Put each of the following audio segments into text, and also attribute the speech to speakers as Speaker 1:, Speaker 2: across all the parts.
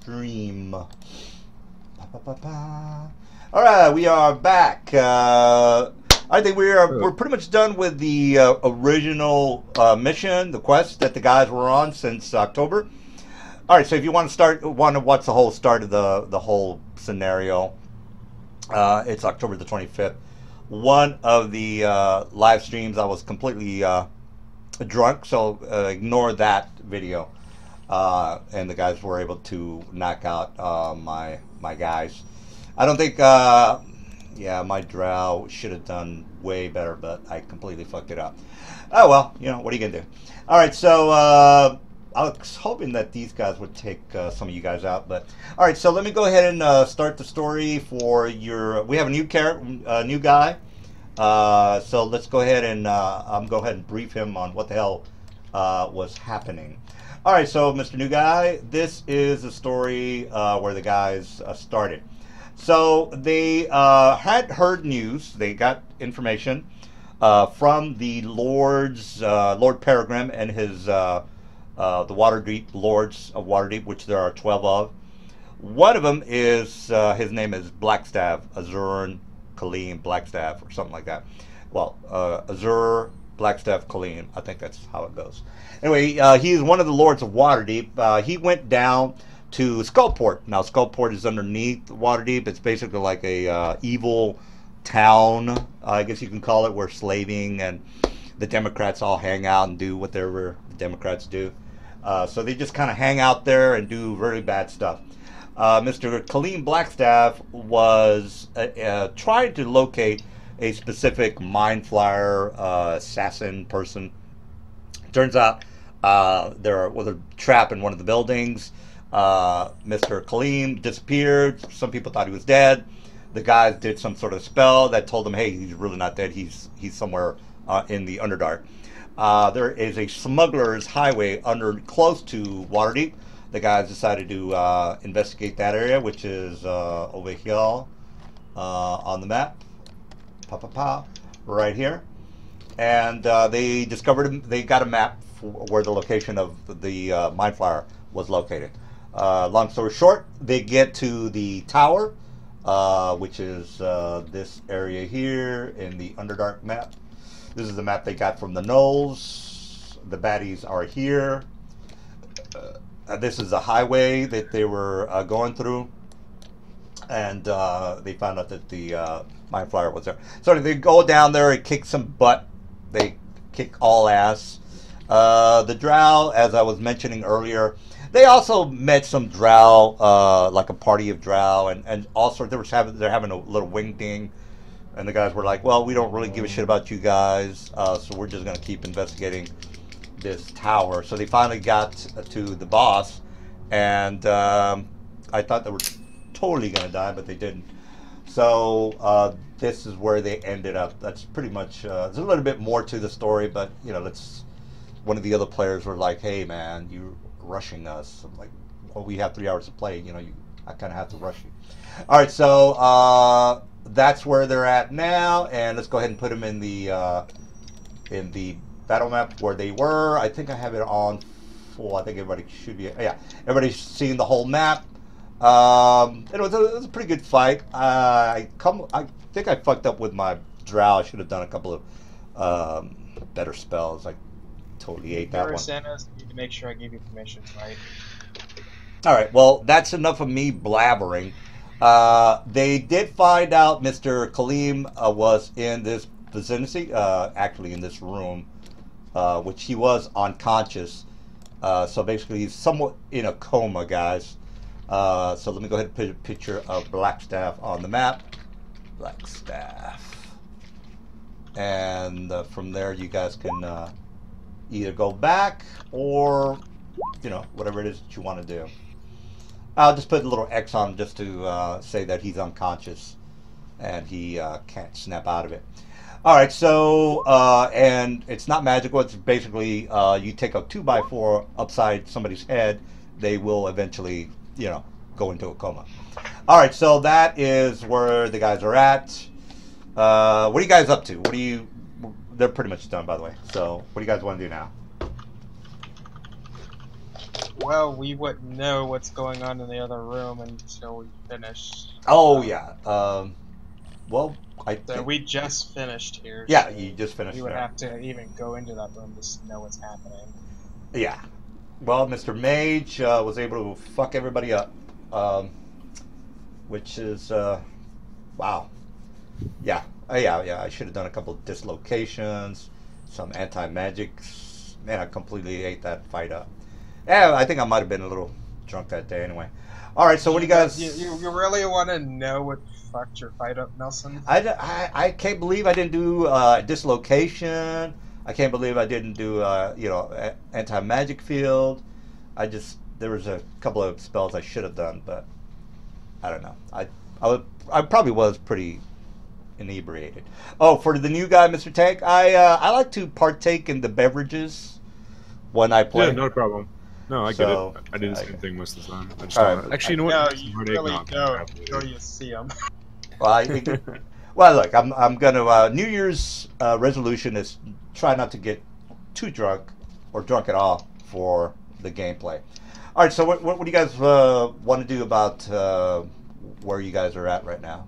Speaker 1: stream. All right, we are back. I think we're pretty much done with the original mission, the quest that the guys were on since October. All right, so if you want to watch the whole start of the whole scenario, it's October the 25th. One of the live streams, I was completely drunk, so ignore that video. And the guys were able to knock out my guys. I don't think, yeah, my drow should have done way better, but I completely fucked it up. Oh well, you know, what are you gonna do? All right, so I was hoping that these guys would take some of you guys out, but all right. So let me go ahead and start the story for your. We have a new new guy. So let's go ahead and go ahead and brief him on what the hell was happening. All right, so Mr. New Guy, this is the story where the guys started. So they had heard news. They got information from the Lords, Lord Peregrine and his the Waterdeep Lords of Waterdeep, which there are 12 of. One of them is his name is Blackstaff, Azur Kaleem Blackstaff, or something like that. Well, Azur Blackstaff Kaleem, I think that's how it goes. Anyway, he's one of the Lords of Waterdeep. He went down to Skullport. Now, Skullport is underneath Waterdeep. It's basically like a evil town, I guess you can call it, where slaving and the Democrats all hang out and do whatever the Democrats do. So they just kind of hang out there and do really bad stuff. Mr. Kaleem Blackstaff was trying to locate a specific mind flyer assassin person. Turns out there was a trap in one of the buildings. Mr. Kaleem disappeared. Some people thought he was dead. The guys did some sort of spell that told them, hey, he's really not dead. He's somewhere in the Underdark. There is a smuggler's highway close to Waterdeep. The guys decided to investigate that area, which is over here on the map. Right here. And they discovered, they got a map for where the location of the mind flyer was located. Long story short, they get to the tower, which is this area here in the Underdark map. This is the map they got from the Knolls. The baddies are here. This is a highway that they were going through, and they found out that the mind flyer was there. So they go down there and kick some butt. They kick all ass. The drow, as I was mentioning earlier, they also met some drow, like a party of drow, and also they're having a little wing thing, and the guys were like, well, we don't really give a shit about you guys, so we're just going to keep investigating this tower. So they finally got to the boss, and I thought they were totally going to die, but they didn't. So this is where they ended up. That's pretty much, there's a little bit more to the story, but, you know, one of the other players were like, hey, man, you're rushing us. I'm like, well, we have 3 hours to play, you know, I kind of have to rush you. All right, so that's where they're at now, and let's go ahead and put them in the battle map where they were. I think I have it on full. I think everybody should be, yeah, everybody's seeing the whole map. It was a pretty good fight. I think I fucked up with my drow. I should have done a couple of better spells. I totally ate that one.
Speaker 2: Need to make sure I give you permission, right?
Speaker 1: All right. Well, that's enough of me blabbering. They did find out Mr. Kaleem was in this vicinity, actually in this room, which he was unconscious. So basically, he's somewhat in a coma, guys. So let me go ahead and put a picture of Blackstaff on the map. Blackstaff. And from there, you guys can either go back or, you know, whatever it is that you want to do. I'll just put a little X on just to say that he's unconscious and he can't snap out of it. All right, so, and it's not magical. It's basically you take a 2x4 upside somebody's head, they will eventually, you know, go into a coma. All right, so that is where the guys are at. What are you guys up to? They're pretty much done, by the way. So what do you guys want to do now?
Speaker 2: Well, we wouldn't know what's going on in the other room until we finish.
Speaker 1: Oh yeah. Well, I
Speaker 2: So
Speaker 1: think.
Speaker 2: we just finished here.
Speaker 1: Yeah,
Speaker 2: so
Speaker 1: you just finished
Speaker 2: we would
Speaker 1: there.
Speaker 2: have to even go into that room to know what's happening.
Speaker 1: Yeah. Well, Mr. Mage was able to fuck everybody up, which is wow. Yeah. Yeah. I should have done a couple of dislocations, some anti-magics. Man, I completely ate that fight up. Yeah, I think I might have been a little drunk that day anyway. All right, so what do you guys?
Speaker 2: You really want to know what fucked your fight up, Nelson?
Speaker 1: I can't believe I didn't do dislocation. I can't believe I didn't do anti-magic field. There was a couple of spells I should have done, but I don't know. I probably was pretty inebriated. Oh, for the new guy, Mr. Tank, I like to partake in the beverages when I play.
Speaker 3: Yeah, no problem. No, I get it. I do the same thing most of the time. I just don't. Actually, you know what?
Speaker 2: No, you really don't until you see them.
Speaker 1: Well, look, I'm gonna New Year's resolution is try not to get too drunk or drunk at all for the gameplay. All right, so what do you guys want to do about where you guys are at right now?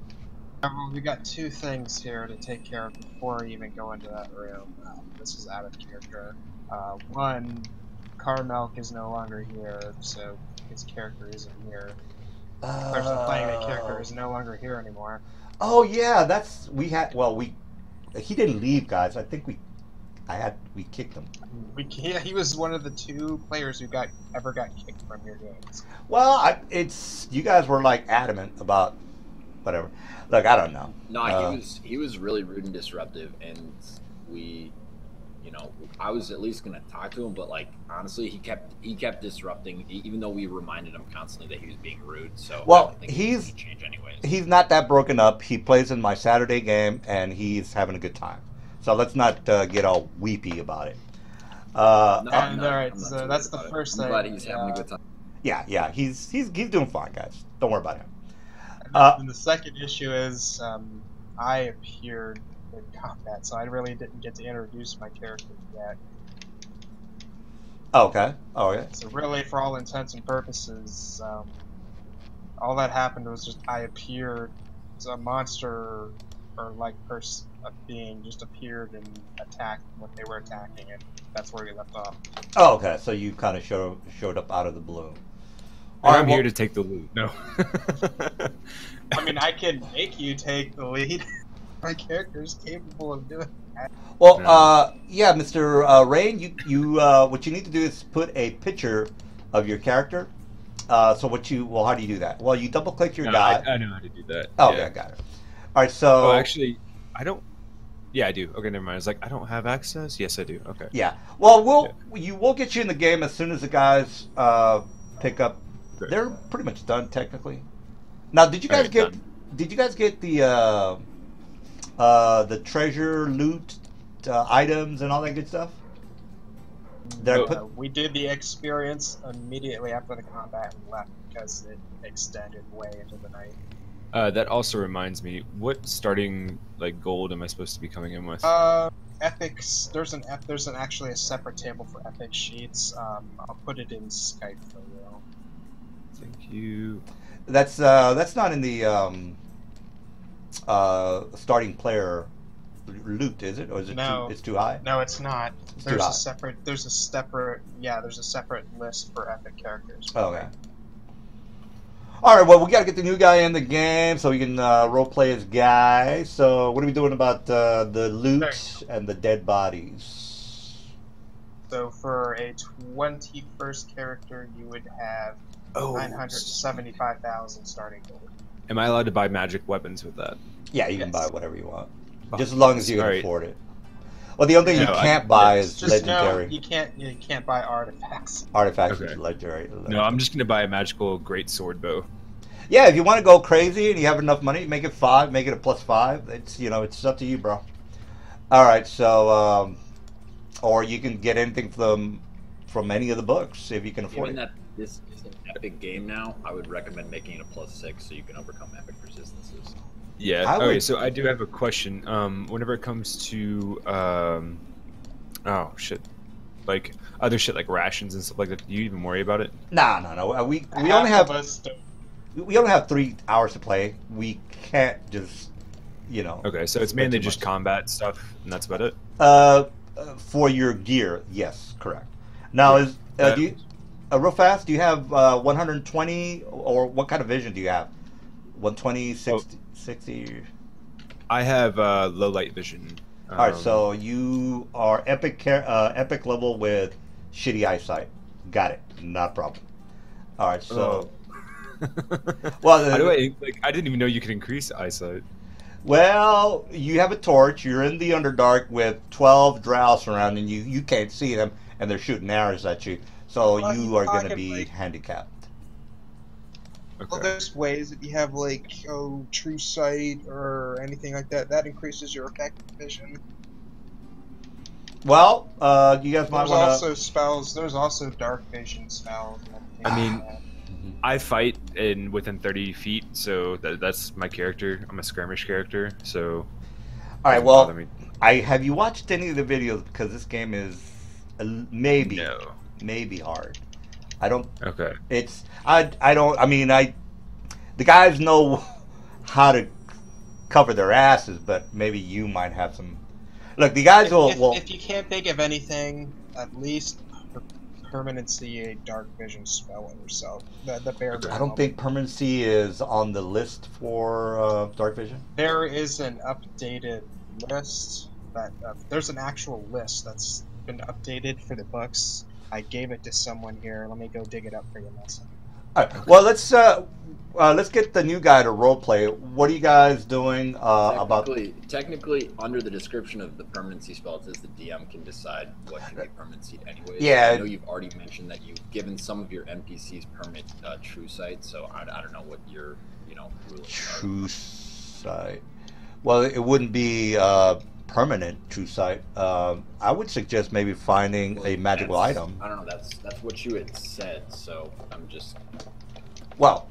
Speaker 2: Well, we got two things here to take care of before we even go into that room. This is out of character. One, Carmelk is no longer here, so his character isn't here. The person playing that character is no longer here anymore.
Speaker 1: Oh yeah, he didn't leave, guys. I think we kicked him.
Speaker 2: He was one of the two players who ever got kicked from your games.
Speaker 1: Well, you guys were like adamant about whatever. Look, I don't know.
Speaker 4: No, he was really rude and disruptive, and I was at least gonna talk to him, but like honestly, he kept disrupting, even though we reminded him constantly that he was being rude. So
Speaker 1: well,
Speaker 4: I don't think he's change anyways.
Speaker 1: He's not that broken up. He plays in my Saturday game, and he's having a good time. So let's not get all weepy about it.
Speaker 2: Alright, so that's the first thing.
Speaker 4: I'm glad he's having a good time.
Speaker 1: Yeah, he's doing fine, guys. Don't worry about him.
Speaker 2: And the second issue is I appeared in combat, so I really didn't get to introduce my character yet.
Speaker 1: Okay. Oh yeah.
Speaker 2: So really, for all intents and purposes, all that happened was just I appeared. So a monster or like a being just appeared and attacked what they were attacking, and that's where we left off.
Speaker 1: Oh, okay. So you kind of showed up out of the blue.
Speaker 3: I'm here to take the loot. No.
Speaker 2: I mean, I can make you take the lead. My character is capable of doing that.
Speaker 1: Well, yeah, Mr. Rain, you what you need to do is put a picture of your character. How do you do that? Well, you double click your guy.
Speaker 3: I know how to do that.
Speaker 1: Oh, yeah, got it. All right, so.
Speaker 3: Oh, actually, I don't. Yeah, I do. Okay, never mind. It's like I don't have access. Yes, I do. Okay.
Speaker 1: Yeah. Well, we'll get you in the game as soon as the guys pick up. Great. They're pretty much done technically. Now, did you guys get the treasure loot items and all that good stuff?
Speaker 2: We did the experience immediately after the combat and left because it extended way into the night.
Speaker 3: That also reminds me, what starting gold am I supposed to be coming in with?
Speaker 2: Epics. There's actually a separate table for epic sheets. I'll put it in Skype for you.
Speaker 3: Thank you.
Speaker 1: That's not in the starting player loot, is it? Or is it it's too high?
Speaker 2: No, it's not. There's a separate list for epic characters.
Speaker 1: Okay. All right. Well, we got to get the new guy in the game so we can role play as guy. So, what are we doing about the loot and the dead bodies?
Speaker 2: So, for a 21st character, you would have 975,000 starting gold.
Speaker 3: Am I allowed to buy magic weapons with that?
Speaker 1: Yeah, you can buy whatever you want, just as long as you can afford it. Well, the only thing you can't buy is legendary.
Speaker 2: No, you can't buy artifacts.
Speaker 1: Artifacts is legendary.
Speaker 3: No, I'm just gonna buy a magical great sword bow.
Speaker 1: Yeah, if you want to go crazy and you have enough money, make it 5, make it a +5. It's up to you, bro. All right, so or you can get anything from any of the books if you can afford it.
Speaker 4: Given that this is an epic game now, I would recommend making it a +6 so you can overcome epic resistances.
Speaker 3: Yeah. Okay, so I do have a question. Whenever it comes to oh shit, like other shit like rations and stuff like that? Do you even worry about it?
Speaker 1: No. We only
Speaker 2: Half
Speaker 1: have
Speaker 2: of us don't.
Speaker 1: we only have 3 hours to play. We can't just, you know.
Speaker 3: Okay, so it's
Speaker 1: spend
Speaker 3: mainly
Speaker 1: too
Speaker 3: just
Speaker 1: much.
Speaker 3: combat stuff, and that's about it.
Speaker 1: For your gear, yes, correct. Now
Speaker 3: Yeah.
Speaker 1: do you real fast? Do you have 120 or what kind of vision do you have? 120, 60?
Speaker 3: I have low light vision.
Speaker 1: All right, so you are epic level with shitty eyesight. Got it. Not a problem. All right, so well,
Speaker 3: how do I like? I didn't even know you could increase eyesight.
Speaker 1: well, you have a torch. You're in the Underdark with 12 drow surrounding you. You can't see them, and they're shooting arrows at you. So
Speaker 2: Well,
Speaker 1: you are going to
Speaker 2: talking
Speaker 1: be
Speaker 2: like-
Speaker 1: handicapped.
Speaker 2: Well,
Speaker 3: Okay.
Speaker 2: there's ways that you have like true sight or anything like that. That increases your effective vision.
Speaker 1: Well, you guys might
Speaker 2: There's
Speaker 1: want
Speaker 2: also spells. There's also dark vision spells. And everything
Speaker 3: I mean,
Speaker 2: like that.
Speaker 3: I fight in within 30 feet, so that's my character. I'm a skirmish character, so.
Speaker 1: All right.
Speaker 3: doesn't
Speaker 1: Well,
Speaker 3: bother me.
Speaker 1: have you watched any of the videos? Because this game is maybe hard. I don't.
Speaker 3: Okay.
Speaker 1: It's I don't. I mean the guys know how to cover their asses, but maybe you might have some. Look, the guys
Speaker 2: If you can't think of anything, at least permanency a dark vision spell on yourself. The bare
Speaker 3: Okay.
Speaker 1: I
Speaker 2: minimum.
Speaker 1: don't think permanency is on the list for dark vision.
Speaker 2: There is an updated list that there's an actual list that's been updated for the books. I gave it to someone here. Let me go dig it up for you, Nelson.
Speaker 1: All right. Well, let's get the new guy to roleplay. What are you guys doing about?
Speaker 4: Technically, under the description of the permanency spell, it says the DM can decide what can be permanency anyways.
Speaker 1: Yeah.
Speaker 4: I know you've already mentioned that you've given some of your NPCs permit true sight, so I don't know what your rules are.
Speaker 1: True sight. Well, it wouldn't be permanent true sight. I would suggest maybe finding a magical item.
Speaker 4: I don't know. That's what you had said. So I'm just.
Speaker 1: Well,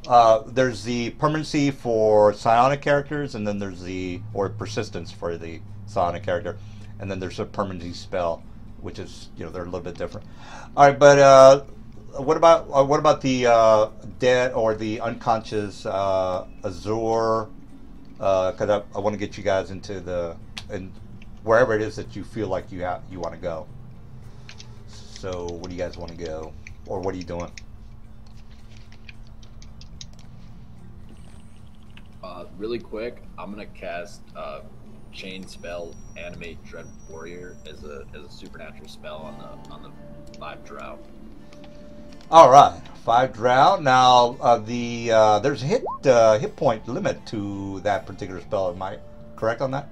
Speaker 1: there's the permanency for psionic characters, and then there's or persistence for the psionic character, and then there's a permanency spell, which is they're a little bit different. All right, but what about the dead or the unconscious Azure? Because I want to get you guys into wherever it is that you feel like you want to go. So where do you guys want to go, or what are you doing?
Speaker 4: Really quick, I'm gonna cast Chain Spell Animate Dread Warrior as a supernatural spell on the 5 drow.
Speaker 1: All right, 5 drow. Now there's a hit point limit to that particular spell. Am I correct on that?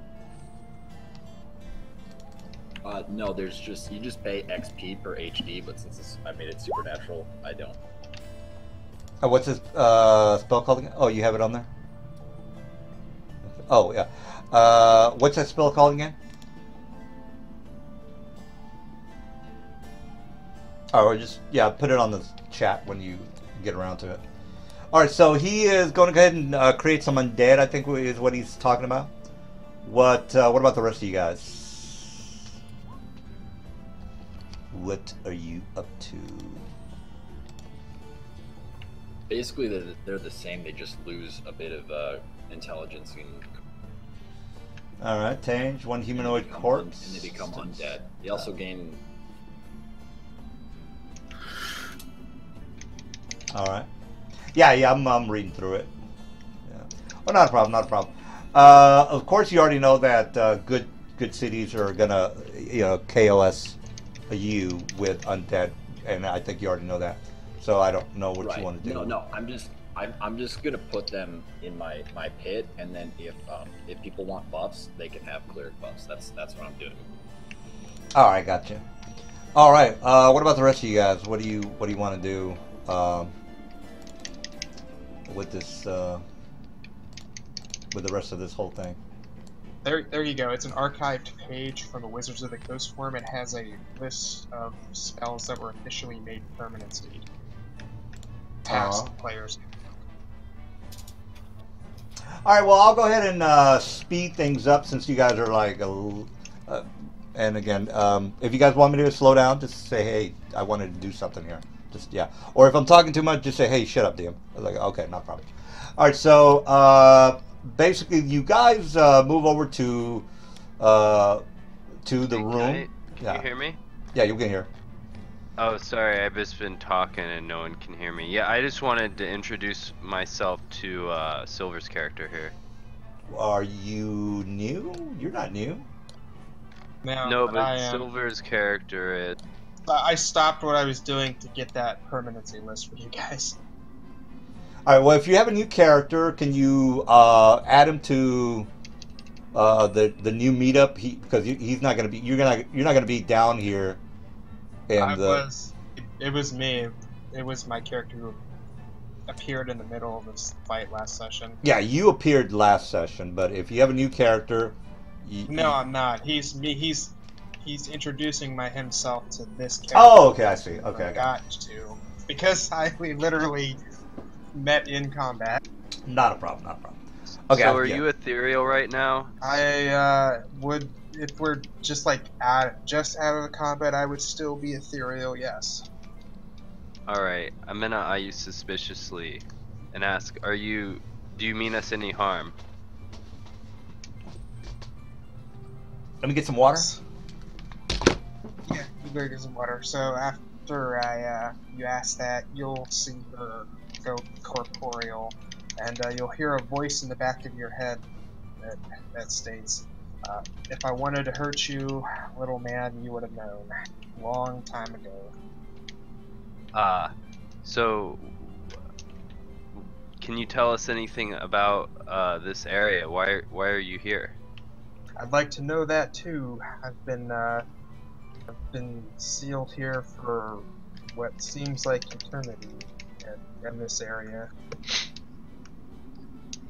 Speaker 4: No, there's you just pay XP per HD, but since I made it supernatural, I don't.
Speaker 1: What's this spell called again? Oh, you have it on there? Oh, yeah. What's that spell called again? Oh, put it on the chat when you get around to it. All right, so he is going to go ahead and create some undead, I think is what he's talking about. What about the rest of you guys? What are you up to?
Speaker 4: Basically, they're the same. They just lose a bit of intelligence and.
Speaker 1: All right, Tange, one humanoid corpse,
Speaker 4: and they become undead. They also gain.
Speaker 1: All right. Yeah, I'm reading through it. Yeah. Well, not a problem. Of course, you already know that good cities are gonna KOS you with undead, and I think you already know that. So I don't know what you want to do.
Speaker 4: No. I'm just gonna put them in my pit, and then if people want buffs, they can have cleric buffs. That's what I'm doing.
Speaker 1: All right, gotcha. All right. What about the rest of you guys? What do you want to do with this with the rest of this whole thing?
Speaker 2: There you go. It's an archived page from the Wizards of the Coast Forum. It has a list of spells that were officially made permanency. Past players.
Speaker 1: All right, well, I'll go ahead and speed things up since you guys are like And again, if you guys want me to slow down, just say, hey, I wanted to do something here. Just, yeah. Or if I'm talking too much, just say, hey, shut up, DM. I was like, okay, no problem. All right, so basically, you guys move over to the room.
Speaker 5: Can you hear me?
Speaker 1: Yeah, you can hear.
Speaker 5: Oh, sorry, I've just been talking and no one can hear me. Yeah, I just wanted to introduce myself to Silver's character here.
Speaker 1: Are you new? You're not new.
Speaker 5: No, but Silver's character is...
Speaker 2: I stopped what I was doing to get that permanency list for you guys.
Speaker 1: All right. Well, if you have a new character, can you add him to the new meetup? Because he's not gonna be. You're not gonna be down here. And
Speaker 2: it was me. It was my character who appeared in the middle of this fight last session.
Speaker 1: Yeah, you appeared last session, but if you have a new character,
Speaker 2: no, I'm not. He's me. He's introducing himself to this character.
Speaker 1: Oh, okay, I see. Okay,
Speaker 2: got to because we literally met in combat.
Speaker 1: Not a problem. Not a problem. Okay.
Speaker 5: So are you ethereal right now?
Speaker 2: I would, if we're just like just out of the combat, I would still be ethereal. Yes.
Speaker 5: All right. I'm gonna eye you suspiciously, and ask: do you mean us any harm?
Speaker 1: Let me get some water.
Speaker 2: Yeah, you better get some water. So after you ask that, you'll see her go corporeal, and you'll hear a voice in the back of your head that states, "If I wanted to hurt you, little man, you would have known, long time ago."
Speaker 5: So can you tell us anything about this area? Why are you here?
Speaker 2: I'd like to know that too. I've been sealed here for what seems like eternity in this area.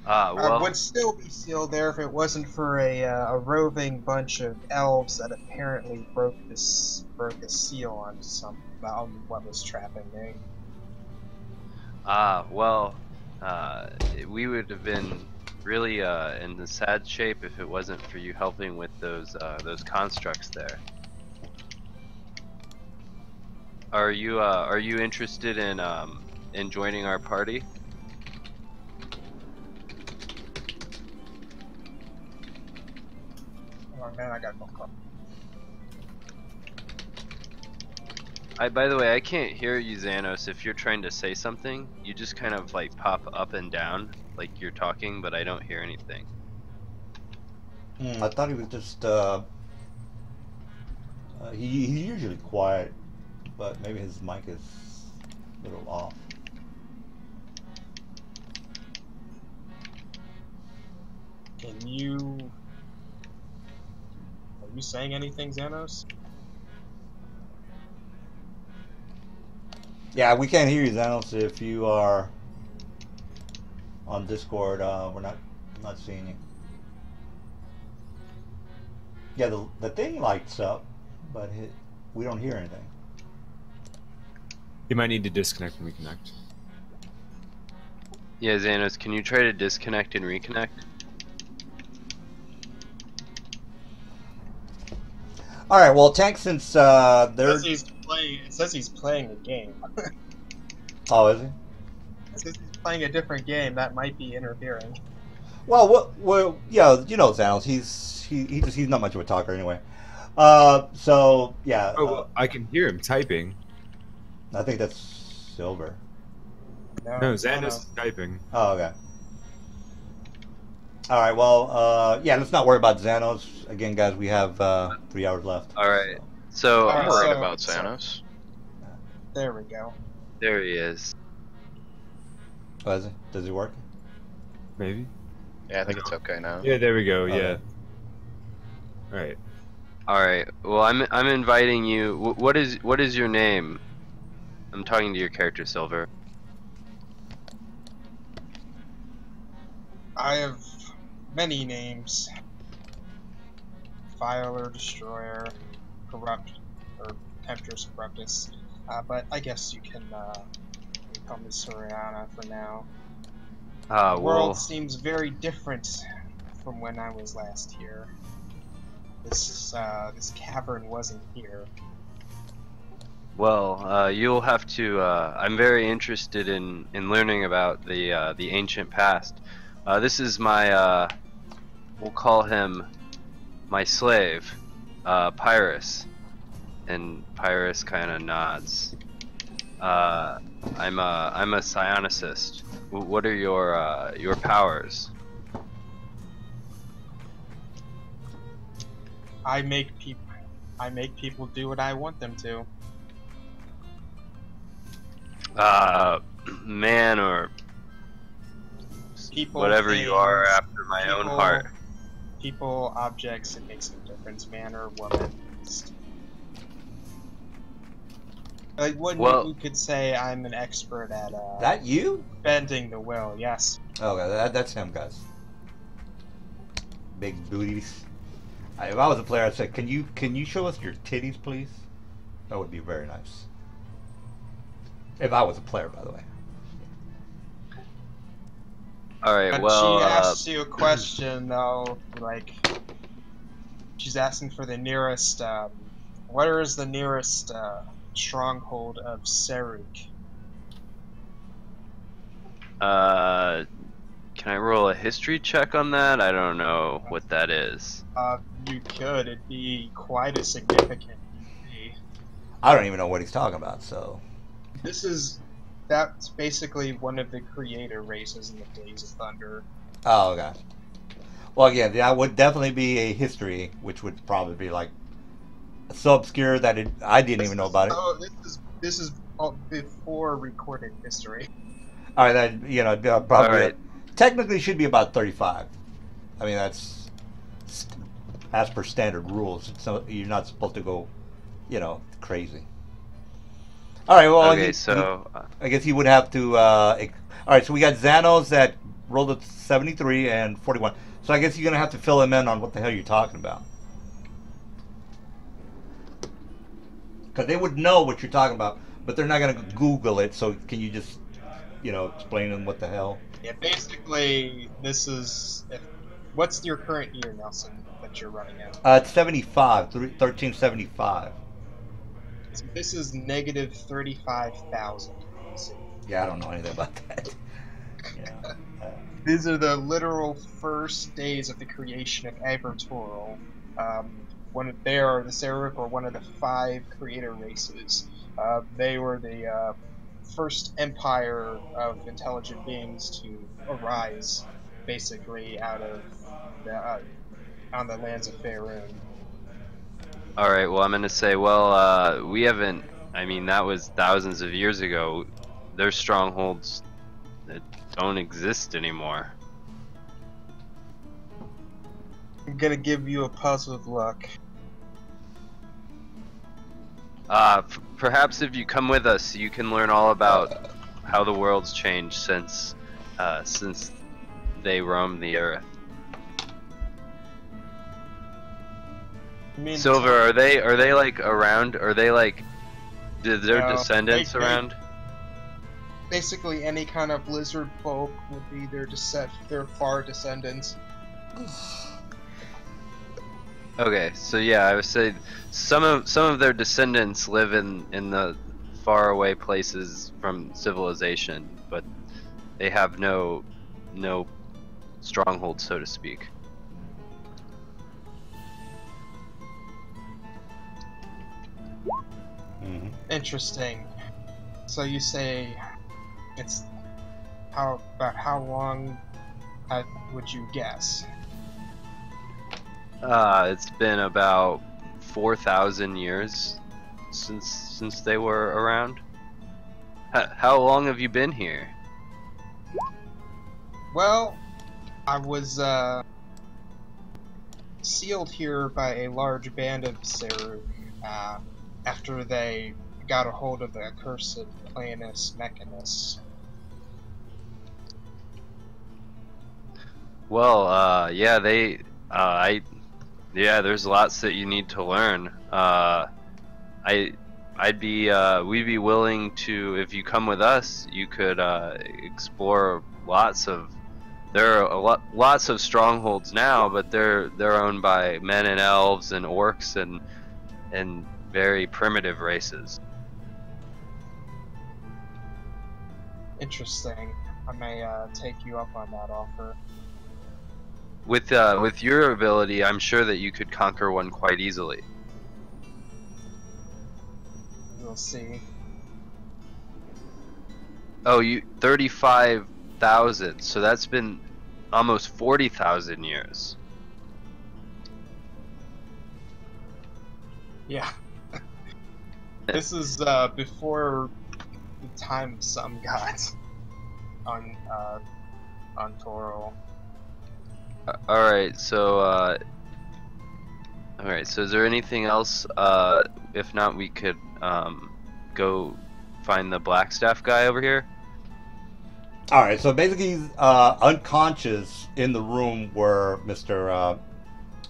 Speaker 5: Well,
Speaker 2: I would still be sealed there if it wasn't for a roving bunch of elves that apparently broke a seal on what was trapping me.
Speaker 5: Well, we would have been really in the sad shape if it wasn't for you helping with those constructs there. Are you interested in joining our party?
Speaker 2: Oh man, I got no call.
Speaker 5: By the way, I can't hear you, Xanos. If you're trying to say something, you just kind of like pop up and down like you're talking, but I don't hear anything.
Speaker 1: I thought he was just he's usually quiet, but maybe his mic is a little off.
Speaker 2: Are you saying anything, Xanos?
Speaker 1: Yeah, we can't hear you, Xanos. If you are on Discord, we're not seeing you. Yeah, the thing lights up, but we don't hear anything.
Speaker 3: You might need to disconnect and reconnect.
Speaker 5: Yeah, Xanos, can you try to disconnect and reconnect?
Speaker 1: All right. Well, Tank, since
Speaker 2: It says he's playing a game.
Speaker 1: Oh, is he?
Speaker 2: It says he's playing a different game. That might be interfering.
Speaker 1: Well, yeah, you know, Xanos. He's not much of a talker anyway. So yeah.
Speaker 3: Oh, well, I can hear him typing.
Speaker 1: I think that's Silver.
Speaker 3: No, Xanos is typing.
Speaker 1: Oh, okay. All right. Well, yeah. Let's not worry about Xanos again, guys. We have 3 hours left.
Speaker 5: All right. So
Speaker 6: I'm worried about Xanos.
Speaker 2: There we go.
Speaker 5: There he is.
Speaker 1: Oh, is it? Does he work?
Speaker 3: Maybe.
Speaker 6: Yeah, I think it's okay now.
Speaker 3: Yeah, there we go.
Speaker 1: Okay.
Speaker 3: Yeah. All right.
Speaker 5: All right. Well, I'm inviting you. What is your name? I'm talking to your character, Silver.
Speaker 2: I have many names. Filer, Destroyer, Corrupt, or Temptress Corruptus. But I guess you can call me Soriana for now. The world seems very different from when I was last here. this cavern wasn't here.
Speaker 5: Well, you'll have to. I'm very interested in learning about the ancient past. This is my. We'll call him my slave, Pyrrhus, and Pyrrhus kind of nods. I'm a psionicist. What are your powers?
Speaker 2: I make people do what I want them to.
Speaker 5: Man or
Speaker 2: People,
Speaker 5: whatever
Speaker 2: things,
Speaker 5: you are after my own heart.
Speaker 2: People, objects, it makes no difference, man or woman. Like, you could say I'm an expert at,
Speaker 1: That you?
Speaker 2: bending the will, yes.
Speaker 1: Oh, that's him, guys. Big booties. If I was a player, I'd say, can you show us your titties, please? That would be very nice. If I was a player, by the way.
Speaker 5: Alright,
Speaker 2: But
Speaker 5: well,
Speaker 2: she asks you a question, though, like, she's asking for the nearest, where is the nearest, stronghold of Seruk?
Speaker 5: Can I roll a history check on that? I don't know what that is.
Speaker 2: You could. It'd be quite a significant feat.
Speaker 1: I don't even know what he's talking about, so...
Speaker 2: That's basically one of the creator races in the Days of Thunder.
Speaker 1: Oh, okay. Well, yeah, that would definitely be a history, which would probably be like so obscure that I didn't even know about it.
Speaker 2: Oh, this is before recorded history.
Speaker 1: All right, that probably
Speaker 5: All right.
Speaker 1: Technically should be about 35. I mean, that's as per standard rules. So you're not supposed to go, crazy. All right. Well,
Speaker 5: Okay, so
Speaker 1: I guess you would have to. All right. So we got Xanos that rolled a 73 and 41. So I guess you're gonna have to fill him in on what the hell you're talking about, because they would know what you're talking about, but they're not gonna Google it. So can you just, explain to them what the hell?
Speaker 2: Yeah, basically, this is. What's your current year, Nelson, that you're running at?
Speaker 1: It's 75, 1375.
Speaker 2: So this is negative 35,000.
Speaker 1: Yeah, I don't know anything about that. Yeah.
Speaker 2: These are the literal first days of the creation of Abertoral. They are the Seruk, or one of the 5 creator races. They were the first empire of intelligent beings to arise, basically, out of on the lands of Faerun.
Speaker 5: alright, well, I'm gonna say, well, we haven't. I mean, that was thousands of years ago. There's strongholds that don't exist anymore.
Speaker 2: I'm gonna give you a puzzled look.
Speaker 5: Perhaps if you come with us, you can learn all about how the world's changed since they roamed the earth. Silver, are they like around? Are they like, did their
Speaker 2: No,
Speaker 5: descendants around?
Speaker 2: Basically, any kind of lizard folk would be their far descendants.
Speaker 5: Okay, so yeah, I would say some of their descendants live in the far away places from civilization, but they have no stronghold, so to speak.
Speaker 1: Mm-hmm.
Speaker 2: Interesting. So you say it's how long would you guess?
Speaker 5: It's been about 4,000 years since they were around. How long have you been here?
Speaker 2: Well, I was sealed here by a large band of Seruk after they got a hold of the accursed Planus Mechanus.
Speaker 5: Well, yeah, there's lots that you need to learn. We'd be willing to, if you come with us, you could explore lots of there are lots of strongholds now, but they're owned by men and elves and orcs and very primitive races.
Speaker 2: Interesting. I may take you up on that offer.
Speaker 5: With your ability, I'm sure that you could conquer one quite easily.
Speaker 2: We'll see.
Speaker 5: Oh, 35,000. So that's been almost 40,000 years.
Speaker 2: Yeah. This is before the time of some gods on Toro.
Speaker 5: All right. So is there anything else? If not, we could go find the Blackstaff guy over here.
Speaker 1: All right, so basically he's unconscious in the room where Mr.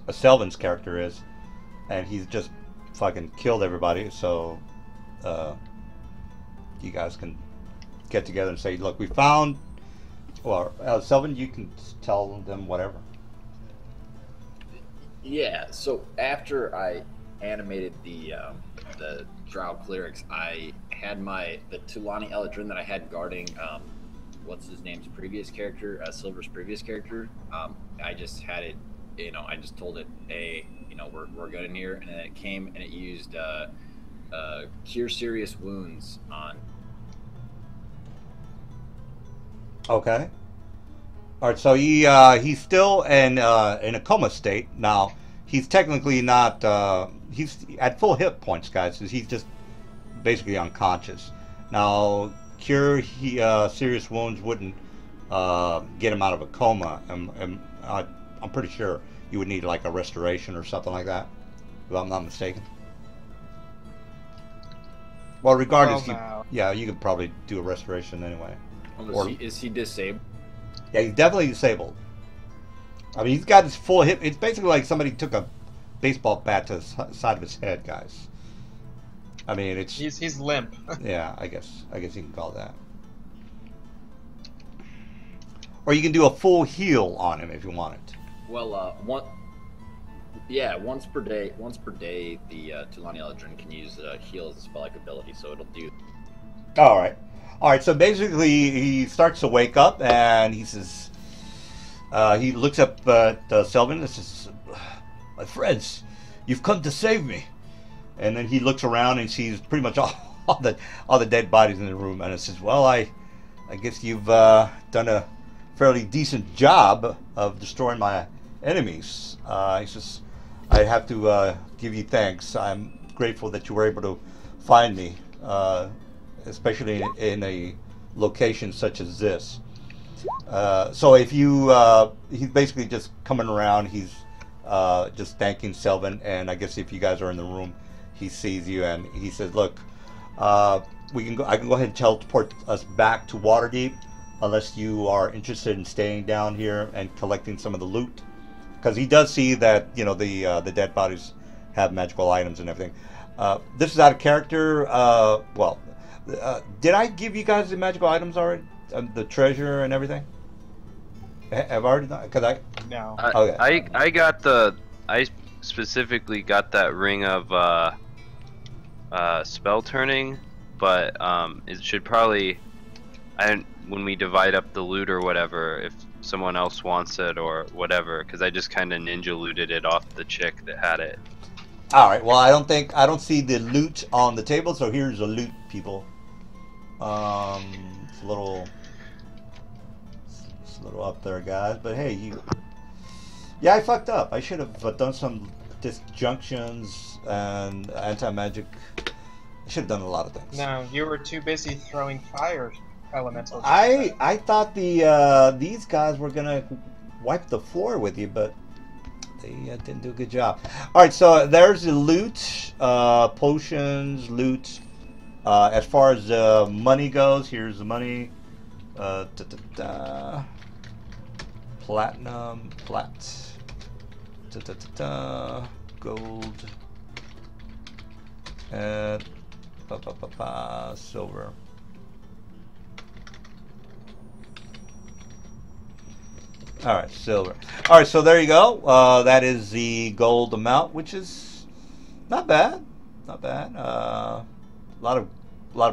Speaker 1: Selvin's character is, and he's just fucking killed everybody. So you guys can get together and say, look, we found. Well, Selvin, you can tell them whatever.
Speaker 4: Yeah. So after I animated the Drow clerics, I had the Tulani Eladrin that I had guarding what's his name's previous character, Silver's previous character. I just had it, I just told it, hey, we're good in here, and then it came and it used cure serious wounds on.
Speaker 1: Okay. All right, so he's still in a coma state now. He's technically not. He's at full hit points, guys. He's just basically unconscious. Now, cure serious wounds wouldn't get him out of a coma. I'm pretty sure you would need like a restoration or something like that, if I'm not mistaken. Well, regardless, you could probably do a restoration anyway.
Speaker 4: Is he disabled?
Speaker 1: Yeah, he's definitely disabled. I mean, he's got his full hip. It's basically like somebody took a baseball bat to the side of his head, guys. I mean, it's
Speaker 2: he's limp.
Speaker 1: Yeah, I guess you can call it that. Or you can do a full heal on him if you want it.
Speaker 4: Well, once per day, the Tulani Eladrin can use heal as a spell-like ability, so it'll do.
Speaker 1: All right. So basically, he starts to wake up, and he says, he looks up at Selvin and says, "My friends, you've come to save me." And then he looks around and sees pretty much all the dead bodies in the room, and it says, "Well, I guess you've done a fairly decent job of destroying my enemies." He says, "I have to give you thanks. I'm grateful that you were able to find me, especially in a location such as this." So if you, he's basically just coming around. He's just thanking Selvin, and I guess if you guys are in the room, he sees you and he says, "Look, we can go. I can go ahead and teleport us back to Waterdeep, unless you are interested in staying down here and collecting some of the loot." Because he does see that the dead bodies have magical items and everything. This is out of character. Did I give you guys the magical items already? The treasure and everything? Have I already done? Because
Speaker 2: No.
Speaker 1: Okay.
Speaker 5: I specifically got that ring of spell turning, but it should probably, when we divide up the loot or whatever, if someone else wants it or whatever, because I just kind of ninja looted it off the chick that had it.
Speaker 1: All right. Well, I don't see the loot on the table, so here's the loot, people. It's a little up there, guys. But hey, I fucked up. I should have done some disjunctions and anti-magic. I should have done a lot of things.
Speaker 2: No, you were too busy throwing fire elementals.
Speaker 1: I thought these guys were gonna wipe the floor with you, but they didn't do a good job. All right, so there's the loot, potions, loot. As far as money goes, here's the money. Platinum, gold, and silver. All right, silver. All right, so there you go. That is the gold amount, which is not bad. Not bad. A lot of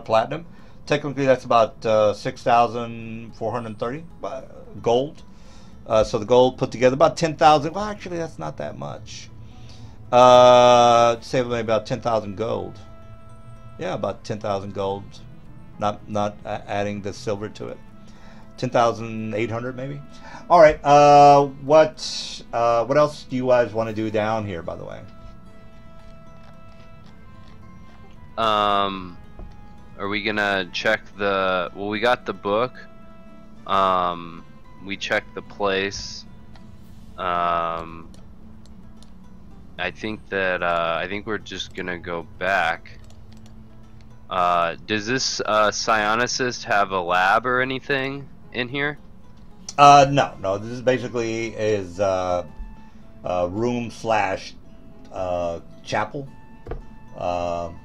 Speaker 1: platinum. Technically, that's about 6,430 gold. So the gold put together about 10,000. Well, actually, that's not that much. Save maybe about 10,000 gold. Yeah, about 10,000 gold. Not adding the silver to it. 10,800 maybe. All right. What else do you guys want to do down here? By the way.
Speaker 5: Are we gonna check the? Well, we got the book. We checked the place. I think that I think we're just gonna go back. Does this psionicist have a lab or anything in here?
Speaker 1: No. This is basically his room slash chapel.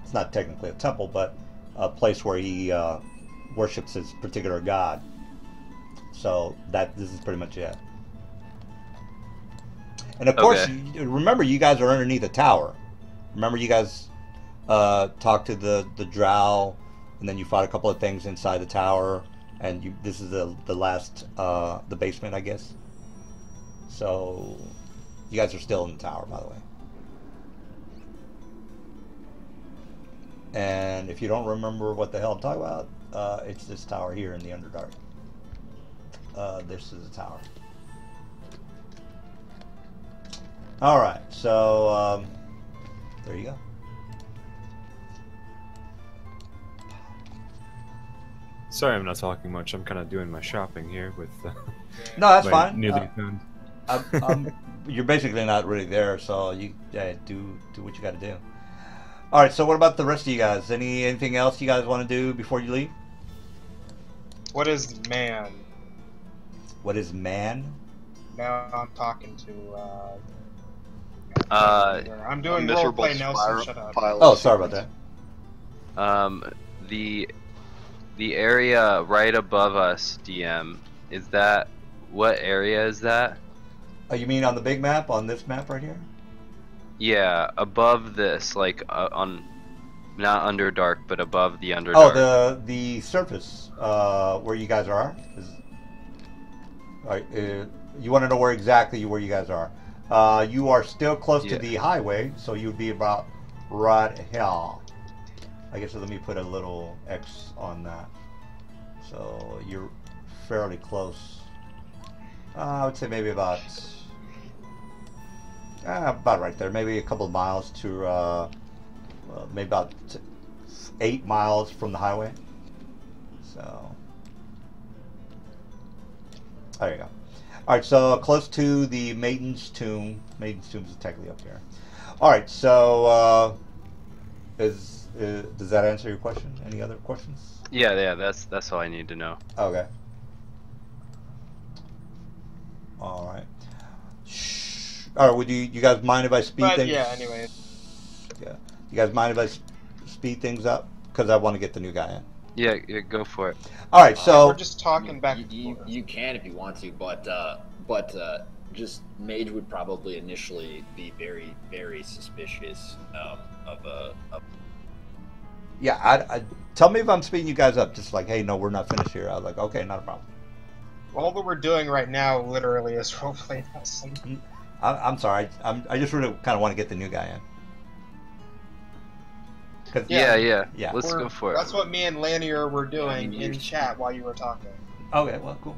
Speaker 1: It's not technically a temple, but a place where he worships his particular god. So this is pretty much it. And of course, remember, you guys are underneath a tower. Remember, you guys talked to the drow, and then you fought a couple of things inside the tower, and this is the last the basement, I guess. So you guys are still in the tower, by the way. And if you don't remember what the hell I'm talking about, it's this tower here in the Underdark. This is the tower. All right, so there you go.
Speaker 3: Sorry, I'm not talking much. I'm kind of doing my shopping here with.
Speaker 1: No, that's
Speaker 3: my
Speaker 1: fine.
Speaker 3: Newly found.
Speaker 1: You're basically not really there, so you do what you got to do. All right, so what about the rest of you guys? Anything else you guys want to do before you leave?
Speaker 2: What is man?
Speaker 1: What is man?
Speaker 2: Now I'm talking to. I'm doing
Speaker 6: miserable
Speaker 2: roleplay, Nelson. Shut up.
Speaker 1: Oh, sorry about that.
Speaker 5: The area right above us, DM, is that, what area is that?
Speaker 1: Oh, you mean on the big map, on this map right here?
Speaker 5: Yeah, above this, like on, not Underdark, but above the Underdark.
Speaker 1: Oh, the surface where you guys are. You want to know where exactly where you guys are? You are still close to the highway, so you would be about right here. I guess let me put a little X on that. So you're fairly close. I would say maybe about right there. Maybe a couple of miles to maybe about 8 miles from the highway. So there you go. All right, so close to the Maiden's Tomb. Maiden's Tomb is technically up here. All right, so does that answer your question? Any other questions?
Speaker 5: Yeah, that's all I need to know.
Speaker 1: Okay. All right. Shh. All right. Would you guys mind if I speed things?
Speaker 2: Yeah. Anyway.
Speaker 1: Yeah. You guys mind if I speed things up? Because I want to get the new guy in.
Speaker 5: Yeah, go for it.
Speaker 1: All right. So
Speaker 2: we're just talking back.
Speaker 4: You can if you want to, but just Mage would probably initially be very, very suspicious of a.
Speaker 1: Yeah, I tell me if I'm speeding you guys up. Just like, hey, no, we're not finished here. I was like, okay, not a problem.
Speaker 2: All that we're doing right now literally is roleplay.
Speaker 1: I'm sorry. I just really kind of want to get the new guy in.
Speaker 5: Yeah.
Speaker 1: Yeah.
Speaker 5: Let's go for it.
Speaker 2: That's what me and Lanier were doing in chat while you were talking.
Speaker 1: Okay, well, cool.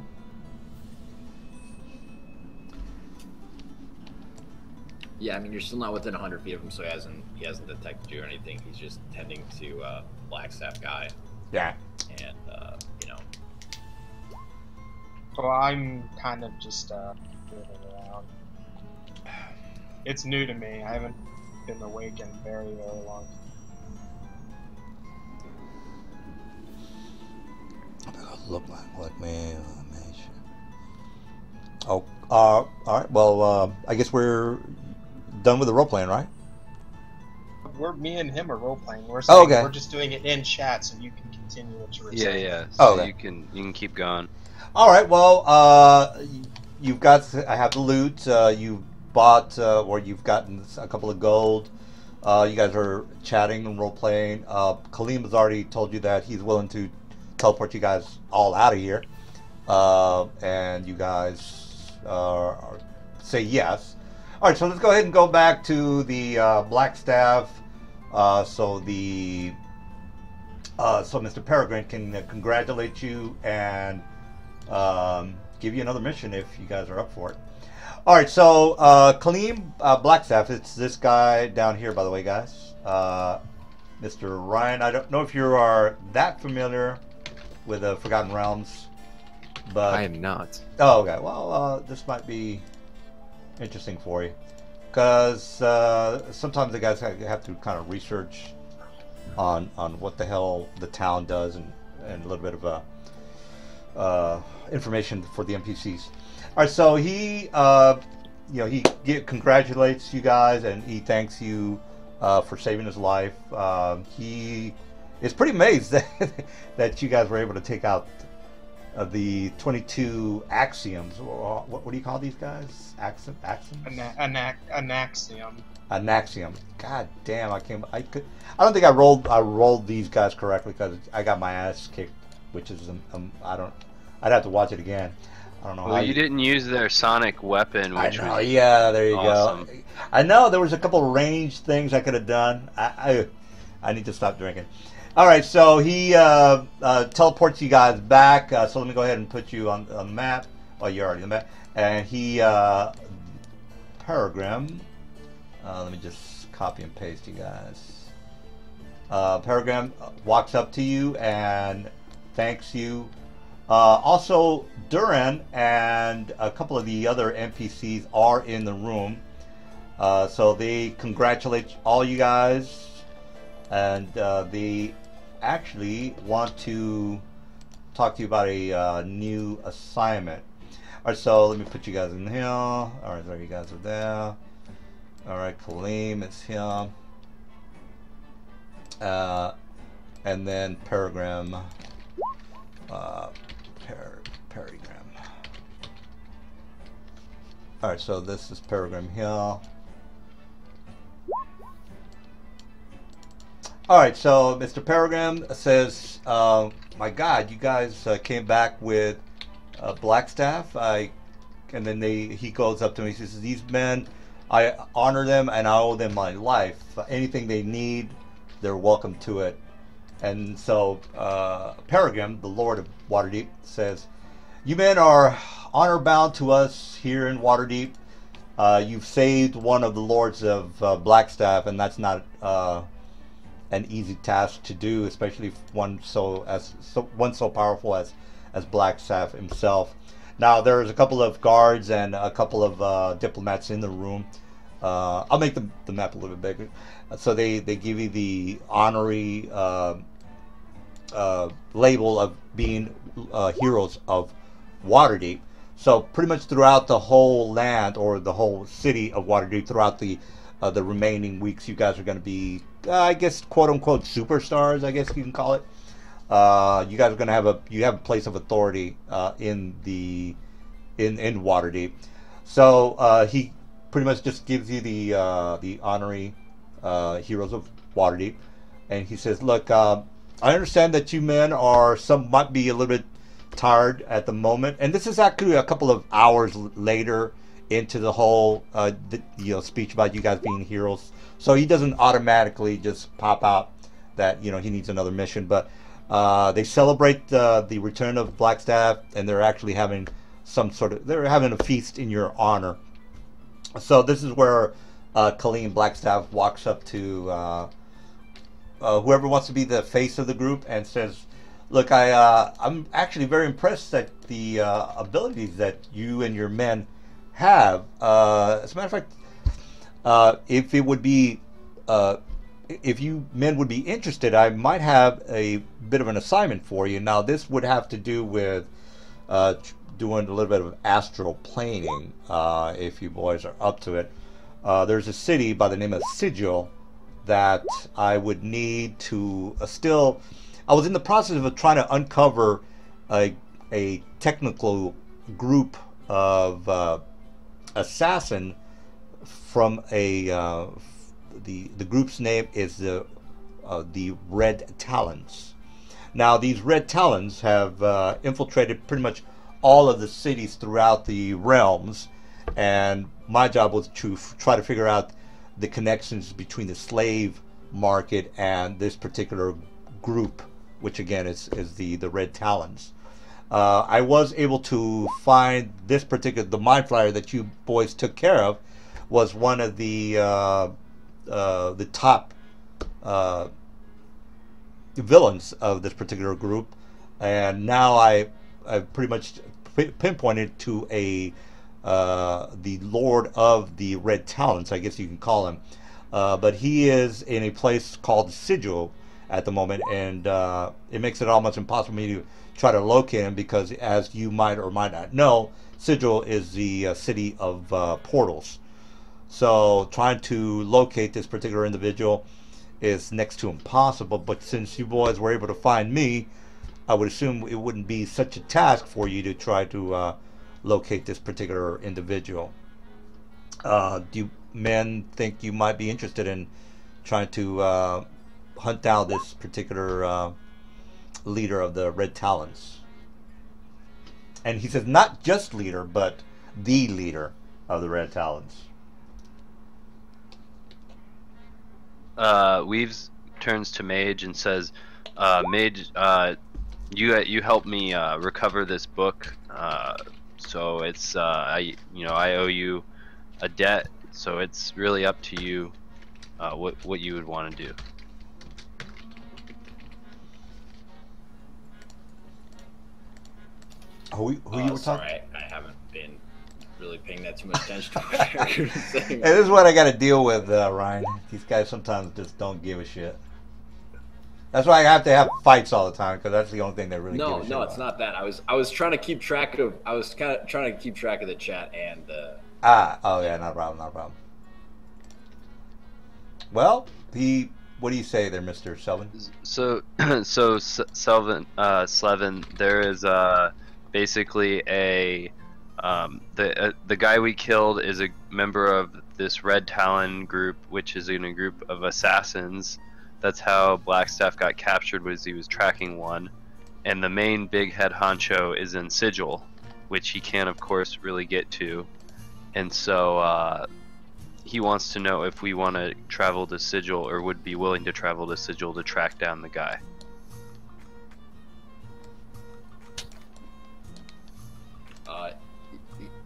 Speaker 4: Yeah, I mean, you're still not within 100 feet of him, so he hasn't detected you or anything. He's just tending to Blackstaff guy.
Speaker 1: Yeah.
Speaker 4: And you know.
Speaker 2: Well, I'm kind of just moving around. It's new to me. I haven't been awake in very, very long time.
Speaker 1: Look like man. Oh, all right. Well, I guess we're done with the role playing, right?
Speaker 2: Me and him are role playing. We're saying
Speaker 1: okay.
Speaker 2: We're just doing it in chat, so you can continue what you were saying.
Speaker 5: Yeah. So
Speaker 1: okay.
Speaker 5: you can keep going.
Speaker 1: All right. Well, you've got. I have the loot. You bought or you've gotten a couple of gold. You guys are chatting and role playing. Kaleem has already told you that he's willing to teleport you guys all out of here, and you guys say yes. All right, so let's go ahead and go back to the Black Staff. So Mr. Peregrine can congratulate you and give you another mission if you guys are up for it. All right, so Kaleem Blackstaff, it's this guy down here, by the way, guys. Mr. Ryan, I don't know if you are that familiar with the Forgotten Realms, but
Speaker 3: I am not.
Speaker 1: Oh, okay. Well, this might be interesting for you, because sometimes the guys have to kind of research on what the hell the town does and a little bit of information for the NPCs. All right, so he he congratulates you guys and he thanks you for saving his life. He is pretty amazed that you guys were able to take out the 22 axioms. What do you call these guys? Axioms?
Speaker 2: An axiom.
Speaker 1: An axiom. God damn! I don't think I rolled these guys correctly because I got my ass kicked, which is I'd have to watch it again. I don't know.
Speaker 5: Well, you didn't use their sonic weapon, which was
Speaker 1: yeah, there you
Speaker 5: awesome.
Speaker 1: go. I know there was a couple of range things I could have done. I need to stop drinking. All right, so he teleports you guys back. So let me go ahead and put you on the map. Oh, you're already on the map. And he, Peregrine. Let me just copy and paste you guys. Peregrine walks up to you and thanks you. Also, Duran and a couple of the other NPCs are in the room. So they congratulate all you guys. And they actually want to talk to you about a new assignment. All right, so let me put you guys in here. All right, there you guys are there. All right, Kaleem, it's him. And then Peregrine. Peregrine. All right, so this is Peregrine here. All right, so Mr. Peregrine says, "My God, you guys came back with Blackstaff." And then he goes up to me. He says, "These men, I honor them and I owe them my life. Anything they need, they're welcome to it." And so Peregrine, the Lord of Waterdeep, says, "You men are honor bound to us here in Waterdeep. You've saved one of the lords of Blackstaff, and that's not an easy task to do, especially one so powerful as Blackstaff himself." Now there's a couple of guards and a couple of diplomats in the room. I'll make the map a little bit bigger. So they give you the honorary label of being heroes of Waterdeep. So pretty much throughout the whole land or the whole city of Waterdeep, throughout the remaining weeks, you guys are going to be, I guess, quote unquote superstars, I guess you can call it. You guys are going to have a place of authority in Waterdeep. So he pretty much just gives you the honorary heroes of Waterdeep, and he says, "Look, I understand that you men might be a little bit tired at the moment, and this is actually a couple of hours later into the whole speech about you guys being heroes. So he doesn't automatically just pop out that he needs another mission, but they celebrate the return of Blackstaff, and they're actually having they're having a feast in your honor." So this is where Kaleem Blackstaff walks up to whoever wants to be the face of the group and says, "Look, I'm actually very impressed at the abilities that you and your men have. As a matter of fact, if you men would be interested, I might have a bit of an assignment for you. Now, this would have to do with doing a little bit of astral planing, if you boys are up to it. There's a city by the name of Sigil that I would need to I was in the process of trying to uncover a technical group of assassin from the group's name is the Red Talons. Now, these Red Talons have infiltrated pretty much all of the cities throughout the realms, and my job was to try to figure out the connections between the slave market and this particular group, which again is the Red Talons. I was able to find this particular, the mind flyer that you boys took care of was one of the top villains of this particular group, and now I've pretty much pinpointed to the Lord of the Red Talons, I guess you can call him, but he is in a place called Sigil at the moment, and it makes it almost impossible for me to try to locate him because, as you might or might not know, Sigil is the city of portals. So trying to locate this particular individual is next to impossible, but since you boys were able to find me, I would assume it wouldn't be such a task for you to try to locate this particular individual. Do you men think you might be interested in trying to hunt down this particular leader of the Red Talons? And he says not just leader, but the leader of the Red Talons.
Speaker 5: Weaves turns to Mage and says, Mage, you helped me recover this book, so it's I owe you a debt, so it's really up to you what you would want to do.
Speaker 1: Who you were talking?
Speaker 4: Sorry, I haven't been really paying that too much attention to what characters are saying.
Speaker 1: Hey, this is what I got to deal with, Ryan. These guys sometimes just don't give a shit. That's why I have to have fights all the time, because that's the only thing they really give a shit
Speaker 4: No,
Speaker 1: about.
Speaker 4: it's not that. I was trying to keep track of. I was kind of trying to keep track of the chat and the.
Speaker 1: Oh yeah, not a problem, not a problem. Well, what do you say there, Mr. Selvin?
Speaker 5: So, Selvin, Slevin, there is basically the guy we killed is a member of this Red Talon group, which is in a group of assassins. That's how Blackstaff got captured, was he was tracking one, and the main big head honcho is in Sigil, which he can't of course really get to, and so he wants to know if we want to travel to Sigil or would be willing to travel to Sigil to track down the guy.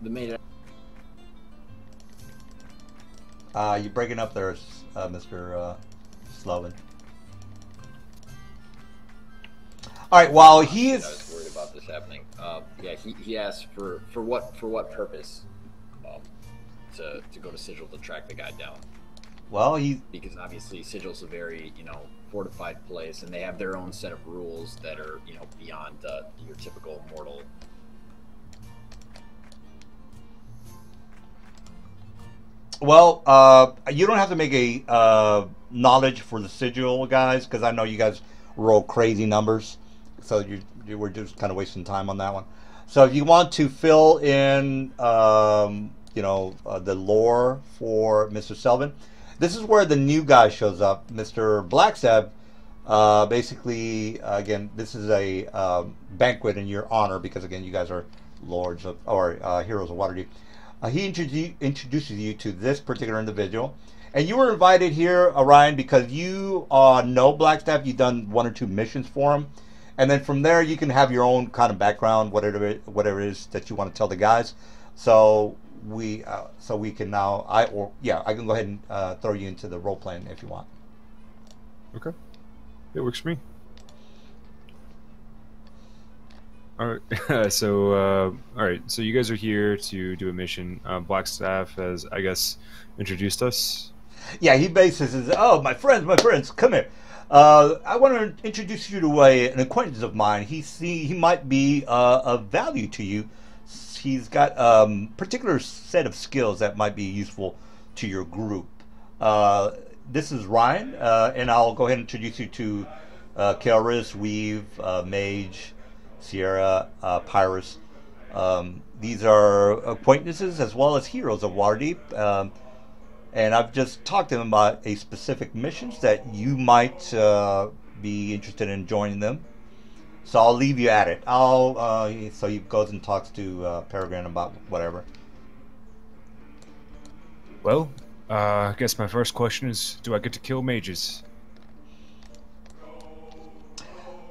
Speaker 4: The main.
Speaker 1: You're breaking up there, Mr. Slovin. All right, while he is.
Speaker 4: I was worried about this happening. Yeah, he asked for what purpose to go to Sigil to track the guy down.
Speaker 1: Well,
Speaker 4: because obviously Sigil's a very fortified place, and they have their own set of rules that are beyond your typical mortal.
Speaker 1: Well, you don't have to make a knowledge for the Sigil guys, because I know you guys roll crazy numbers, so you were just kind of wasting time on that one. So if you want to fill in, the lore for Mr. Selvin, this is where the new guy shows up, Mr. Blackstab. Basically, again, this is a banquet in your honor, because again, you guys are lords of, or heroes of Waterdeep. He introduces you to this particular individual, and you were invited here, Orion, because you know Blackstaff. You've done 1 or 2 missions for him, and then from there you can have your own kind of background, whatever it is that you want to tell the guys. So we can now I can go ahead and throw you into the role playing if you want.
Speaker 3: Okay, it works for me. All right, all right. So you guys are here to do a mission. Blackstaff has, I guess, introduced us.
Speaker 1: Yeah, he basically says, "Oh, my friends, come here. I want to introduce you to an acquaintance of mine. He might be of value to you. He's got a particular set of skills that might be useful to your group. This is Ryan, and I'll go ahead and introduce you to Kelris, Weave, Mage, Sierra, Pyrus, These are acquaintances as well as heroes of Waterdeep. And I've just talked to them about a specific missions that you might be interested in joining them. So I'll leave you at it. So he goes and talks to Peregrine about whatever.
Speaker 3: Well, I guess my first question is, do I get to kill mages?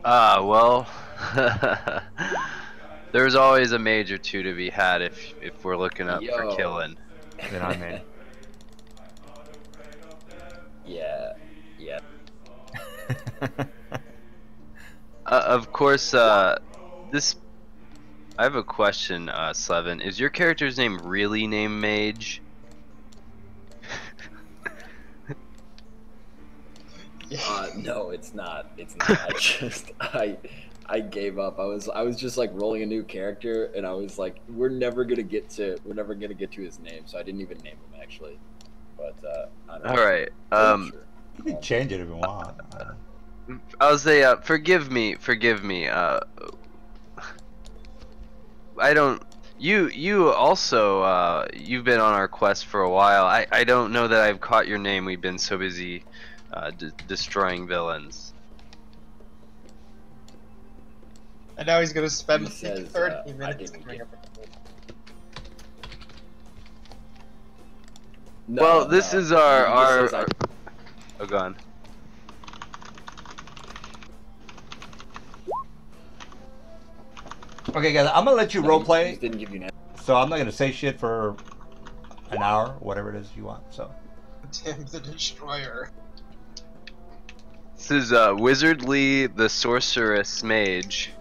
Speaker 5: Well, there's always a mage or two to be had if we're looking up for killing.
Speaker 3: Then I'm in.
Speaker 4: Yeah.
Speaker 5: Of course, this. I have a question, Slevin. Is your character's name really named Mage?
Speaker 4: No, it's not. It's not. I gave up. I was just like rolling a new character, and I was like, we're never gonna get to his name, so I didn't even name him actually. But I don't know.
Speaker 5: All right.
Speaker 4: Sure.
Speaker 1: You can change it if you want.
Speaker 5: I'll say, forgive me. I don't. You also you've been on our quest for a while. I don't know that I've caught your name. We've been so busy destroying villains.
Speaker 2: And now he's gonna spend
Speaker 4: He says,
Speaker 2: 30
Speaker 4: I
Speaker 2: minutes
Speaker 4: didn't
Speaker 2: coming
Speaker 4: get-
Speaker 2: up with it.
Speaker 4: No,
Speaker 5: Well, this
Speaker 4: no.
Speaker 5: is our
Speaker 4: He just says,
Speaker 5: Oh, go on.
Speaker 1: Okay, guys, I'm gonna let you
Speaker 4: No,
Speaker 1: role
Speaker 4: he
Speaker 1: play.
Speaker 4: just didn't give you an answer.
Speaker 1: So I'm not gonna say shit for an hour, whatever it is you want. So
Speaker 2: Tim the Destroyer.
Speaker 5: This is Wizard Lee, the Sorceress Mage.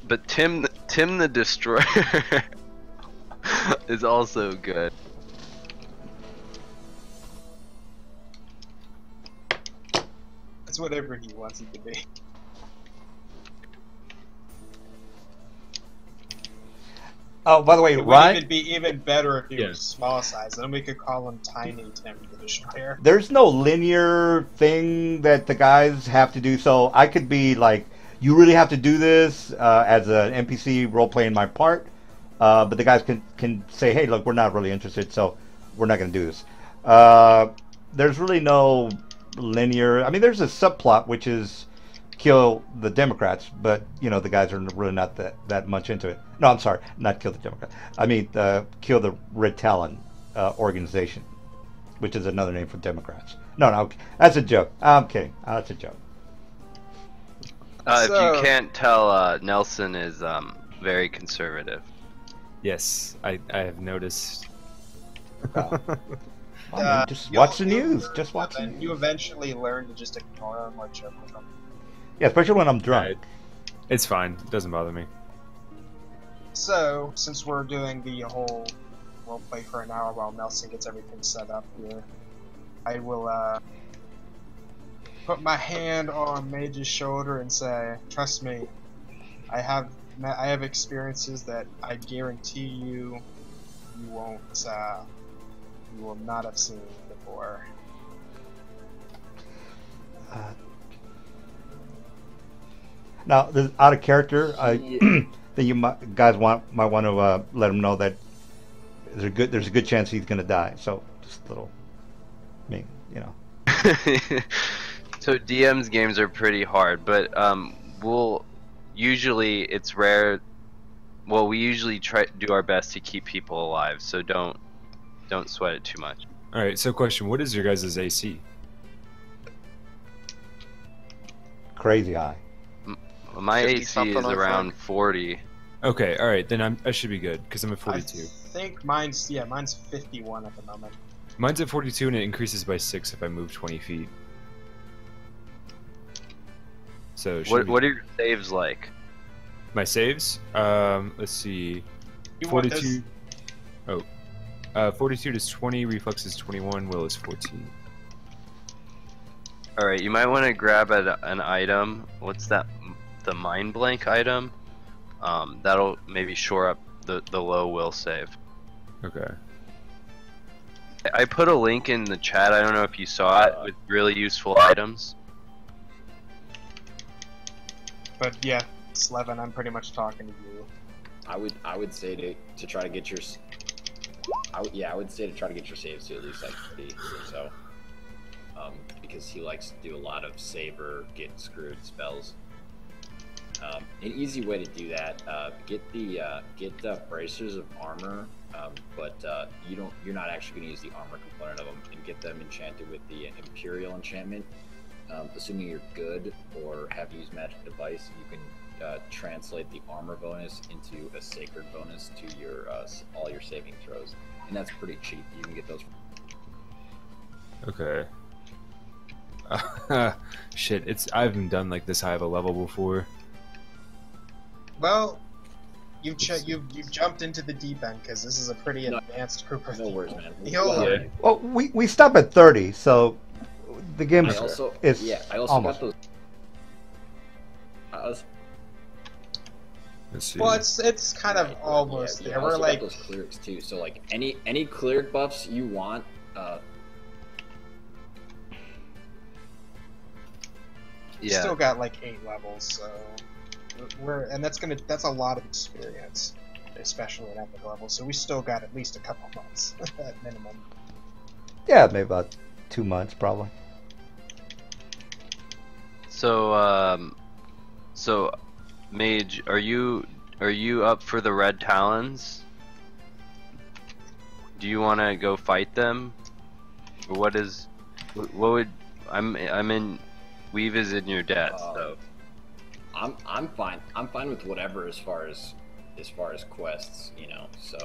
Speaker 5: But Tim the Destroyer is also good.
Speaker 2: It's whatever he wants it to be.
Speaker 1: oh, by the way,
Speaker 2: It would
Speaker 1: Ryan,
Speaker 2: even be even better if he
Speaker 3: Yeah.
Speaker 2: was small size. Then we could call him Tiny Tim the Destroyer.
Speaker 1: there's no linear thing that the guys have to do. So I could be like, you really have to do this as an NPC role playing my part. But the guys can say, hey, look, we're not really interested, so we're not going to do this. There's really no linear. I mean, there's a subplot which is kill the Democrats, but you know the guys are really not that much into it. No, I'm sorry, not kill the Democrats. I mean, kill the Red Talon organization, which is another name for Democrats. No, that's a joke. I'm kidding. That's a joke.
Speaker 5: If
Speaker 2: So-
Speaker 5: you can't tell, Nelson is very conservative.
Speaker 3: Yes, I have noticed.
Speaker 1: Well, man, just
Speaker 2: you'll-
Speaker 1: watch the
Speaker 2: you'll
Speaker 1: news.
Speaker 2: learn
Speaker 1: Just watch the
Speaker 2: and
Speaker 1: news.
Speaker 2: You eventually learn to just ignore him or joke with him.
Speaker 1: Yeah, especially when I'm drunk.
Speaker 3: Right. It's fine. It doesn't bother me.
Speaker 2: So, since we're doing the whole roleplay for an hour while Nelson gets everything set up here, I will put my hand on Mage's shoulder and say, "Trust me, I have experiences that I guarantee you you will not have seen before."
Speaker 1: Now, this out of character,
Speaker 4: Yeah.
Speaker 1: then you guys might want to let him know that there's a good chance he's going to die. So just a little, you know.
Speaker 5: So DM's games are pretty hard, but it's rare. Well, we usually do our best to keep people alive, so don't sweat it too much.
Speaker 3: All right. So, question: what is your guys' AC?
Speaker 1: Crazy high.
Speaker 5: Well, my
Speaker 6: 50
Speaker 5: AC is
Speaker 6: something, I
Speaker 5: around
Speaker 6: think.
Speaker 5: 40.
Speaker 3: Okay. All right. Then I should be good because I'm at
Speaker 2: I
Speaker 3: 42.
Speaker 2: think mine's 51 at the moment.
Speaker 3: Mine's at 42, and it increases by 6 if I move 20 feet. So it should be-
Speaker 5: What are your saves like?
Speaker 3: my saves? Let's see.
Speaker 2: You want
Speaker 3: 42. Fortitude is 20, reflex is 21, will is 14.
Speaker 5: All right, you might want to grab an item. What's that? The mind blank item. That'll maybe shore up the low will save.
Speaker 3: Okay.
Speaker 5: I put a link in the chat. I don't know if you saw it with really useful items.
Speaker 2: But yeah, Slevin, I'm pretty much talking to you.
Speaker 4: I would say to try to get your. I would say to try to get your saves to at least like 30 or so. Because he likes to do a lot of save or get screwed spells. An easy way to do that: get the bracers of armor, but you're not actually going to use the armor component of them, and get them enchanted with the Imperial enchantment. Assuming you're good or have used magic device, you can translate the armor bonus into a sacred bonus to your all your saving throws, and that's pretty cheap. You can get those.
Speaker 3: Okay. Shit, I haven't done like this high of a level before.
Speaker 2: Well, you've jumped into the deep end because this is a pretty advanced group of people.
Speaker 4: No worries, man.
Speaker 3: Yeah.
Speaker 1: Well, we stop at 30, so the game
Speaker 4: I
Speaker 1: is
Speaker 4: also
Speaker 1: almost.
Speaker 4: got those.
Speaker 3: Let's see.
Speaker 2: Well, it's kind of almost
Speaker 4: yeah,
Speaker 2: there.
Speaker 4: I
Speaker 2: We're
Speaker 4: also
Speaker 2: like,
Speaker 4: got those clerics too. So like any cleric buffs you want.
Speaker 5: Yeah.
Speaker 2: still got like 8 levels, so that's a lot of experience, especially at epic level. So we still got at least a couple months at minimum.
Speaker 1: Yeah, maybe about 2 months, probably.
Speaker 5: So, Mage, are you up for the Red Talons? Do you want to go fight them? Or what would I'm in. Weave is in your debt, so
Speaker 4: I'm fine. I'm fine with whatever as far as quests, you know. So,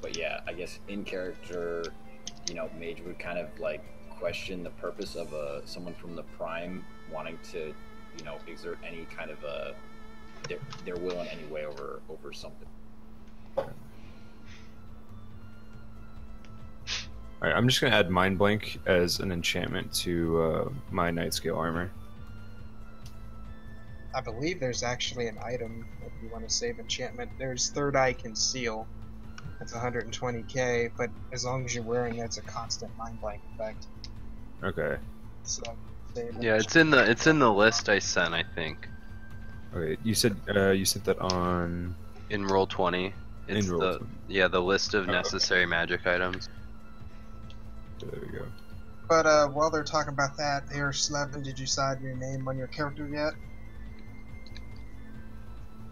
Speaker 4: but yeah, I guess in character, you know, Mage would kind of like question the purpose of someone from the Prime wanting to, you know, exert any kind of their will in any way over something.
Speaker 3: Alright, I'm just gonna add Mind Blank as an enchantment to my Night Scale armor.
Speaker 2: I believe there's actually an item if you want to save enchantment. There's Third Eye Conceal. That's 120k, but as long as you're wearing it, it's a constant mind blank effect.
Speaker 3: Okay.
Speaker 2: So save
Speaker 5: yeah, it's in the list I sent, I think.
Speaker 3: Okay, you said that on
Speaker 5: In Roll20. It's
Speaker 3: In Roll20.
Speaker 5: the list of necessary magic items.
Speaker 3: There we go.
Speaker 2: But while they're talking about that, here, Slevin, did you decide your name on your character yet?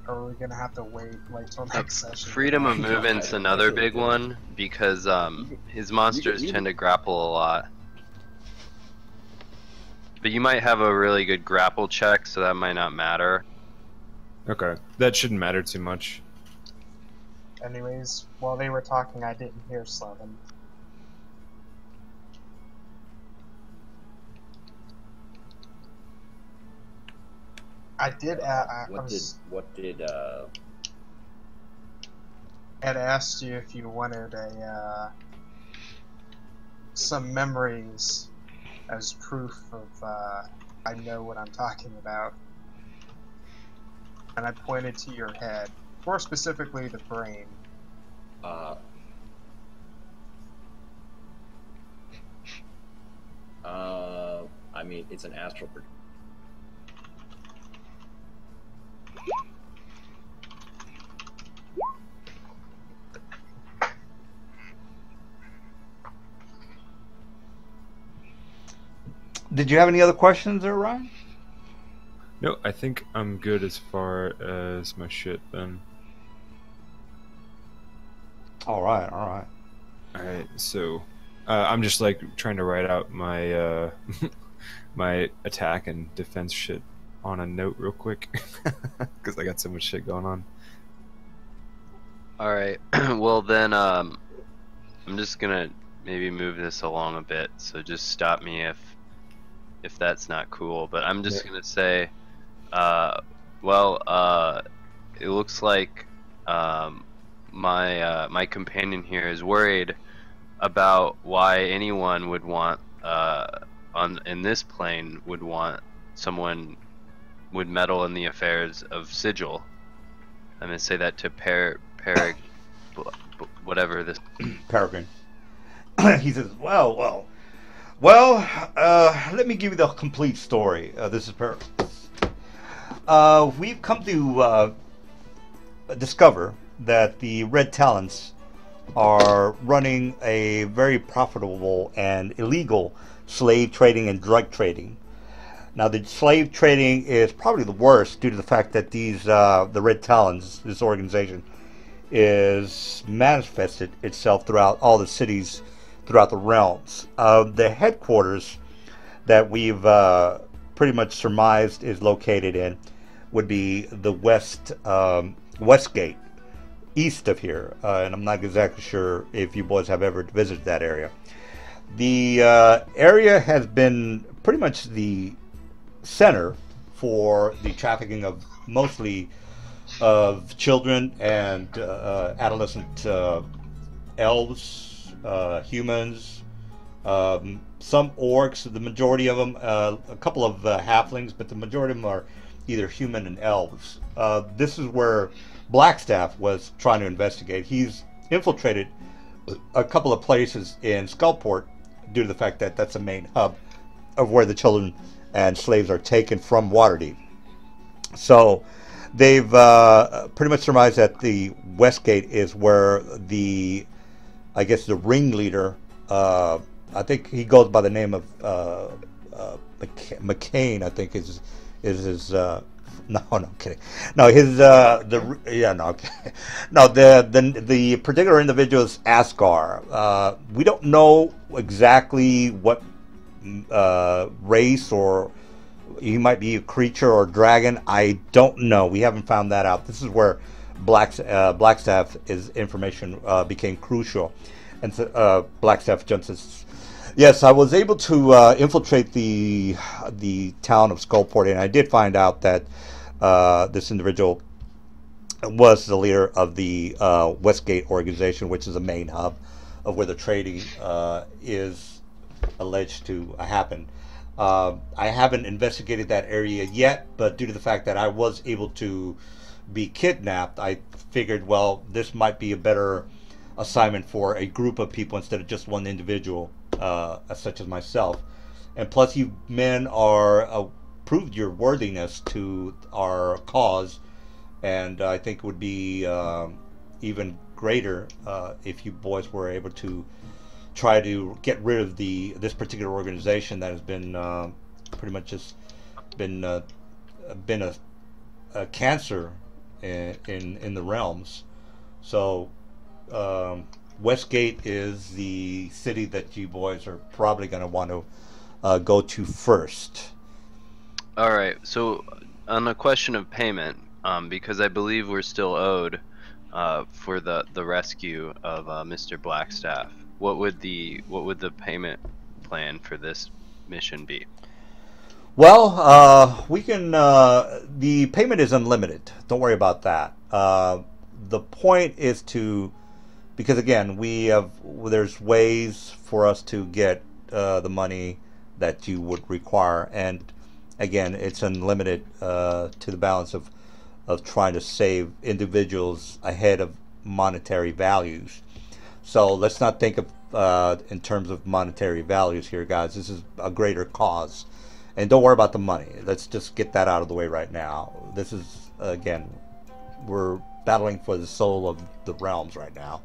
Speaker 2: Or are we gonna have to wait like till next session?
Speaker 5: Freedom of movement's another big one because his monsters tend to grapple a lot. But you might have a really good grapple check, so that might not matter.
Speaker 3: Okay, that shouldn't matter too much.
Speaker 2: Anyways, while they were talking, I didn't hear Slevin. I did. Had asked you if you wanted some memories as proof of I know what I'm talking about, and I pointed to your head, more specifically the brain.
Speaker 4: I mean, it's an astral.
Speaker 1: Did you have any other questions there, Ryan?
Speaker 3: No, I think I'm good as far as my shit then.
Speaker 1: Alright.
Speaker 3: Alright, so I'm just like trying to write out my my attack and defense shit on a note real quick because I got so much shit going on.
Speaker 5: Alright, well then I'm just gonna maybe move this along a bit, so just stop me if that's not cool, but I'm just gonna say, it looks like my companion here is worried about why anyone would want in this plane would want someone would meddle in the affairs of Sigil. I'm gonna say that to whatever this
Speaker 1: Peregrine. He says, well, let me give you the complete story. This is Peregrine. we've come to discover that the Red Talents are running a very profitable and illegal slave trading and drug trading. Now, the slave trading is probably the worst due to the fact that the Red Talons, this organization, is manifested itself throughout all the cities throughout the realms. The headquarters that we've pretty much surmised is located in would be the Westgate, east of here, and I'm not exactly sure if you boys have ever visited that area. The area has been pretty much the center for the trafficking of mostly of children and adolescent elves, humans, some orcs. The majority of them, a couple of halflings, but the majority of them are either human and elves. This is where Blackstaff was trying to investigate. He's infiltrated a couple of places in Skullport due to the fact that that's the main hub of where the children and slaves are taken from Waterdeep. So they've pretty much surmised that the Westgate is where I guess the ringleader, I think he goes by the name of McCain, I think is his, no, I'm kidding. No, his, the particular individual is Asgar. We don't know exactly what race, or he might be a creature or dragon. I don't know. We haven't found that out. This is where Blackstaff's information became crucial. And so, Blackstaff jumps in. Yes, I was able to infiltrate the town of Skullport, and I did find out that this individual was the leader of the Westgate organization, which is the main hub of where the trading is alleged to happen. I haven't investigated that area yet, but due to the fact that I was able to be kidnapped, I figured, well, this might be a better assignment for a group of people instead of just one individual, such as myself. And plus, you men are proved your worthiness to our cause, and I think it would be even greater if you boys were able to try to get rid of this particular organization that has been pretty much just been a cancer in the realms. So Westgate is the city that you boys are probably going to want to go to first.
Speaker 5: All right. So on the question of payment, because I believe we're still owed for the rescue of Mr. Blackstaff, what would the payment plan for this mission be?
Speaker 1: Well, we can. The payment is unlimited. Don't worry about that. The point is because again, there's ways for us to get the money that you would require, and again, it's unlimited to the balance of trying to save individuals ahead of monetary values. So let's not think of in terms of monetary values here, guys. This is a greater cause. And don't worry about the money. Let's just get that out of the way right now. This is, again, we're battling for the soul of the realms right now.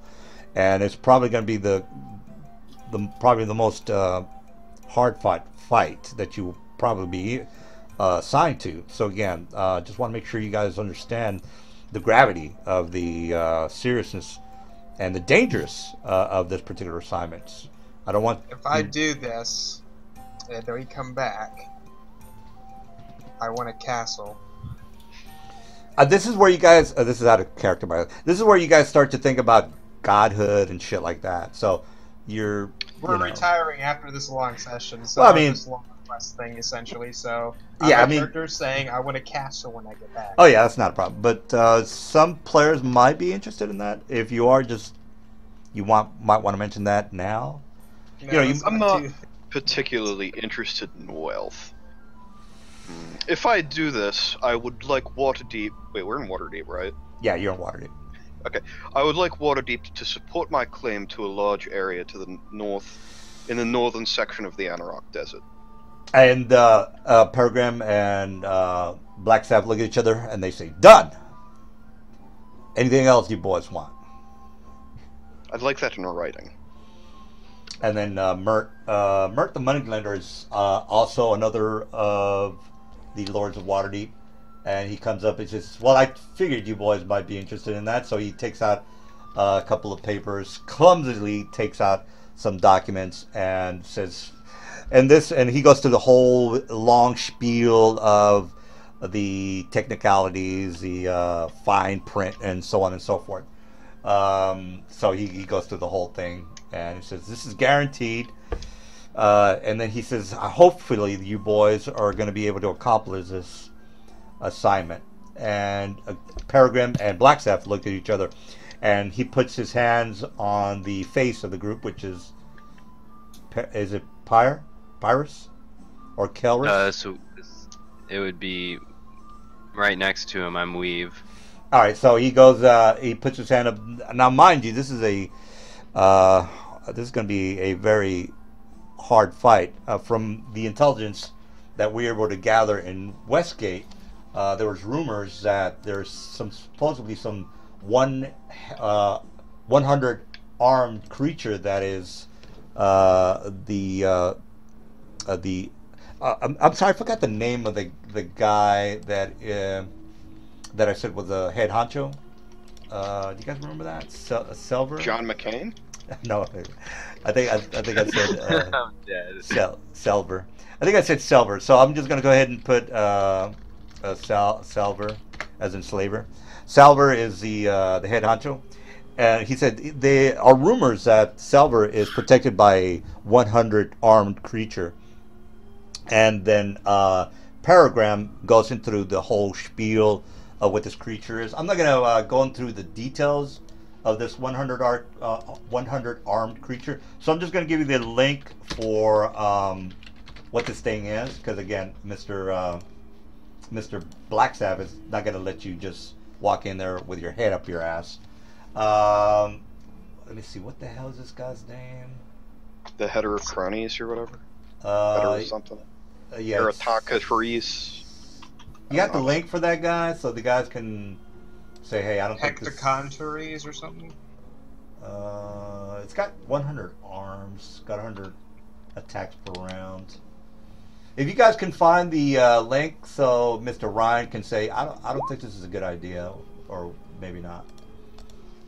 Speaker 1: And it's probably going to be probably the most hard fight that you will probably be assigned to. So again, just want to make sure you guys understand the gravity of the seriousness and the dangers of this particular assignment. I don't want...
Speaker 2: If I do this, and then we come back, I want a castle.
Speaker 1: This is where you guys... this is out of character, by the way. This is where you guys start to think about godhood and shit like that. So,
Speaker 2: we're retiring after this long session, so
Speaker 1: well, I mean,
Speaker 2: this long quest thing, essentially, so...
Speaker 1: Yeah,
Speaker 2: my character's saying, I want a castle when I get back.
Speaker 1: Oh yeah, that's not a problem. But some players might be interested in that. If you are, might want to mention that now.
Speaker 2: No,
Speaker 6: I'm not particularly interested in wealth. If I do this, I would like Waterdeep... Wait, we're in Waterdeep, right?
Speaker 1: Yeah, you're in Waterdeep.
Speaker 6: Okay. I would like Waterdeep to support my claim to a large area to the north, in the northern section of the Anarok Desert.
Speaker 1: And Peregrine and Black Staff look at each other and they say, "Done. Anything else you boys want?"
Speaker 6: I'd like that in writing.
Speaker 1: And then Mert the Moneylender is also another of the Lords of Waterdeep. And he comes up and says, "Well, I figured you boys might be interested in that." So he takes out a couple of papers, clumsily takes out some documents, and says, and he goes through the whole long spiel of the technicalities, the fine print, and so on and so forth. So he goes through the whole thing, and he says, "This is guaranteed." And then he says, "Hopefully you boys are going to be able to accomplish this assignment." And Peregrine and Blackstaff look at each other, and he puts his hands on the face of the group, which is it Pyrus or Kelris?
Speaker 5: So it would be right next to him. I'm Weave.
Speaker 1: All right, so he goes. He puts his hand up. Now, mind you, this is going to be a very hard fight. From the intelligence that we were able to gather in Westgate, there was rumors that there's supposedly some 100 armed creature that is I'm sorry, I forgot the name of the guy that I said was a head honcho. Do you guys remember that? Selver?
Speaker 6: John McCain?
Speaker 1: No, I think I said
Speaker 5: I'm dead.
Speaker 1: Selver. I think I said Selver. So I'm just gonna go ahead and put Selver as in slaver. Salver is the head honcho, and he said there are rumors that Selver is protected by a 100 armed creature. And then Paragram goes into the whole spiel of what this creature is. I'm not going to go into the details of this 100 armed creature. So I'm just going to give you the link for what this thing is. Because again, Mr. Blackstaff is not going to let you just walk in there with your head up your ass. Let me see, what the hell is this guy's name?
Speaker 6: The header of cronies or whatever? Header or something?
Speaker 1: Yeah.
Speaker 6: Arataka Therese.
Speaker 1: You got the link for that guy, so the guys can say, "Hey, I don't think this."
Speaker 2: Hectocontaries or something?
Speaker 1: It's got 100 arms, got 100 attacks per round. If you guys can find the link, so Mr. Ryan can say, "I don't think this is a good idea," or maybe not.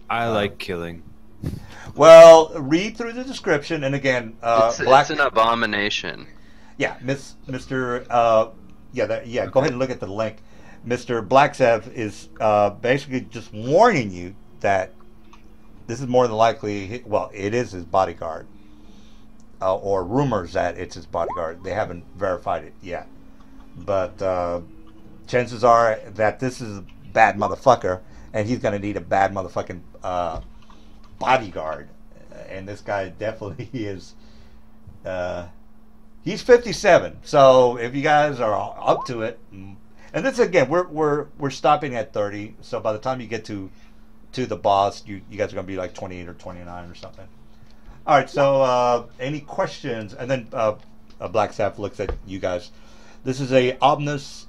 Speaker 3: I like killing.
Speaker 1: Well, read through the description, and again,
Speaker 5: it's an abomination.
Speaker 1: Yeah, Mr. Go ahead and look at the link. Mr. Blackstaff is basically just warning you that this is more than likely, well, it is his bodyguard, or rumors that it's his bodyguard. They haven't verified it yet, but chances are that this is a bad motherfucker, and he's going to need a bad motherfucking bodyguard. And this guy definitely is. He's 57, so if you guys are up to it, and this again, we're stopping at 30. So by the time you get to the boss, you guys are gonna be like 28 or 29 or something. All right. So any questions? And then Blackstaff looks at you guys. This is a ominous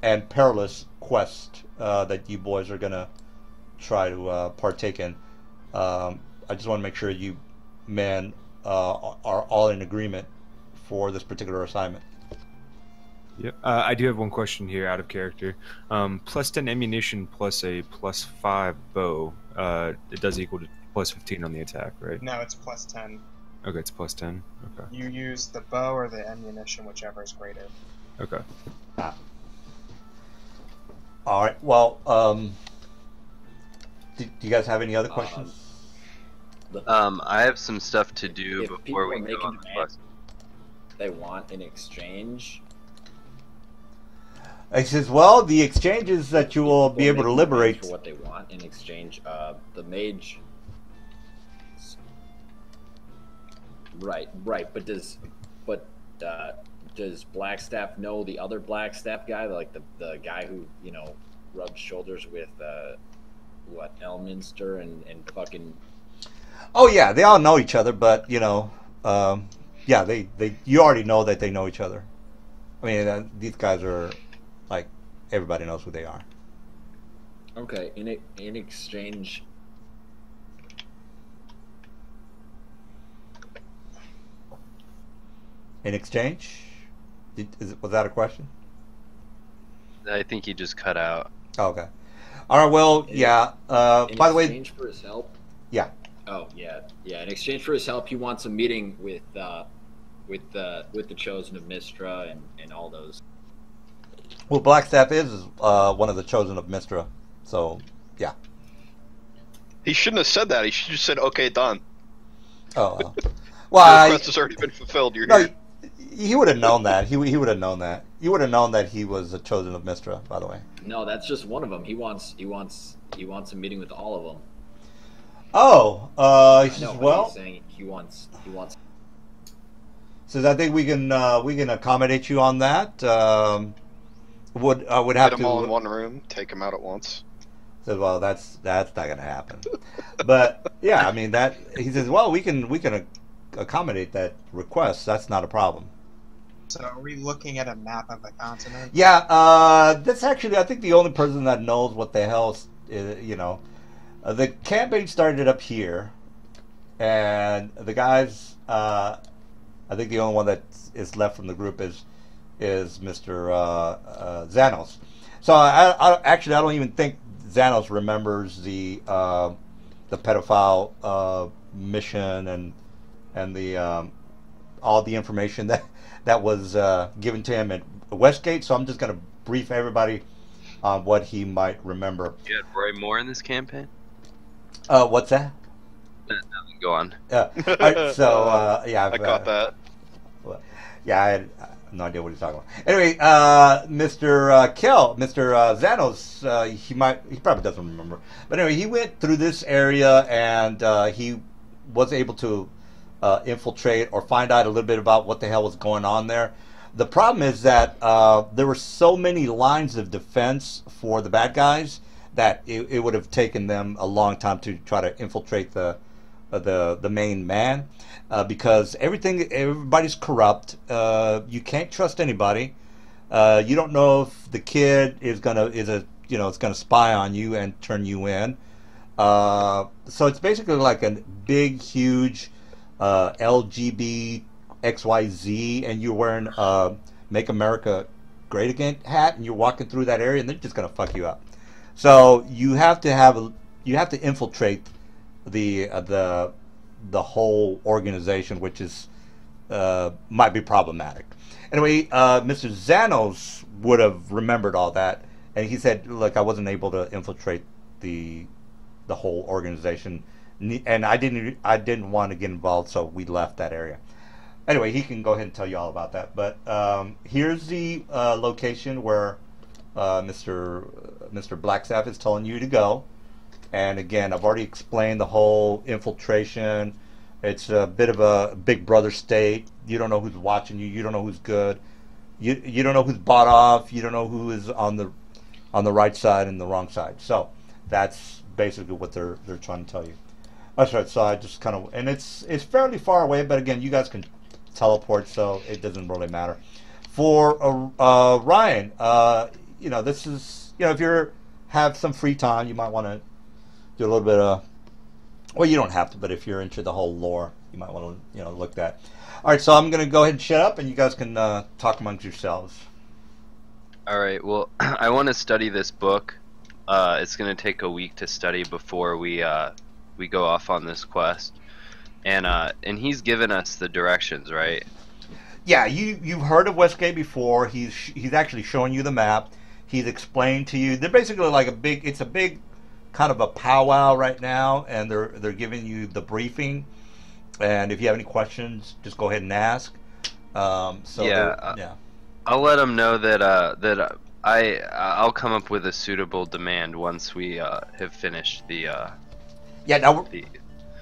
Speaker 1: and perilous quest that you boys are gonna try to partake in. I just want to make sure you men are all in agreement for this particular assignment.
Speaker 3: Yep. I do have one question here out of character. Plus 10 ammunition plus a plus 5 bow. It does equal to plus 15 on the attack, right?
Speaker 2: No, it's plus 10.
Speaker 3: Okay, it's plus 10. Okay.
Speaker 2: You use the bow or the ammunition, whichever is greater.
Speaker 3: Okay.
Speaker 1: All right. Well, do you guys have any other questions?
Speaker 5: I have some stuff to do
Speaker 4: If
Speaker 5: before we
Speaker 4: people are
Speaker 5: go on
Speaker 4: making
Speaker 5: the quest.
Speaker 4: they want in exchange.
Speaker 1: He says, "Well, the exchanges that you will be able to
Speaker 4: Making
Speaker 1: liberate."
Speaker 4: for what they want in exchange. The mage. Right. But does Blackstaff know the other Blackstaff guy, like the guy who rubbed shoulders with Elminster and fucking.
Speaker 1: Oh yeah, they all know each other, but yeah, they you already know that they know each other. I mean, these guys are like everybody knows who they are.
Speaker 4: Okay. In exchange.
Speaker 1: In exchange, was that a question?
Speaker 5: I think he just cut out.
Speaker 1: Oh, okay. All right. Well, yeah. By the way,
Speaker 4: in exchange for his help.
Speaker 1: yeah.
Speaker 4: Oh yeah. In exchange for his help, he wants a meeting with the chosen of Mistra and all those.
Speaker 1: Well, Blackstaff is one of the chosen of Mistra, so yeah.
Speaker 6: He shouldn't have said that. He should have said, "Okay, done.
Speaker 1: Oh,
Speaker 6: Your
Speaker 1: well,
Speaker 6: request has already been fulfilled. You're
Speaker 1: no,
Speaker 6: here."
Speaker 1: he would have known that. He would have known that. You would have known that he was a chosen of Mistra. By the way.
Speaker 4: No, that's just one of them. He wants a meeting with all of them.
Speaker 1: Oh, he says,
Speaker 4: No, but
Speaker 1: well,
Speaker 4: he's saying he wants.
Speaker 1: says I think we can accommodate you on that. Would have
Speaker 6: Get
Speaker 1: to
Speaker 6: them all in one room. Take them out at once.
Speaker 1: Says, well, that's not gonna happen. But yeah, I mean that he says, well, we can accommodate that request. That's not a problem.
Speaker 2: So are we looking at a map of the continent?
Speaker 1: Yeah, that's actually I think the only person that knows what the hell the campaign started up here, and the guys. I think the only one that is left from the group is Mr. Xanos. So I don't even think Xanos remembers the pedophile mission and the all the information that was given to him at Westgate. So I'm just going to brief everybody on what he might remember.
Speaker 5: You had Roy Moore in this campaign?
Speaker 1: What's that?
Speaker 5: Go on.
Speaker 1: All right, so yeah,
Speaker 6: I caught that.
Speaker 1: Yeah, I have no idea what he's talking about. Anyway, Mr. Xanos, he probably doesn't remember. But anyway, he went through this area and he was able to infiltrate or find out a little bit about what the hell was going on there. The problem is that there were so many lines of defense for the bad guys that it would have taken them a long time to try to infiltrate the main man. Because everybody's corrupt. You can't trust anybody. You don't know if the kid is gonna spy on you and turn you in. So it's basically like a big, huge LGB XYZ, and you're wearing "Make America Great Again" hat, and you're walking through that area, and they're just gonna fuck you up. So you have to infiltrate the whole organization, which is might be problematic. Anyway, Mr. Xanos would have remembered all that, and he said, "Look, I wasn't able to infiltrate the whole organization, and I didn't want to get involved, so we left that area." Anyway, he can go ahead and tell you all about that. But here's the location where Mr. Blackstaff is telling you to go. And again, I've already explained the whole infiltration. It's a bit of a big brother state. You don't know who's watching you. You don't know who's good. You don't know who's bought off. You don't know who is on the right side and the wrong side. So that's basically what they're trying to tell you. That's right. So I just kind of, and it's fairly far away, but again, you guys can teleport, so it doesn't really matter. For Ryan, this is if you have some free time, you might want to do a little bit of, well, you don't have to, but if you're into the whole lore, you might want to, look at that. All right, so I'm going to go ahead and shut up, and you guys can talk amongst yourselves.
Speaker 5: All right, well, I want to study this book. It's going to take a week to study before we go off on this quest. And he's given us the directions, right?
Speaker 1: Yeah, you've heard of Westgate before. He's actually showing you the map. He's explained to you. They're basically like it's a big kind of a powwow right now, and they're giving you the briefing. And if you have any questions, just go ahead and ask.
Speaker 5: Yeah. I'll let them know that I'll come up with a suitable demand once we have finished the.
Speaker 1: Yeah. Now.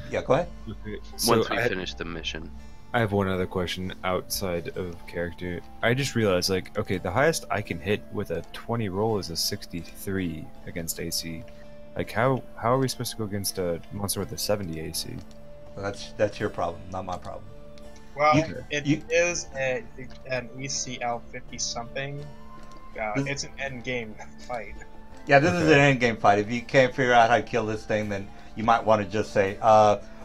Speaker 1: Yeah. Go ahead.
Speaker 3: Okay,
Speaker 5: once we finish the mission.
Speaker 3: I have one other question outside of character. I just realized, okay, the highest I can hit with a 20 roll is a 63 against AC. How are we supposed to go against a monster with a 70 AC?
Speaker 1: Well, that's your problem, not my problem.
Speaker 2: Well, it is an ECL 50 something, It's an end game fight.
Speaker 1: Yeah, this is
Speaker 3: Okay.
Speaker 1: an end game fight. If you can't figure out how to kill this thing, then you might want to just say,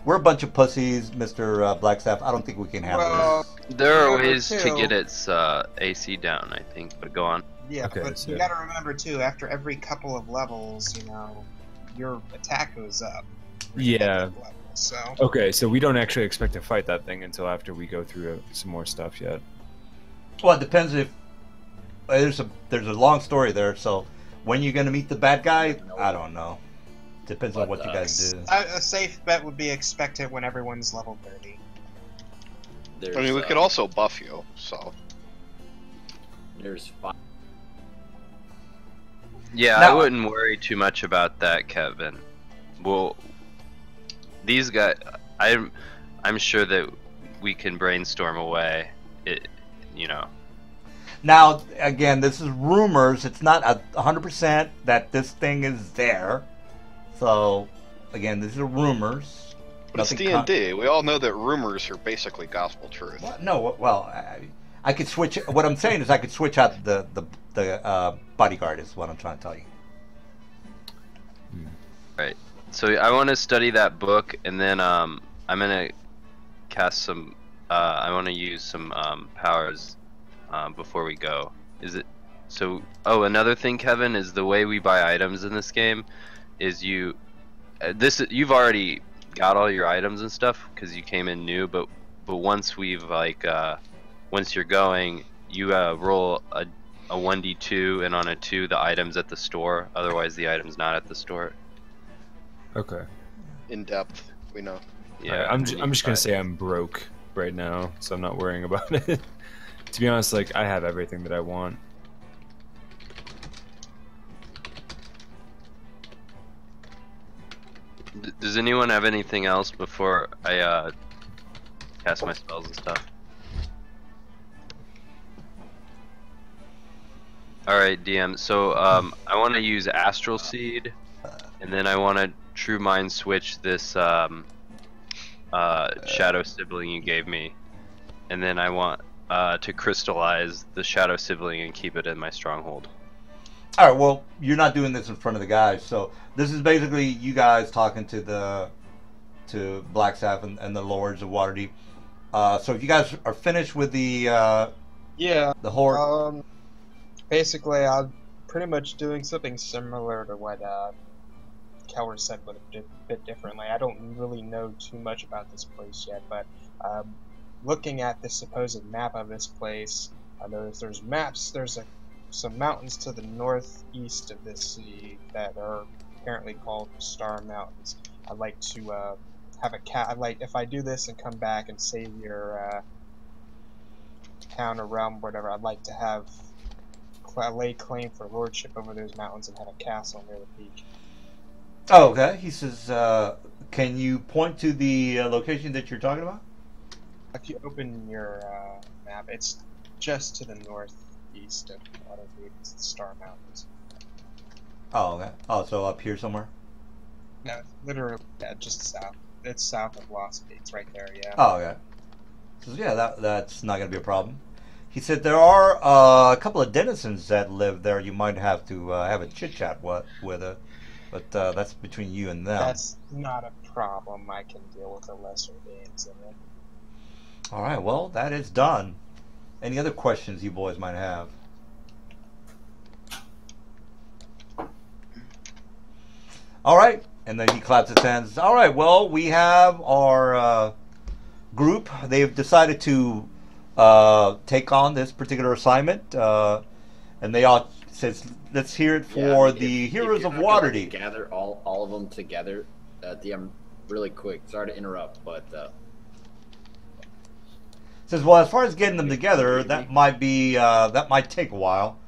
Speaker 1: "We're a bunch of pussies, Mister Blackstaff. I don't think we can handle
Speaker 2: Well,
Speaker 1: this."
Speaker 5: There are
Speaker 2: Number
Speaker 5: ways to
Speaker 2: two.
Speaker 5: get its AC down, I think, but go on.
Speaker 2: Yeah,
Speaker 3: Okay,
Speaker 2: but
Speaker 3: so-
Speaker 2: you gotta remember too, after every couple of levels, your attack goes up.
Speaker 3: Yeah.
Speaker 2: Level, so
Speaker 3: Okay, so we don't actually expect to fight that thing until after we go through some more stuff yet.
Speaker 1: Well, it depends if there's a long story there. So when you're gonna meet the bad guy, I don't know. Depends on what you guys do.
Speaker 2: a safe bet would be expect it when everyone's level 30.
Speaker 4: There's,
Speaker 6: I mean, we could also buff you, so.
Speaker 4: There's 5.
Speaker 5: Yeah, I
Speaker 1: Now-
Speaker 5: wouldn't worry too much about that, Kevin. Well, these guys, I'm sure that we can brainstorm away.
Speaker 1: Now, again, this is rumors. It's not 100% that this thing is there. So, again, these are rumors.
Speaker 6: But it's
Speaker 1: Nothing
Speaker 6: D&D. We all know that rumors are basically gospel truth.
Speaker 1: What? No, well, I could switch. What I'm saying is, I could switch out the bodyguard. Is what I'm trying to tell you.
Speaker 5: So I want to study that book, and then I'm gonna cast some. I want to use some powers before we go. Is it so? Oh, another thing, Kevin, is the way we buy items in this game. Is you've already got all your items and stuff because you came in new, but once we've once you're going, you roll a 1d2, and on a 2 the item's at the store. Otherwise, the item's not at the store.
Speaker 3: Okay.
Speaker 6: In depth, we know.
Speaker 5: Yeah,
Speaker 3: Alright, I'm just gonna say I'm broke right now, so I'm not worrying about it. To be honest, like I have everything that I want.
Speaker 5: Does anyone have anything else before I cast my spells and stuff? Alright, DM. So I want to use Astral Seed, and then I want to True Mind Switch this Shadow Sibling you gave me, and then I want to crystallize the Shadow Sibling and keep it in my stronghold.
Speaker 1: All right. Well, you're not doing this in front of the guys, so this is basically you guys talking to Blackstaff and the Lords of Waterdeep. So if you guys are finished with the
Speaker 2: Yeah.
Speaker 1: horde,
Speaker 2: Basically, I'm pretty much doing something similar to what Keller said, but a bit differently. I don't really know too much about this place yet, but looking at the supposed map of this place, there's maps. There's some mountains to the northeast of this city that are apparently called Star Mountains. I'd like to have if I do this and come back and save your town or realm, whatever. I'd like to have lay claim for lordship over those mountains and have a castle near the peak.
Speaker 1: oh, okay. He says, can you point to the location that you're talking about?
Speaker 2: If you open your map, it's just to the northeast of Waterdeep. It's the Star Mountains.
Speaker 1: Oh, okay. Oh, so up here somewhere.
Speaker 2: No, literally, yeah, just south. It's south of Lost Peaks, right there. Yeah.
Speaker 1: Oh, okay. So yeah, that's not gonna be a problem. He said there are a couple of denizens that live there. You might have to have a chit chat with it, but that's between you and them.
Speaker 2: That's not a problem. I can deal with the lesser beings in it.
Speaker 1: All right. Well, that is done. Any other questions you boys might have? All right. And then he claps his hands. All right. Well, we have our group. They've decided to take on this particular assignment, and they all says, "Let's hear it for
Speaker 4: Yeah,
Speaker 1: the
Speaker 4: if
Speaker 1: heroes
Speaker 4: you're
Speaker 1: of
Speaker 4: not gonna
Speaker 1: Waterdeep."
Speaker 4: Gather all of them together. DM, really quick. Sorry to interrupt, but
Speaker 1: Says, "Well, as far as getting them together, that might take a while.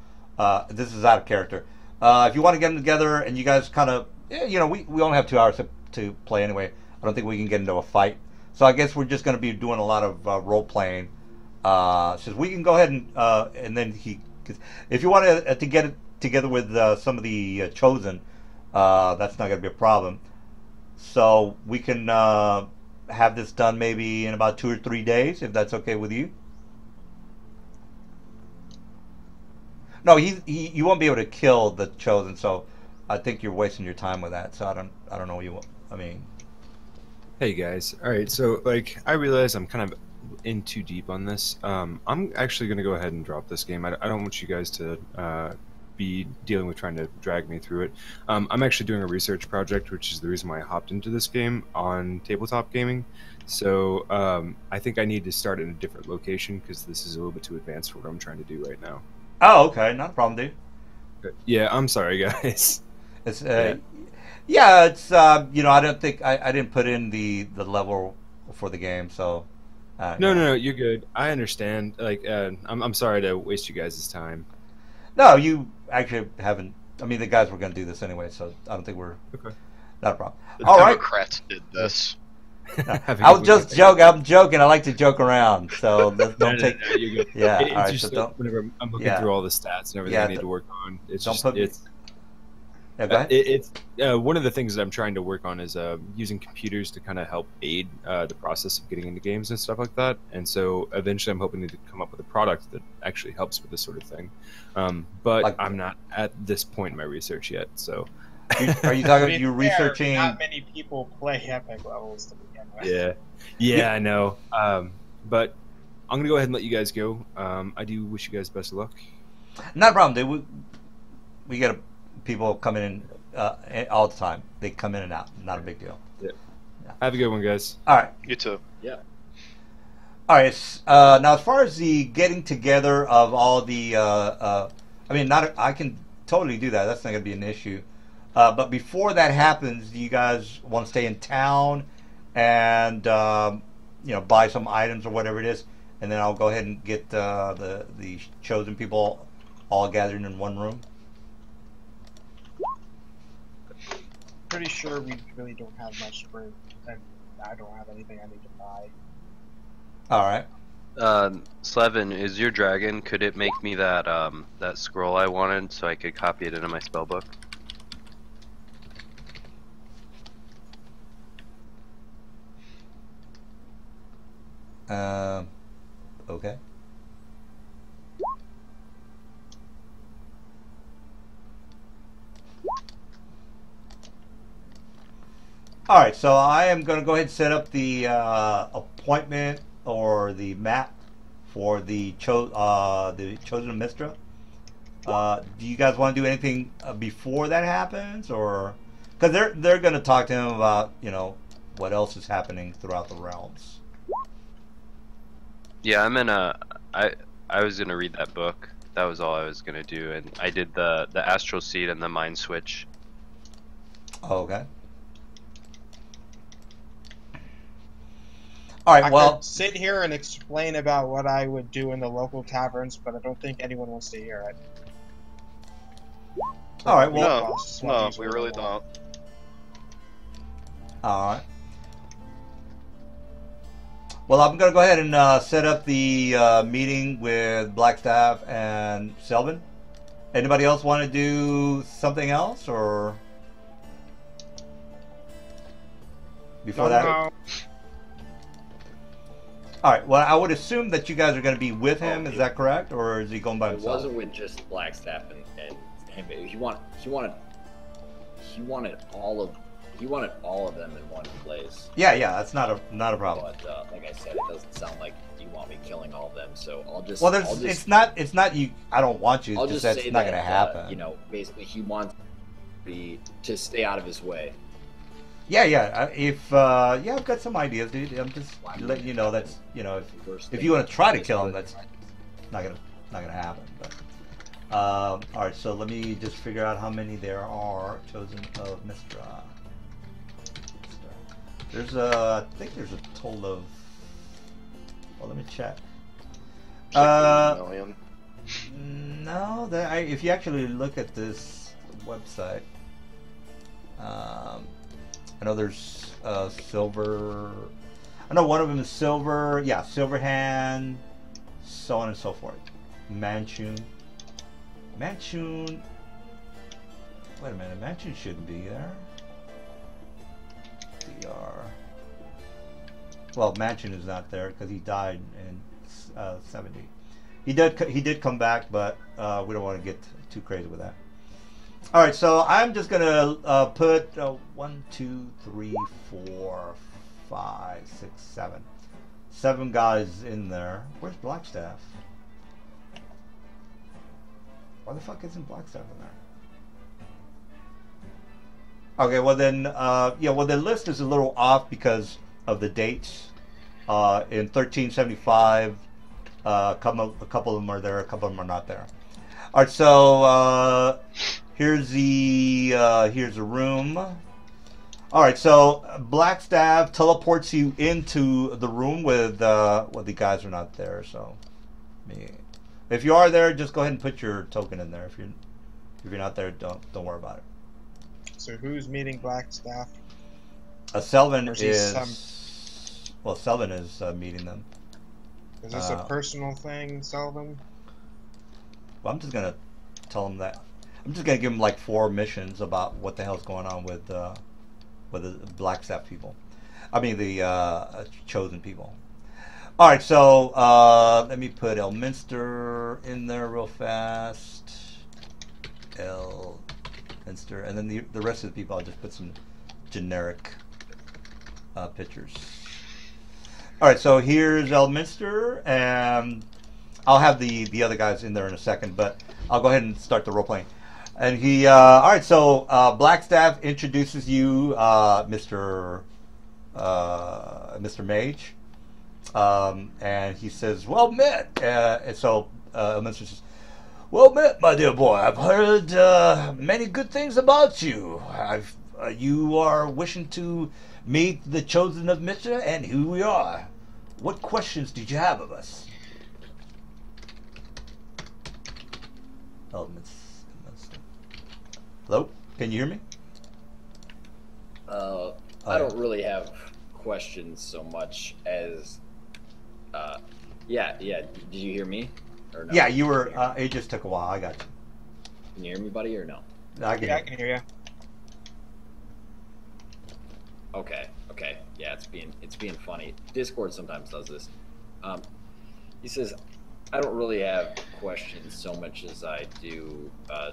Speaker 1: This is out of character. If you want to get them together, and you guys kind of, we only have 2 hours to play anyway. I don't think we can get into a fight. So I guess we're just going to be doing a lot of role playing. Says we can go ahead and then if you want to get it together with some of the chosen, that's not going to be a problem. So we can have this done maybe in about 2 or 3 days, if that's okay with you. No, you won't be able to kill the chosen. So I think you're wasting your time with that. So I don't know what you want. I mean,
Speaker 3: Hey guys, all right. So like, I realize I'm kind of in too deep on this. I'm actually going to go ahead and drop this game. I don't want you guys to be dealing with trying to drag me through it. I'm actually doing a research project, which is the reason why I hopped into this game on tabletop gaming. So I think I need to start in a different location because this is a little bit too advanced for what I'm trying to do right now.
Speaker 1: oh, okay, not a problem, dude.
Speaker 3: Yeah, I'm sorry, guys.
Speaker 1: It's
Speaker 3: Yeah.
Speaker 1: yeah, it's you know, I don't think I didn't put in the level for the game, so
Speaker 3: No,
Speaker 1: yeah.
Speaker 3: no, no, you're good. I understand. Like, I'm sorry to waste you guys' time.
Speaker 1: No, you actually haven't. I mean, the guys were going to do this anyway, so I don't think we're
Speaker 3: Okay.
Speaker 1: not a problem.
Speaker 6: The
Speaker 1: All right,
Speaker 6: Democrats did this.
Speaker 3: Have a
Speaker 1: I
Speaker 3: good
Speaker 1: was just
Speaker 3: weekend.
Speaker 1: joking. I'm joking. I like to joke around, so
Speaker 3: No,
Speaker 1: don't take.
Speaker 3: no, you're good.
Speaker 1: Yeah,
Speaker 3: It's
Speaker 1: all right.
Speaker 3: just
Speaker 1: So
Speaker 3: like
Speaker 1: don't.
Speaker 3: whenever I'm looking
Speaker 1: Yeah.
Speaker 3: through all the stats and everything
Speaker 1: Yeah,
Speaker 3: I need to work on, it's
Speaker 1: don't
Speaker 3: just
Speaker 1: put me-
Speaker 3: it's
Speaker 1: Yeah, go ahead.
Speaker 3: it's one of the things that I'm trying to work on is using computers to kind of help aid the process of getting into games and stuff like that. And so eventually, I'm hoping to come up with a product that actually helps with this sort of thing. But
Speaker 1: Like-
Speaker 3: I'm not at this point in my research yet. So
Speaker 1: Are you
Speaker 2: To
Speaker 1: talking?
Speaker 2: be
Speaker 1: You're
Speaker 2: fair,
Speaker 1: researching?
Speaker 2: Not many people play epic levels to begin with.
Speaker 3: yeah, I know. But I'm gonna go ahead and let you guys go. I do wish you guys best of luck.
Speaker 1: Not a problem, dude. We get people coming in all the time. They come in and out. Not a big deal.
Speaker 3: Have a good one, guys.
Speaker 1: All right.
Speaker 6: You too.
Speaker 4: Yeah.
Speaker 1: All right. Now, as far as the getting together of all the, I mean, I can totally do that. That's not going to be an issue. But before that happens, do you guys want to stay in town and buy some items or whatever it is, and then I'll go ahead and get the chosen people all gathered in one room?
Speaker 2: Pretty sure we really don't have much for, and I don't have anything I need to buy.
Speaker 1: All right.
Speaker 5: Slevin, is your dragon? Could it make me that that scroll I wanted so I could copy it into my spellbook?
Speaker 1: Okay. All right, so I am going to go ahead and set up the appointment or the map for the chosen Mistra. Do you guys want to do anything before that happens, or because they're going to talk to him about what else is happening throughout the realms?
Speaker 5: Yeah, I was gonna read that book. That was all I was gonna do, and I did the astral seed and the mind switch.
Speaker 1: Oh, okay. All right.
Speaker 2: I
Speaker 1: Well,
Speaker 2: could sit here and explain about what I would do in the local taverns, but I don't think anyone wants to hear it.
Speaker 1: all right. Well,
Speaker 6: No, we really don't.
Speaker 1: all right. Well, I'm going to go ahead and set up the meeting with Blackstaff and Selvin. Anybody else want to do something else, or before that?
Speaker 2: No.
Speaker 1: All right. Well, I would assume that you guys are going to be with him.
Speaker 4: Oh,
Speaker 1: Is that correct, or is he going by
Speaker 4: It
Speaker 1: himself?
Speaker 4: wasn't with just Blackstaff and him. He wanted all of them in one place.
Speaker 1: Yeah, that's not a problem.
Speaker 4: But like I said, it doesn't sound like you want me killing all of them. So I'll just.
Speaker 1: Well,
Speaker 4: I'll just,
Speaker 1: it's not you. I don't want you.
Speaker 4: I'll
Speaker 1: It's
Speaker 4: just
Speaker 1: just
Speaker 4: say
Speaker 1: that's not
Speaker 4: that,
Speaker 1: going to happen.
Speaker 4: basically he wants to stay out of his way.
Speaker 1: Yeah. I've got some ideas, dude. I'm just letting you know that's if you want to try to kill him, that's not gonna happen. But all right, so let me just figure out how many there are chosen of Mistra. I think there's a total of. Well, let me check.
Speaker 6: 16 million.
Speaker 1: No, if you actually look at this website, I know there's silver. I know one of them is silver. Yeah, silver hand, so on and so forth. Manchun. Wait a minute, Manchun shouldn't be there. DR. Well, Manchun is not there because he died in 70. He did come back, but we don't want to get too crazy with that. All right, so I'm just gonna put 1, 2, 3, 4, 5, 6, 7 guys in there. Where's Blackstaff? Why the fuck isn't Blackstaff in there? Okay, well then, yeah, well the list is a little off because of the dates. In 1375, a couple of them are there, a couple of them are not there. All right, so here's a room. All right, so Blackstaff teleports you into the room with well, the guys are not there, so if you are there, just go ahead and put your token in there. If you're not there, don't worry about it.
Speaker 2: So who's meeting Blackstaff?
Speaker 1: Selvin is well, Selvin is meeting them.
Speaker 2: Is this a personal thing, Selvin?
Speaker 1: Well, I'm just gonna tell him that. I'm just gonna give him like 4 missions about what the hell's going on with the Blackstaff people. I mean the chosen people. All right, so let me put Elminster in there real fast. Elminster, and then the rest of the people, I'll just put some generic pictures. All right, so here's Elminster, and I'll have the other guys in there in a second, but I'll go ahead and start the role playing. And he, all right, so Blackstaff introduces you, Mr. Mage, and he says, "Well met." And so Elminster says, "Well met, my dear boy. I've heard many good things about you. You are wishing to meet the chosen of Mitra, and here we are. What questions did you have of us?" Hello? Can you hear me?
Speaker 4: I don't really have questions so much as, yeah. Did you hear me? Or no?
Speaker 1: Yeah, you were. It just took a while. I got you.
Speaker 4: Can you hear me, buddy, or no?
Speaker 2: I can hear you.
Speaker 4: Okay. Yeah, it's being funny. Discord sometimes does this. He says, "I don't really have questions so much as I do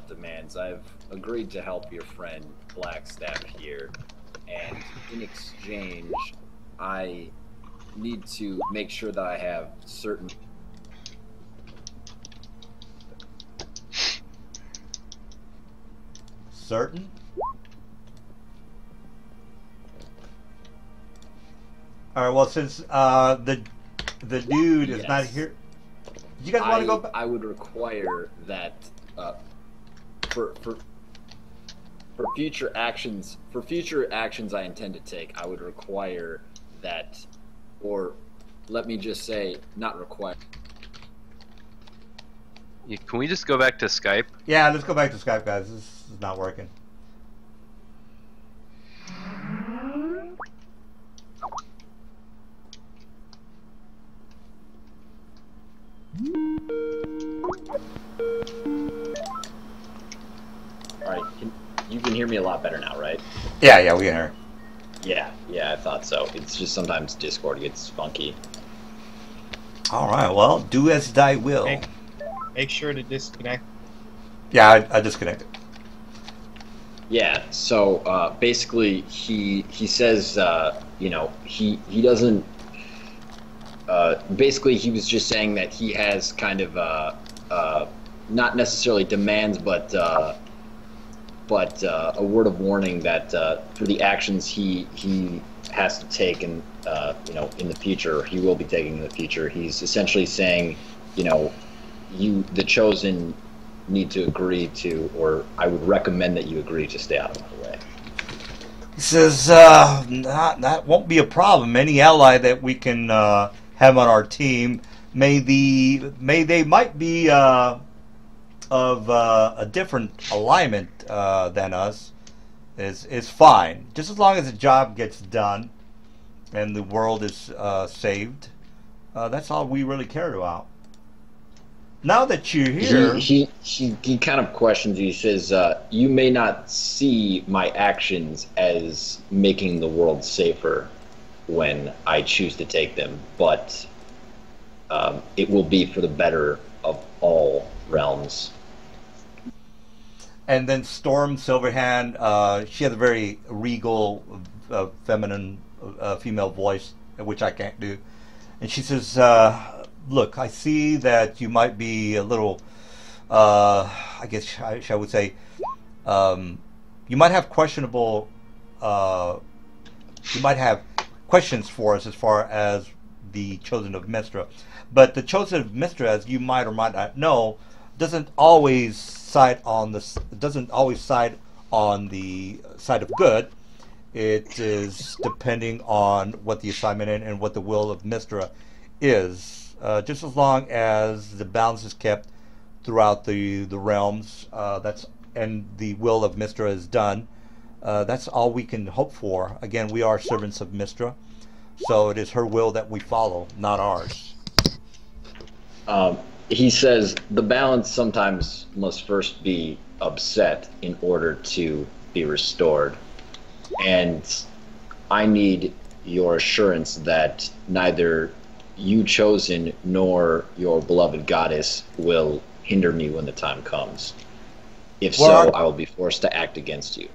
Speaker 4: demands. I've agreed to help your friend Blackstaff here, and in exchange, I need to make sure that I have certain..."
Speaker 1: Certain? All right. Well, since the dude is not here, you guys want to go back?
Speaker 4: I would require that for future actions. For future actions I intend to take, I would require that, or let me just say, not require.
Speaker 5: Can we just go back to Skype?
Speaker 1: Yeah, let's go back to Skype, guys. This is not working.
Speaker 4: All right, you can hear me a lot better now, right?
Speaker 1: Yeah, we can hear.
Speaker 4: Yeah, I thought so. It's just sometimes Discord gets funky.
Speaker 1: All right, well, do as thy will.
Speaker 2: Make sure to disconnect.
Speaker 1: Yeah, I disconnected.
Speaker 4: Yeah, so basically he says, you know, he doesn't, basically he was just saying that he has kind of, not necessarily demands, but a word of warning that for the actions he has to take, and you know, in the future, he will be taking in the future. He's essentially saying, you know, you, the chosen, need to agree to, or I would recommend that you agree to stay out of my way.
Speaker 1: He says, that won't be a problem. Any ally that we can have on our team, might be of a different alignment than us, is fine. Just as long as the job gets done and the world is saved, that's all we really care about. Now that you're here,
Speaker 4: he kind of questions you. He says, "You may not see my actions as making the world safer when I choose to take them, but it will be for the better of all realms.
Speaker 1: And then Storm Silverhand, she has a very regal, feminine, female voice, which I can't do. And she says, look, I see that you might be a little, I guess I would say, you might have questionable, you might have questions for us as far as the Chosen of Mystra. But the Chosen of Mystra, as you might or might not know, doesn't always side on the side of good. It is depending on what the assignment and what the will of Mystra is. Just as long as the balance is kept throughout the realms, and the will of Mystra is done. That's all we can hope for. Again, we are servants of Mystra, so it is her will that we follow, not ours.
Speaker 4: He says the balance sometimes must first be upset in order to be restored. And I need your assurance that neither you chosen nor your beloved goddess will hinder me when the time comes. If so, I will be forced to act against you.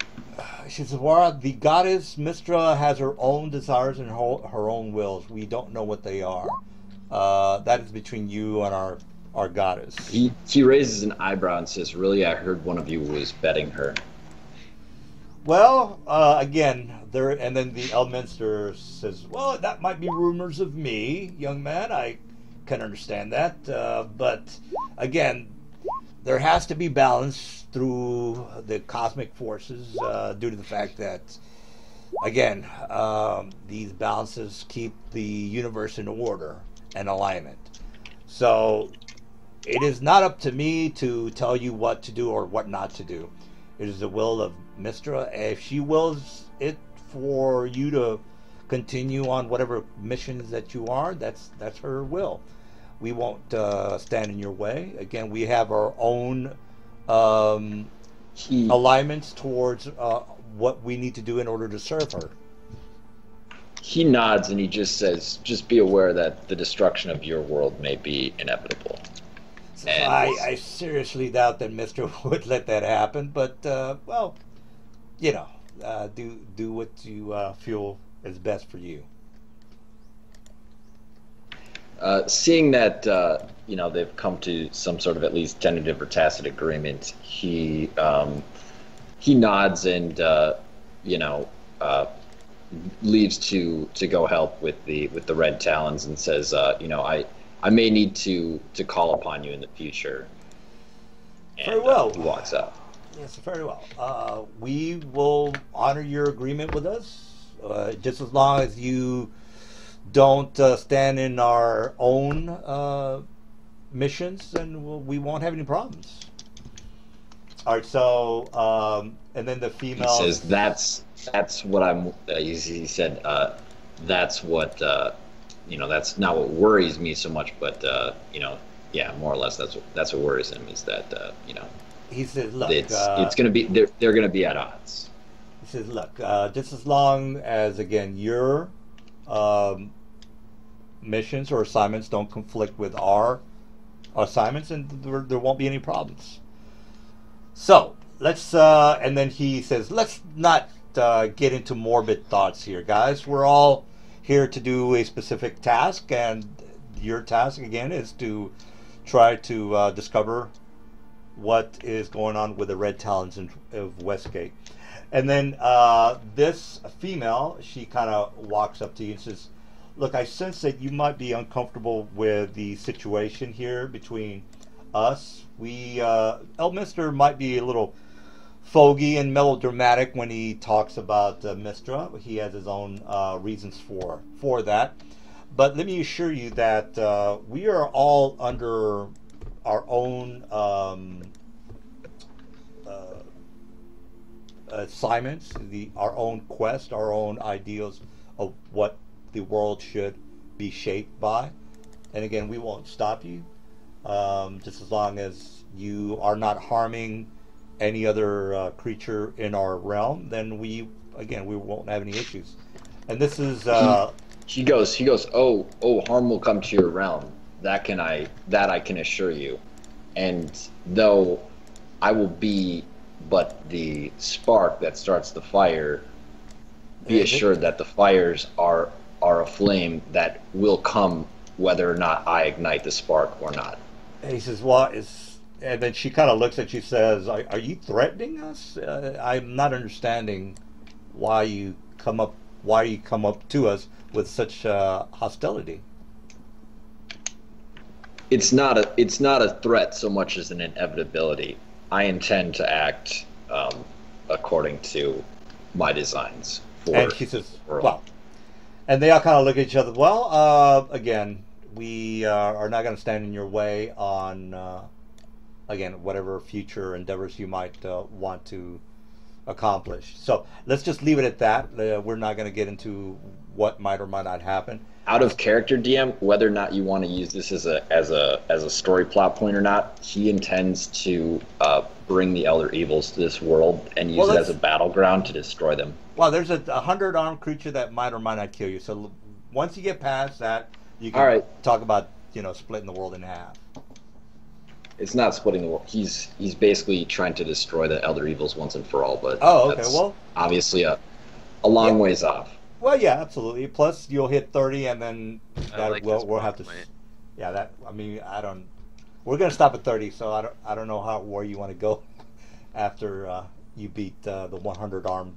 Speaker 1: She says, well, the goddess Mystra has her own desires and her own wills. We don't know what they are. That is between you and our goddess.
Speaker 4: He raises an eyebrow and says, really, I heard one of you was betting her.
Speaker 1: Well, again, and then the Elminster says, well, that might be rumors of me, young man. I can understand that. But, again, there has to be balance through the cosmic forces due to the fact that, again, these balances keep the universe in order and alignment. So it is not up to me to tell you what to do or what not to do. It is the will of Mystra. If she wills it for you to continue on whatever missions that you are, that's her will. We won't stand in your way. Again, we have our own alignments towards what we need to do in order to serve her.
Speaker 4: He nods and he just says, just be aware that the destruction of your world may be inevitable.
Speaker 1: So I seriously doubt that Mystra would let that happen, but, well, you know, do what you feel is best for you.
Speaker 4: Seeing that, you know, they've come to some sort of at least tentative or tacit agreement, he nods and, you know, leaves to go help with the Red Talons and says, you know, I may need to call upon you in the future. And,
Speaker 1: very well.
Speaker 4: He walks out.
Speaker 1: Yes, very well. We will honor your agreement with us, just as long as you don't stand in our own missions, and we won't have any problems. All right, so and then the female.
Speaker 4: He says that's what I'm. He said that's what you know. That's not what worries me so much, but you know, yeah, more or less that's what worries him is that you know.
Speaker 1: He says, look,
Speaker 4: it's going to be they're going to be at odds.
Speaker 1: He says, look, just as long as again your missions or assignments don't conflict with our assignments, and there won't be any problems. So let's and then he says, let's not get into morbid thoughts here, guys. We're all here to do a specific task, and your task again is to try to discover what is going on with the Red Talons of Westgate. And then this female, she kind of walks up to you and says, look, I sense that you might be uncomfortable with the situation here between us. Elminster might be a little fogey and melodramatic when he talks about Mystra. He has his own reasons for that. But let me assure you that we are all under our own assignments, our own quest, our own ideals of what the world should be shaped by. And again, we won't stop you, just as long as you are not harming any other creature in our realm. Then we won't have any issues. And this is
Speaker 4: he goes, oh, harm will come to your realm. That I can assure you. And though I will be but the spark that starts the fire, be assured that the fires are a flame that will come whether or not I ignite the spark or not.
Speaker 1: And he says, "Well, is," and then she kind of looks at you, says, "Are you threatening us? I'm not understanding why you come up to us with such hostility."
Speaker 4: It's not a threat so much as an inevitability. I intend to act according to my designs.
Speaker 1: And she says, "Well," and they all kind of look at each other. "Well, again, we are not going to stand in your way on again whatever future endeavors you might want to accomplish. So let's just leave it at that. We're not going to get into what might or might not happen."
Speaker 4: Out of character, DM, whether or not you want to use this as a story plot point or not, he intends to bring the Elder Evils to this world and use it as a battleground to destroy them.
Speaker 1: Well, there's a 100-armed creature that might or might not kill you. So once you get past that, you can talk about splitting the world in half.
Speaker 4: It's not splitting the world. He's basically trying to destroy the Elder Evils once and for all. But
Speaker 1: that's
Speaker 4: obviously a long ways off.
Speaker 1: Well, yeah, absolutely. Plus, you'll hit 30, and then we'll have to. Yeah, we're gonna stop at 30, so I don't know where you want to go after you beat the 100-armed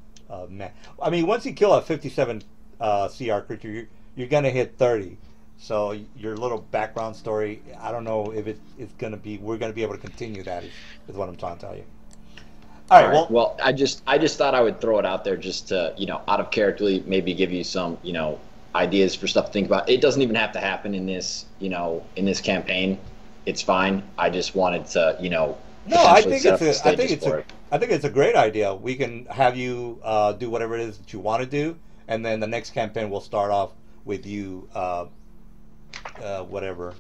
Speaker 1: man. I mean, once you kill a 57 CR creature, you're gonna hit 30. So your little background story, I don't know if it's gonna be. We're gonna be able to continue that. Is what I'm trying to tell you. All right.
Speaker 4: Well, I just thought I would throw it out there just to, out of character, maybe give you some, ideas for stuff to think about. It doesn't even have to happen in this, in this campaign. It's fine. I just wanted to,
Speaker 1: No, I think it's a great idea. We can have you do whatever it is that you want to do, and then the next campaign will start off with you, whatever,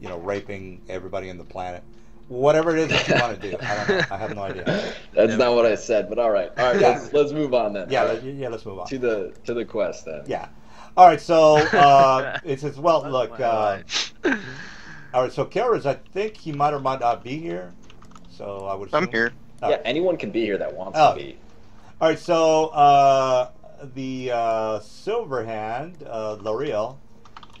Speaker 1: raping everybody on the planet. Whatever it is that you want to do, I don't know. I have no idea.
Speaker 4: That's not what I said, but all right. Yeah. Let's move on then.
Speaker 1: Yeah, let's move on
Speaker 4: to the quest then.
Speaker 1: Yeah. All right. So it says, well, look. All right. So Kara's, I think he might or might not be here. So I would.
Speaker 6: I'm here.
Speaker 4: Yeah, anyone can be here that wants to be.
Speaker 1: All right. So the Silverhand, L'Oreal,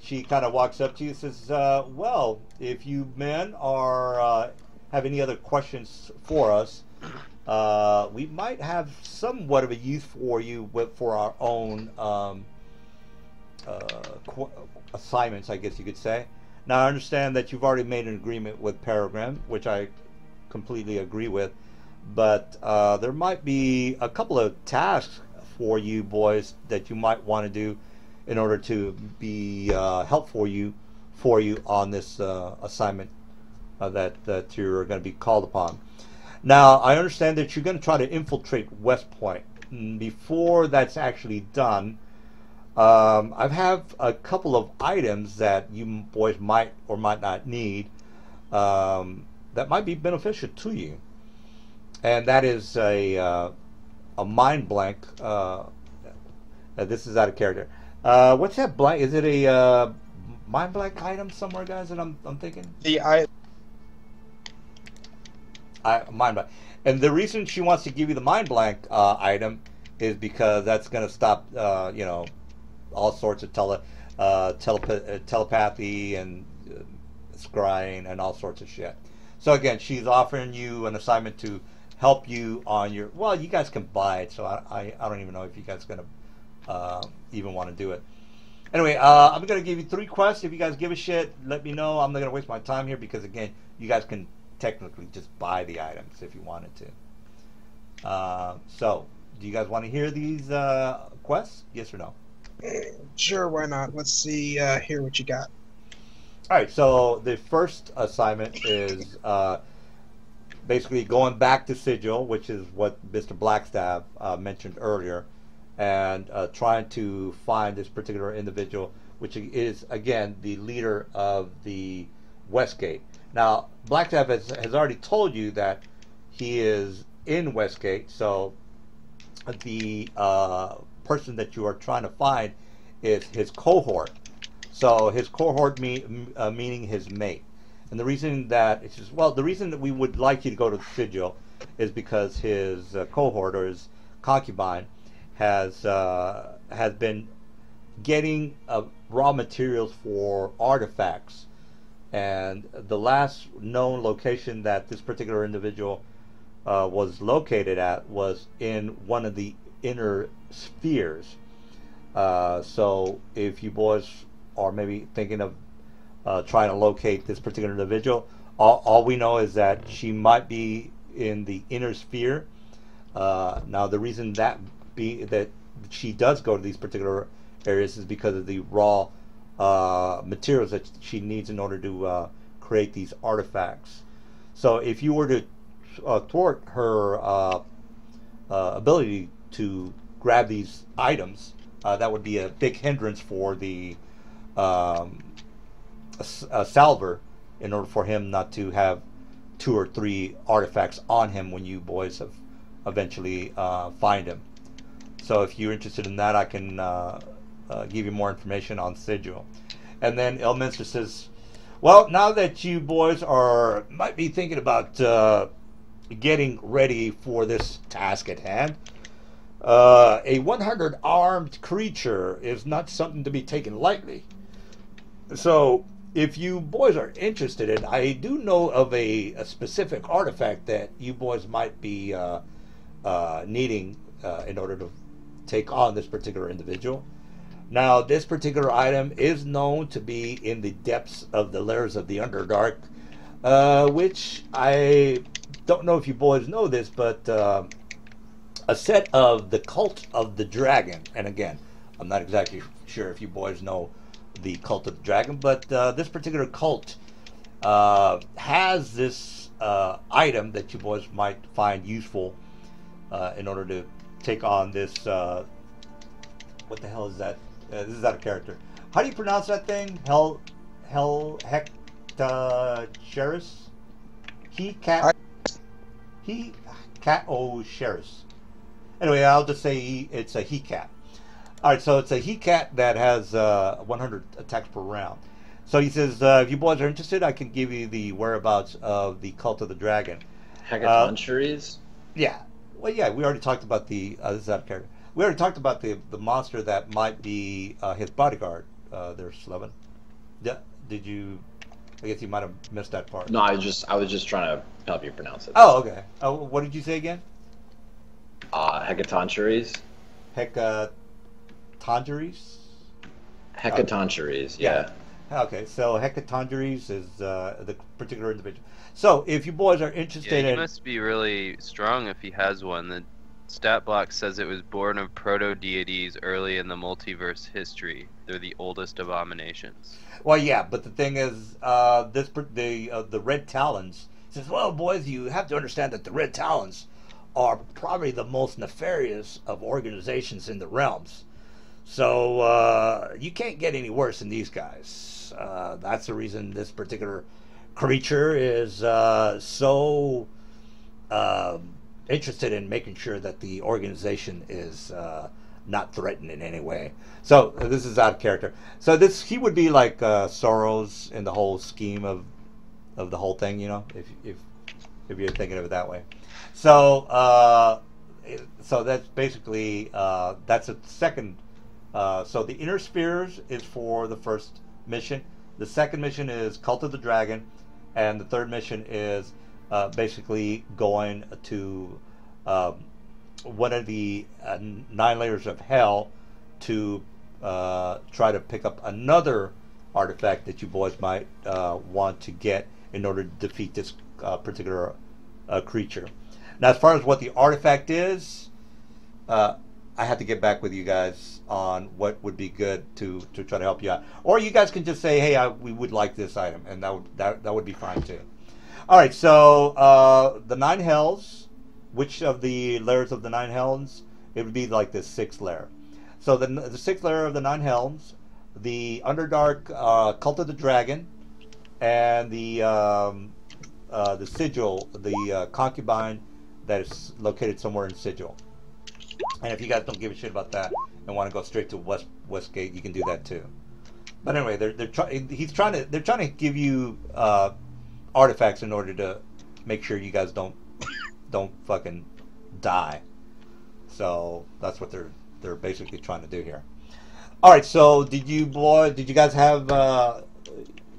Speaker 1: she kind of walks up to you and says, well, if you men are have any other questions for us, we might have somewhat of a use for you for our own assignments, I guess you could say. Now, I understand that you've already made an agreement with Peregrine, which I completely agree with, but there might be a couple of tasks for you boys that you might want to do in order to be helpful for you on this assignment that you're going to be called upon. Now, I understand that you're going to try to infiltrate West Point. Before that's actually done, I have a couple of items that you boys might or might not need that might be beneficial to you, and that is a mind blank. This is out of character. What's that blank? Is it a mind blank item somewhere, guys? That I'm thinking. Mind blank, and the reason she wants to give you the mind blank item is because that's going to stop, all sorts of telepathy and scrying and all sorts of shit. So again, she's offering you an assignment to help you on your. Well, you guys can buy it, so I don't even know if you guys are going to even want to do it. Anyway, I'm going to give you 3 quests. If you guys give a shit, let me know. I'm not going to waste my time here because, again, you guys can technically just buy the items if you wanted to. So, do you guys want to hear these quests? Yes or no?
Speaker 2: Sure, why not? Let's see, hear what you got.
Speaker 1: All right, so the first assignment is basically going back to Sigil, which is what Mr. Blackstaff mentioned earlier, and trying to find this particular individual, which is, again, the leader of the Westgate. Now, Blackstaff has already told you that he is in Westgate, so the person that you are trying to find is his cohort. So his cohort meaning his mate. And the reason that it's just, well, the reason that we would like you to go to the sigil is because his cohort or his concubine has been getting raw materials for artifacts, and the last known location that this particular individual was located at was in one of the inner spheres. So if you boys are maybe thinking of trying to locate this particular individual, all we know is that she might be in the inner sphere. Now the reason that she does go to these particular areas is because of the raw materials that she needs in order to create these artifacts. So if you were to thwart her ability to grab these items, that would be a big hindrance for the Salver, in order for him not to have 2 or 3 artifacts on him when you boys have eventually find him. So if you're interested in that, I can give you more information on Sigil. And then Elminster says, well, now that you boys might be thinking about getting ready for this task at hand, a 100 armed creature is not something to be taken lightly. So if you boys are interested in, I do know of a specific artifact that you boys might be needing in order to take on this particular individual. Now, this particular item is known to be in the depths of the layers of the Underdark, which I don't know if you boys know this, but a set of the Cult of the Dragon, and again, I'm not exactly sure if you boys know the Cult of the Dragon, but this particular cult has this item that you boys might find useful in order to take on this. What the hell is that? This is out of character. How do you pronounce that thing? Hectacheris? He-cat-o-sheris. Anyway, I'll just say it's a he-cat. Alright, so it's a he-cat that has 100 attacks per round. So he says, if you boys are interested, I can give you the whereabouts of the Cult of the Dragon.
Speaker 4: Hecatontures?
Speaker 1: Yeah. Well, yeah, we already talked about this is out of character. We already talked about the monster that might be his bodyguard there, Slevin. Yeah, did you... I guess you might have missed that part.
Speaker 4: No, I was just trying to help you pronounce it.
Speaker 1: Oh, okay. What did you say again?
Speaker 4: Hecatontures?
Speaker 1: Hecatontures?
Speaker 4: Hecatontures, yeah.
Speaker 1: Okay, so Hecatontures is the particular individual. So, if you boys are interested
Speaker 5: he must be really strong if he has one. The stat block says it was born of proto-deities early in the multiverse history. They're the oldest abominations.
Speaker 1: Well, yeah, but the thing is, the Red Talons says, well, boys, you have to understand that the Red Talons are probably the most nefarious of organizations in the realms. So you can't get any worse than these guys. That's the reason this particular creature is so interested in making sure that the organization is not threatened in any way. So this is out of character. So he would be like Soros in the whole scheme of the whole thing, you know, if you're thinking of it that way. So so that's basically that's a second. So the Inner Spheres is for the first mission. The second mission is Cult of the Dragon, and the third mission is basically going to one of the 9 layers of hell to try to pick up another artifact that you boys might want to get in order to defeat this particular creature. Now, as far as what the artifact is, I have to get back with you guys on what would be good to try to help you out. Or you guys can just say, hey, we would like this item, and that would be fine too. All right, so the 9 hells, which of the layers of the 9 hells? It would be like the 6th layer. So the 6th layer of the 9 hells, the Underdark Cult of the Dragon, and the Sigil, the concubine that is located somewhere in Sigil. And if you guys don't give a shit about that and want to go straight to Westgate, you can do that too. But anyway, they're trying to give you artifacts in order to make sure you guys don't fucking die. So that's what they're basically trying to do here. All right. So did you guys have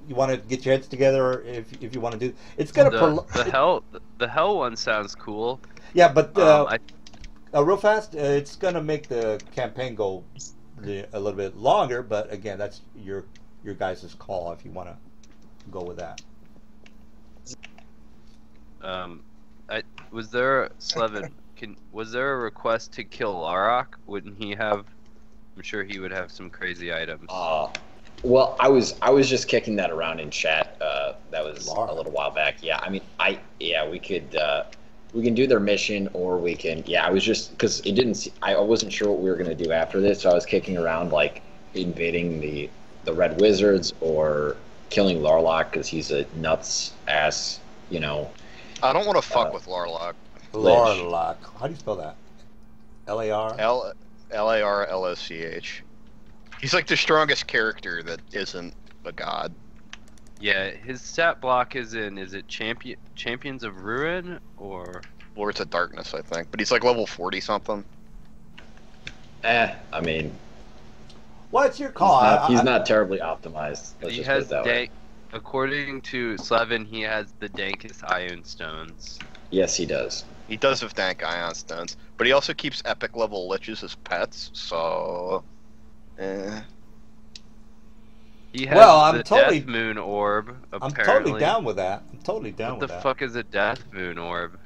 Speaker 1: you want to get your heads together if you want to do? It's gonna
Speaker 5: the hell one sounds cool.
Speaker 1: Yeah, but real fast, it's gonna make the campaign go a little bit longer. But again, that's your guys' call if you want to go with that.
Speaker 5: Was there Slevin? Was there a request to kill Larok? Wouldn't he have? I'm sure he would have some crazy items.
Speaker 4: Well, I was just kicking that around in chat. That was a little while back. Yeah, I mean, we can do their mission, or we can. Yeah, I was just because it didn't. I wasn't sure what we were gonna do after this, so I was kicking around like invading the Red Wizards or killing Larlock because he's a nuts ass. You know.
Speaker 6: I don't want to fuck with Larlock.
Speaker 1: Larlock. How do you spell that? L-A-R?
Speaker 6: Larlsch. He's like the strongest character that isn't a god.
Speaker 5: Yeah, his stat block is it Champions of Ruin or
Speaker 6: Lords of Darkness, I think. But he's like level 40 something.
Speaker 4: I mean,
Speaker 1: what's your call?
Speaker 4: He's not terribly optimized. Let's
Speaker 5: he
Speaker 4: just
Speaker 5: has
Speaker 4: put it that way.
Speaker 5: According to Slevin, he has the dankest ion stones.
Speaker 4: Yes, he does.
Speaker 6: He does have dank ion stones, but he also keeps epic level liches as pets, so
Speaker 5: He has the
Speaker 1: totally
Speaker 5: Death Moon Orb, apparently.
Speaker 1: I'm totally down with that.
Speaker 5: What the fuck is a Death Moon Orb?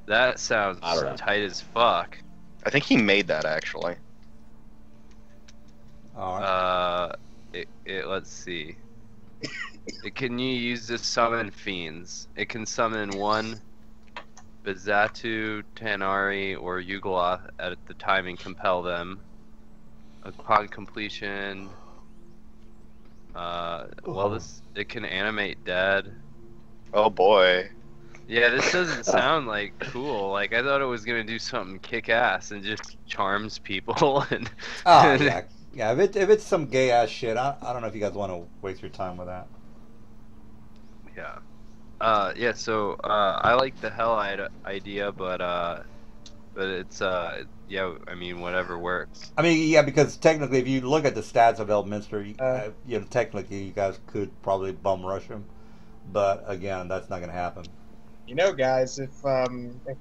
Speaker 5: That sounds tight as fuck.
Speaker 6: I think he made that, actually.
Speaker 1: Alright.
Speaker 5: Let's see. Can you use to summon fiends? It can summon one Bazatu, Tanari, or Yugoloth at the time and compel them. Upon completion, it can animate dead.
Speaker 6: Oh boy.
Speaker 5: Yeah, this doesn't sound like cool. Like I thought it was gonna do something kick-ass and just charms people. And
Speaker 1: yeah. If it's some gay ass shit, I don't know if you guys want to waste your time with that.
Speaker 5: Yeah. So I like the hell idea, but it's yeah. I mean, whatever works.
Speaker 1: I mean, yeah, because technically, if you look at the stats of Elminster, technically, you guys could probably bum rush him, but again, that's not going to happen.
Speaker 2: You know, guys, if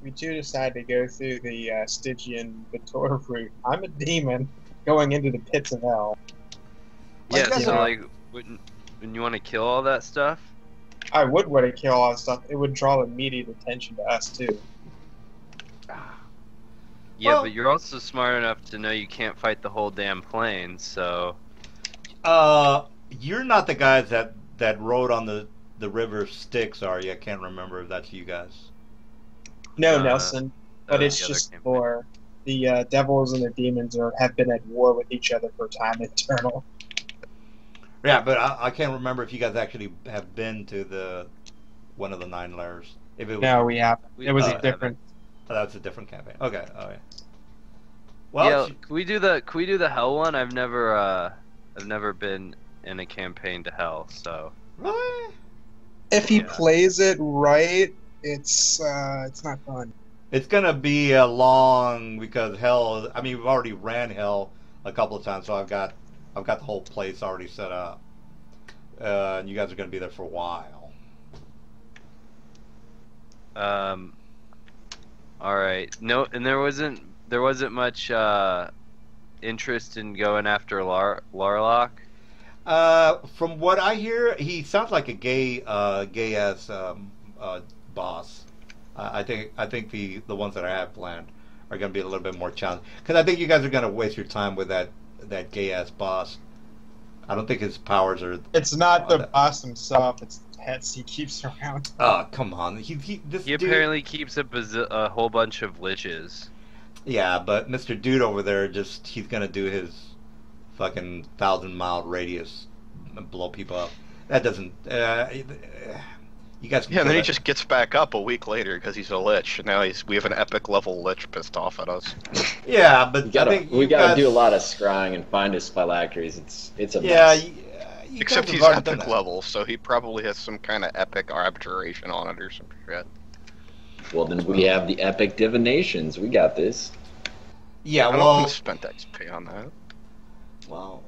Speaker 2: we do decide to go through the Stygian Vitor route, I'm a demon going into the pits of hell.
Speaker 5: Yeah, so like, wouldn't you want to kill all that stuff?
Speaker 2: I would want to kill all that stuff. It would draw immediate attention to us too.
Speaker 5: Yeah, but you're also smart enough to know you can't fight the whole damn plane, so...
Speaker 1: You're not the guys that rode on the river Styx, are you? I can't remember if that's you guys.
Speaker 2: No, Nelson. But it's just for... The devils and the demons have been at war with each other for time eternal.
Speaker 1: Yeah, but I can't remember if you guys actually have been to one of the 9 lairs.
Speaker 2: No, we haven't. It was a different...
Speaker 1: Oh, that was a different campaign. Okay, alright.
Speaker 5: Well, can we do the hell one? I've never been in a campaign to hell, so.
Speaker 1: Really?
Speaker 2: If he plays it right, it's not fun.
Speaker 1: It's gonna be long because hell. I mean, we've already ran hell a couple of times, so I've got the whole place already set up, and you guys are gonna be there for a while.
Speaker 5: All right. No, and there wasn't much interest in going after Larlock.
Speaker 1: From what I hear, he sounds like a gay ass boss. I think the ones that I have planned are going to be a little bit more challenging because I think you guys are going to waste your time with that gay ass boss. I don't think his powers are.
Speaker 2: It's not the boss himself. It's the pets he keeps around.
Speaker 1: Oh, come on! He
Speaker 5: apparently keeps a whole bunch of liches.
Speaker 1: Yeah, but Mr. Dude over there he's going to do his fucking 1,000-mile radius and blow people up. That doesn't. You guys can
Speaker 6: Yeah, and
Speaker 1: kill
Speaker 6: then he
Speaker 1: that.
Speaker 6: just gets back up a week later because he's a lich. And now we have an epic level lich pissed off at us.
Speaker 1: Yeah, but
Speaker 7: We
Speaker 1: I think
Speaker 7: we
Speaker 1: you
Speaker 7: gotta
Speaker 1: guys,
Speaker 7: do a lot of scrying and find his phylacteries. It's a
Speaker 1: Yeah,
Speaker 7: mess.
Speaker 1: you
Speaker 6: Except
Speaker 1: guys
Speaker 6: he's
Speaker 1: have already done
Speaker 6: epic
Speaker 1: that.
Speaker 6: level, so he probably has some kind of epic abjuration on it or some shit.
Speaker 7: Well, then we have the epic divinations. We got this.
Speaker 1: Yeah,
Speaker 6: I don't
Speaker 1: well,
Speaker 6: want to spend XP on that.
Speaker 1: well,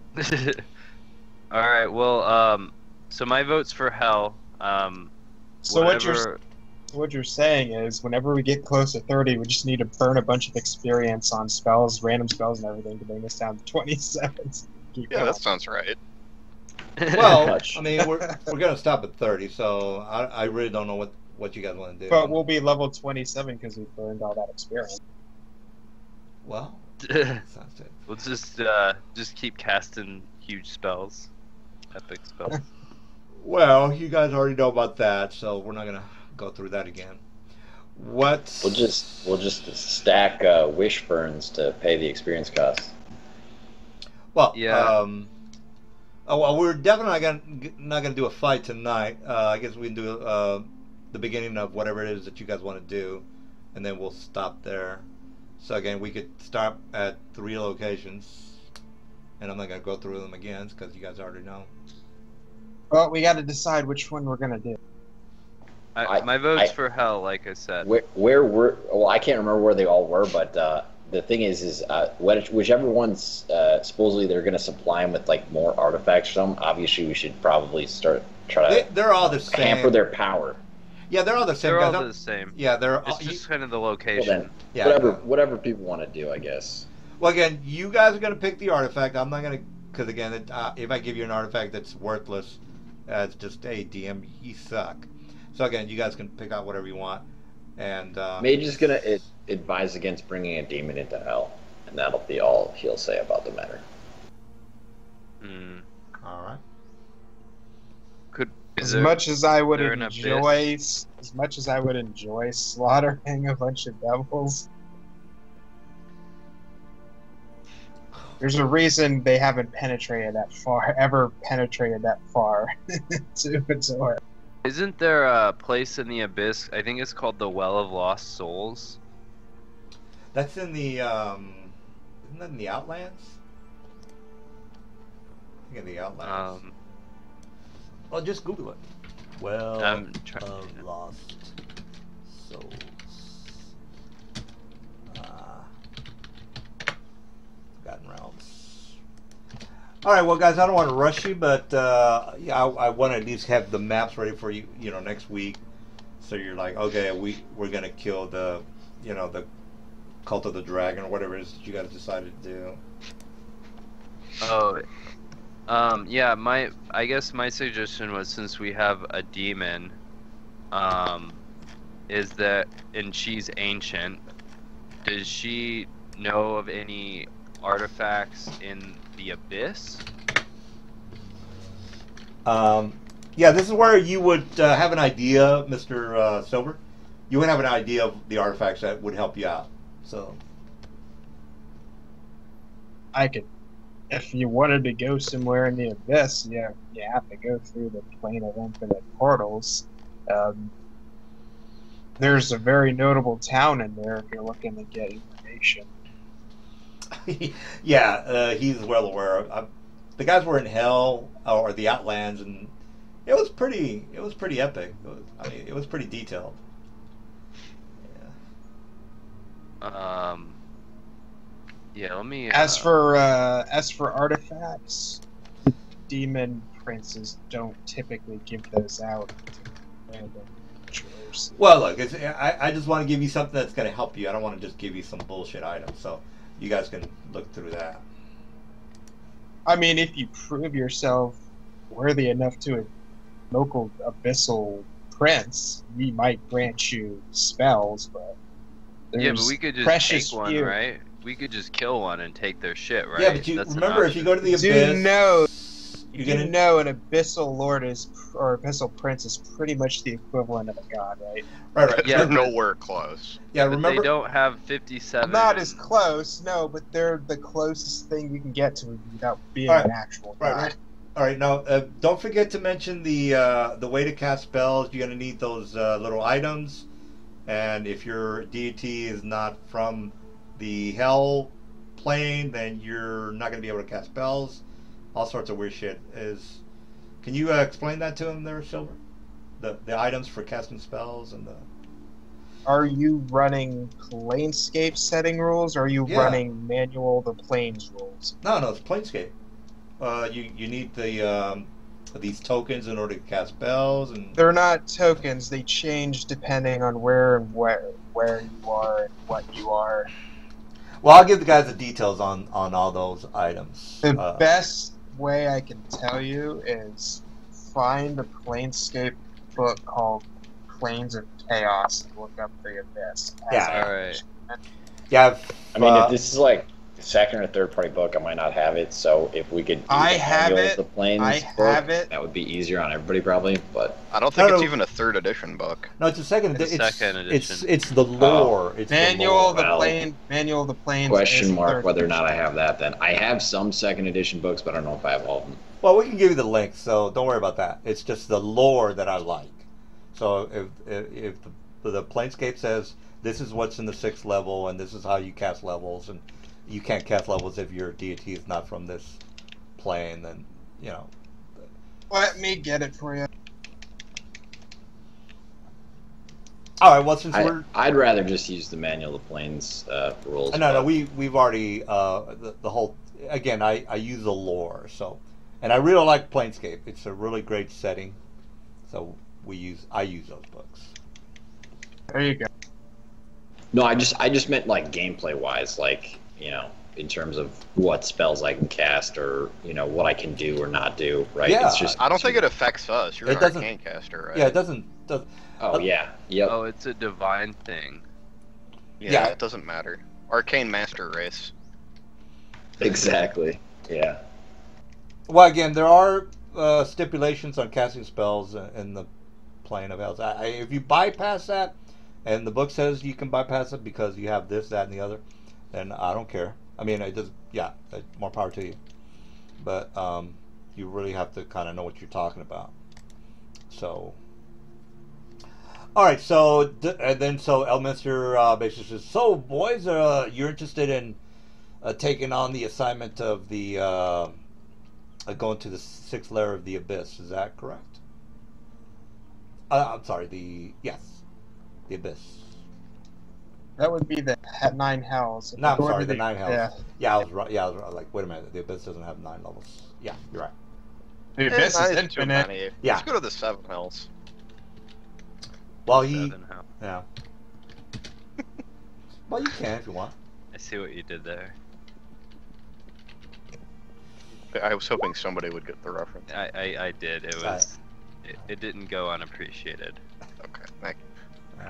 Speaker 5: All right. Well, so my vote's for hell.
Speaker 2: So
Speaker 5: Whatever.
Speaker 2: what you're saying is, whenever we get close to 30, we just need to burn a bunch of experience on spells, random spells, and everything to bring us down to 27. Keep
Speaker 6: Yeah,
Speaker 2: going.
Speaker 6: that sounds right.
Speaker 1: well.
Speaker 7: Much.
Speaker 1: I mean, we're gonna stop at 30, so I really don't know what you guys want to do.
Speaker 2: But we'll be level 27 because we burned all that experience.
Speaker 1: Well, sounds good.
Speaker 5: We'll just keep casting huge spells, epic spells.
Speaker 1: Well, you guys already know about that, so we're not gonna go through that again. What?
Speaker 7: We'll just stack wish burns to pay the experience costs.
Speaker 1: Well,
Speaker 5: Yeah.
Speaker 1: Oh well, we're definitely not gonna do a fight tonight. I guess we can do the beginning of whatever it is that you guys want to do, and then we'll stop there. So again, we could start at 3 locations, and I'm not gonna go through them again because you guys already know.
Speaker 2: Well, we got to decide which one we're gonna do.
Speaker 5: My vote's for hell, like I said.
Speaker 7: Where were? Well, I can't remember where they all were, but the thing is whichever ones supposedly they're going to supply them with like more artifacts or something. Obviously, we should probably try to
Speaker 1: They're all the same.
Speaker 7: hamper their power.
Speaker 1: Yeah, they're all the same.
Speaker 5: They're all
Speaker 1: guys.
Speaker 5: the same.
Speaker 1: Yeah, they're all.
Speaker 5: It's just kind of the
Speaker 7: Well,
Speaker 5: location.
Speaker 7: then,
Speaker 1: Yeah,
Speaker 7: whatever people want to do, I guess.
Speaker 1: Well, again, you guys are gonna pick the artifact. I'm not gonna, because again, if I give you an artifact that's worthless, it's just, hey, DM, you suck. So again, you guys can pick out whatever you want, and
Speaker 7: Mage is going to advise against bringing a demon into hell, and that'll be all he'll say about the matter.
Speaker 1: all right.
Speaker 2: As much as I would
Speaker 5: there an
Speaker 2: enjoy, slaughtering a bunch of devils, there's a reason they haven't ever penetrated that far to Azor.
Speaker 5: Isn't there a place in the abyss? I think it's called the Well of Lost Souls.
Speaker 1: That's in the isn't that in the Outlands? I think in the Outlands. Well, just Google it. Well,
Speaker 5: I'm trying
Speaker 1: of
Speaker 5: to-
Speaker 1: Lost Souls. Forgotten Realms. All right, well, guys, I don't want to rush you, but yeah, I want to at least have the maps ready for you, next week. So you're like, okay, we're gonna kill the, the Cult of the Dragon or whatever it is that you guys decided to do.
Speaker 5: Oh, yeah. I guess my suggestion was, since we have a demon, is that, and she's ancient, does she know of any artifacts in the abyss?
Speaker 1: Yeah, this is where you would have an idea, Mr. Silver. You would have an idea of the artifacts that would help you out. So,
Speaker 2: I could, if you wanted to go somewhere in the abyss, yeah, you have to go through the plane of infinite portals. There's a very notable town in there if you're looking to get information.
Speaker 1: yeah, he's well aware of. The guys were in Hell or the Outlands, and it was pretty epic. It was pretty detailed.
Speaker 5: Yeah, let me.
Speaker 2: As for artifacts, demon princes don't typically give those out to random adventurers.
Speaker 1: Well, look, I just want to give you something that's going to help you. I don't want to just give you some bullshit item. So you guys can look through that.
Speaker 2: I mean, if you prove yourself worthy enough to a local abyssal prince, we might grant you spells, but
Speaker 5: Yeah, but we could just
Speaker 2: precious
Speaker 5: take one,
Speaker 2: few.
Speaker 5: right? We could just kill one and take their shit, right?
Speaker 1: Yeah, but you
Speaker 5: That's an
Speaker 1: remember, if you go to the
Speaker 2: Do
Speaker 1: abyss,
Speaker 2: you know?
Speaker 1: you're
Speaker 2: You
Speaker 1: gonna
Speaker 2: know, an abyssal lord or abyssal prince is pretty much the equivalent of a god, right?
Speaker 1: right.
Speaker 5: Yeah,
Speaker 6: They're nowhere close.
Speaker 1: Yeah,
Speaker 5: but
Speaker 1: remember.
Speaker 5: they don't have 57.
Speaker 2: Not as close, no, but they're the closest thing you can get to without being
Speaker 1: Right.
Speaker 2: an actual god.
Speaker 1: Right. All right, now don't forget to mention the way to cast spells. You're gonna need those little items, and if your deity is not from the hell plane, then you're not gonna be able to cast spells. All sorts of weird shit. Can you explain that to him there, Silver? The items for casting spells and the.
Speaker 2: Are you running Planescape setting rules, or are you running Manual the Planes rules?
Speaker 1: No, it's Planescape. You need these tokens in order to cast spells, and
Speaker 2: They're not tokens. They change depending on where you are and what you are.
Speaker 1: well, I'll give the guys the details on all those items.
Speaker 2: The best way I can tell you is find a Planescape book called Planes of Chaos and look up the Abyss.
Speaker 1: Yeah.
Speaker 5: Alright.
Speaker 1: Yeah,
Speaker 7: I mean, if this is like the second or third party book, I might not have it. So if we could, do
Speaker 2: I
Speaker 7: the
Speaker 2: have
Speaker 7: Manual of
Speaker 2: it.
Speaker 7: The Planes
Speaker 2: I
Speaker 7: book,
Speaker 2: have it.
Speaker 7: that would be easier on everybody probably. But
Speaker 6: I don't think
Speaker 1: No,
Speaker 6: it's
Speaker 1: no.
Speaker 6: even a third edition book.
Speaker 1: no, it's a second.
Speaker 5: It's a second edition.
Speaker 1: It's the lore. It's
Speaker 2: Manual of
Speaker 1: the
Speaker 2: the
Speaker 1: lore.
Speaker 7: Well,
Speaker 2: Manual of the Planes.
Speaker 7: question
Speaker 2: is
Speaker 7: mark
Speaker 2: third
Speaker 7: whether or not I
Speaker 2: edition.
Speaker 7: have that. Then I have some second edition books, but I don't know if I have all of them.
Speaker 1: Well, we can give you the link, so don't worry about that. It's just the lore that I like. So if the Planescape says this is what's in the 6th level and this is how you cast levels, and you can't cast levels if your deity is not from this plane, then you know.
Speaker 2: Let me get it for you.
Speaker 1: All right. Well, since we're
Speaker 7: I'd rather just use the Manual of the Planes rules.
Speaker 1: no, we've already the whole again. I use the lore, so, and I really like Planescape. It's a really great setting, so I use those books.
Speaker 2: There you go.
Speaker 7: No, I just meant like gameplay wise, like, you know, in terms of what spells I can cast or, you know, what I can do or not do, right?
Speaker 1: Yeah.
Speaker 7: It's just
Speaker 6: I don't think it affects us. You're
Speaker 1: It
Speaker 6: an
Speaker 1: doesn't-
Speaker 6: arcane caster, right?
Speaker 1: Yeah, it doesn't.
Speaker 7: Oh yeah. Yep.
Speaker 5: Oh, it's a divine thing.
Speaker 6: Yeah,
Speaker 1: Yeah.
Speaker 6: it doesn't matter. Arcane master race.
Speaker 7: Exactly. Yeah.
Speaker 1: Well, again, there are stipulations on casting spells in the plane of hell. If you bypass that, and the book says you can bypass it because you have this, that, and the other, then I don't care. I mean, it does. Yeah, more power to you. But you really have to kind of know what you're talking about. So, all right. So Elminster basically says, "So, boys, you're interested in taking on the assignment of the going to the 6th layer of the Abyss? Is that correct?" I'm sorry. The Abyss.
Speaker 2: That would be the 9 hells.
Speaker 1: No, I'm
Speaker 2: Go
Speaker 1: sorry,
Speaker 2: to
Speaker 1: the 9 hells.
Speaker 2: Yeah.
Speaker 1: Yeah, I was right. Yeah, I was right. Like, wait a minute, the Abyss doesn't have 9 levels. Yeah, you're right.
Speaker 2: The Abyss
Speaker 6: not
Speaker 2: is
Speaker 6: too
Speaker 2: infinite.
Speaker 6: many.
Speaker 1: Yeah.
Speaker 6: Let's go to the 7 hells.
Speaker 1: Well,
Speaker 5: 7 hell.
Speaker 1: yeah. Well, you can if you want.
Speaker 5: I see what you did there.
Speaker 6: I was hoping somebody would get the reference.
Speaker 5: I did. It was. It didn't go unappreciated.
Speaker 6: Okay, thank you.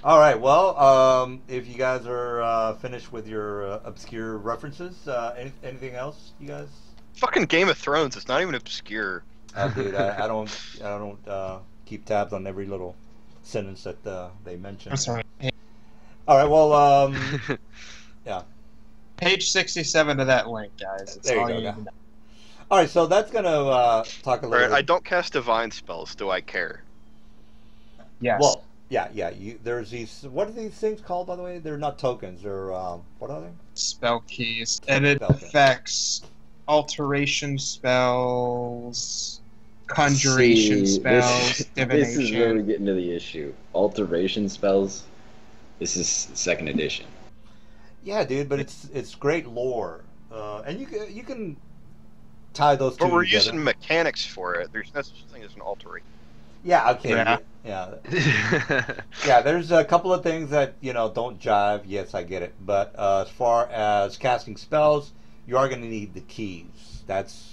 Speaker 1: All right. Well, if you guys are finished with your obscure references, anything else, you guys?
Speaker 6: Fucking Game of Thrones. It's not even obscure.
Speaker 1: Dude, I don't keep tabs on every little sentence that they mention.
Speaker 2: I'm sorry.
Speaker 1: All right. Well, yeah.
Speaker 2: Page 67 of that link, guys. It's
Speaker 1: There you
Speaker 2: all
Speaker 1: go,
Speaker 2: you
Speaker 1: yeah.
Speaker 2: need to know.
Speaker 1: All right. So that's gonna talk a little.
Speaker 6: Alright, I don't cast divine spells. Do I care?
Speaker 2: Yes.
Speaker 1: Well, yeah. There's these. What are these things called, by the way? They're not tokens. They're what are they?
Speaker 2: Spell keys. Edit
Speaker 1: Spell key.
Speaker 2: effects. Alteration spells. Conjuration
Speaker 7: See,
Speaker 2: spells.
Speaker 7: This
Speaker 2: Divination.
Speaker 7: is where we get into the issue. Alteration spells. This is 2nd edition.
Speaker 1: Yeah, dude, but it's great lore, and you can tie those two
Speaker 6: But we're
Speaker 1: together.
Speaker 6: using mechanics for it. There's no such thing as an alteration.
Speaker 1: Yeah, okay,
Speaker 2: Yeah.
Speaker 1: yeah. There's a couple of things that don't jive. Yes, I get it, but as far as casting spells, you are going to need the keys. That's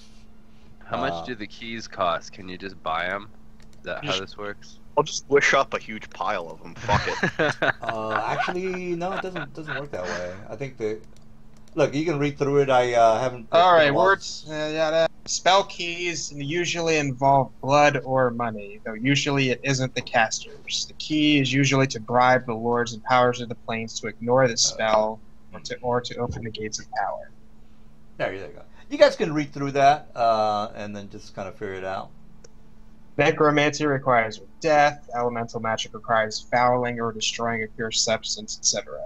Speaker 5: How much do the keys cost? Can you just buy them? Is that how this works?
Speaker 6: I'll just wish up a huge pile of them. Fuck it.
Speaker 1: actually no, it doesn't work that way. I think look, you can read through it. I haven't.
Speaker 2: All right,
Speaker 1: it's been a while.
Speaker 2: words. Spell keys usually involve blood or money, though usually it isn't the casters. The key is usually to bribe the lords and powers of the planes to ignore the spell, or to open the gates of power.
Speaker 1: There you go. You guys can read through that and then just kind of figure it out.
Speaker 2: Necromancy requires death. Elemental magic requires fouling or destroying a pure substance, etc.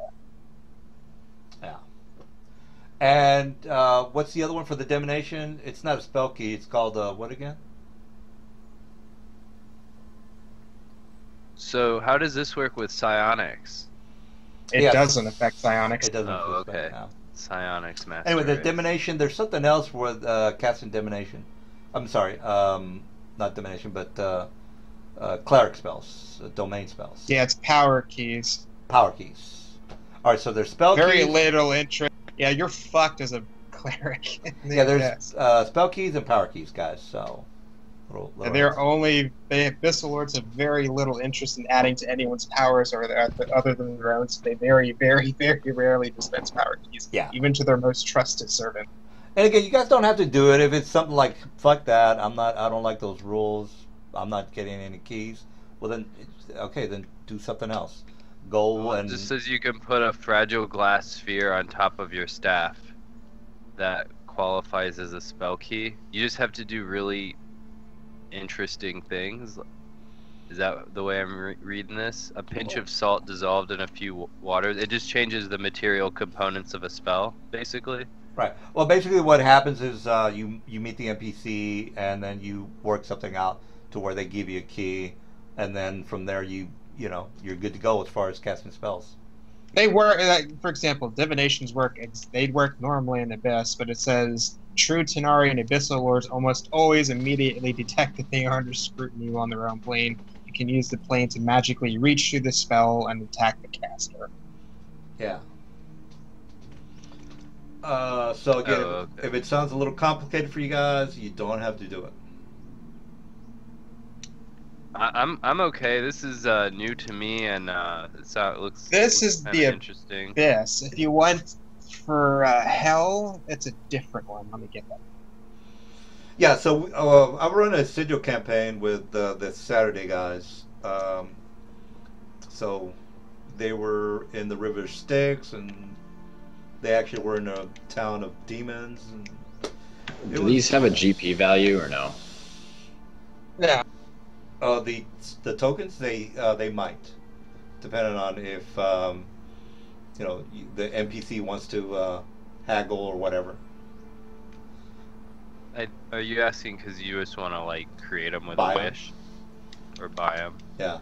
Speaker 1: Yeah. And what's the other one for the divination? It's not a spell key. It's called what again?
Speaker 5: So how does this work with psionics?
Speaker 2: It doesn't affect psionics.
Speaker 1: It doesn't.
Speaker 5: Oh, okay.
Speaker 1: Now.
Speaker 5: Psionics master.
Speaker 1: Anyway, the
Speaker 5: race.
Speaker 1: divination. There's something else with casting divination. I'm sorry, not divination, but cleric spells, domain spells.
Speaker 2: Yeah, it's power keys.
Speaker 1: Power keys. All right, so there's spell
Speaker 2: Very
Speaker 1: keys.
Speaker 2: little interest. Yeah, you're fucked as a cleric.
Speaker 1: Yeah, there's spell keys and power keys, guys. So.
Speaker 2: And Abyssal Lords have very little interest in adding to anyone's powers other than their own, so they very, very, very rarely dispense power keys.
Speaker 1: Yeah.
Speaker 2: Even to their most trusted servant.
Speaker 1: And again, you guys don't have to do it if it's something like fuck that. I don't like those rules. I'm not getting any keys. Well then, okay, then do something else. Go and
Speaker 5: Just says you can put a fragile glass sphere on top of your staff. That qualifies as a spell key. You just have to do really interesting things. Is that the way I'm reading this? A pinch of salt dissolved in a few waters. It just changes the material components of a spell, basically.
Speaker 1: Right. Well, basically, what happens is you meet the NPC and then you work something out to where they give you a key, and then from there you're good to go as far as casting spells.
Speaker 2: They work, for example, divinations work. They work normally in Abyss, but it says true Tenari and Abyssal Lords almost always immediately detect that they are under scrutiny on their own plane. You can use the plane to magically reach through the spell and attack the caster.
Speaker 1: Yeah. So again, if it sounds a little complicated for you guys, you don't have to do it.
Speaker 5: I'm okay. This is new to me, and it looks.
Speaker 2: This is the
Speaker 5: interesting.
Speaker 2: Abyss. If you want for Hell, it's a different one. Let me get that.
Speaker 1: Yeah. So I run a sigil campaign with the Saturday guys. So they were in the River Styx, and they actually were in a town of demons. And
Speaker 7: do these have a GP value or no?
Speaker 2: Yeah.
Speaker 1: The tokens they might, depending on if the NPC wants to haggle or whatever.
Speaker 5: Are you asking because you just want to like create them with
Speaker 1: Buy
Speaker 5: a
Speaker 1: 'em.
Speaker 5: wish, or buy them?
Speaker 1: Yeah.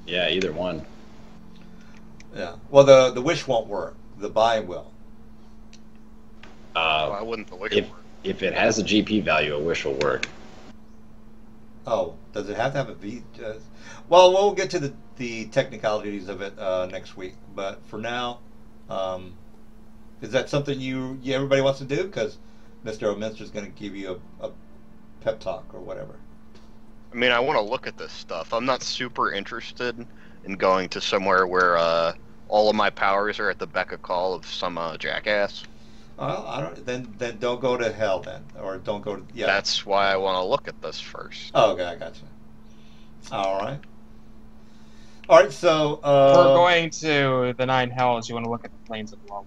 Speaker 7: Yeah, either one.
Speaker 1: Yeah. Well, the wish won't work. The buy will.
Speaker 6: Why wouldn't the wish work?
Speaker 7: If it has a GP value, a wish will work.
Speaker 1: Oh, does it have to have a V? Well, we'll get to the technicalities of it next week. But for now, is that something everybody wants to do? Because Mr. O'Minster's going to give you a pep talk or whatever.
Speaker 6: I mean, I want to look at this stuff. I'm not super interested in going to somewhere where all of my powers are at the beck of call of some jackass.
Speaker 1: Well, I don't. Then don't go to hell then, or don't go to. Yeah.
Speaker 6: That's why I want to look at this first.
Speaker 1: Oh, okay, I got you. All right. All right. So
Speaker 2: We're going to the Nine Hells. You want to look at the planes of Love.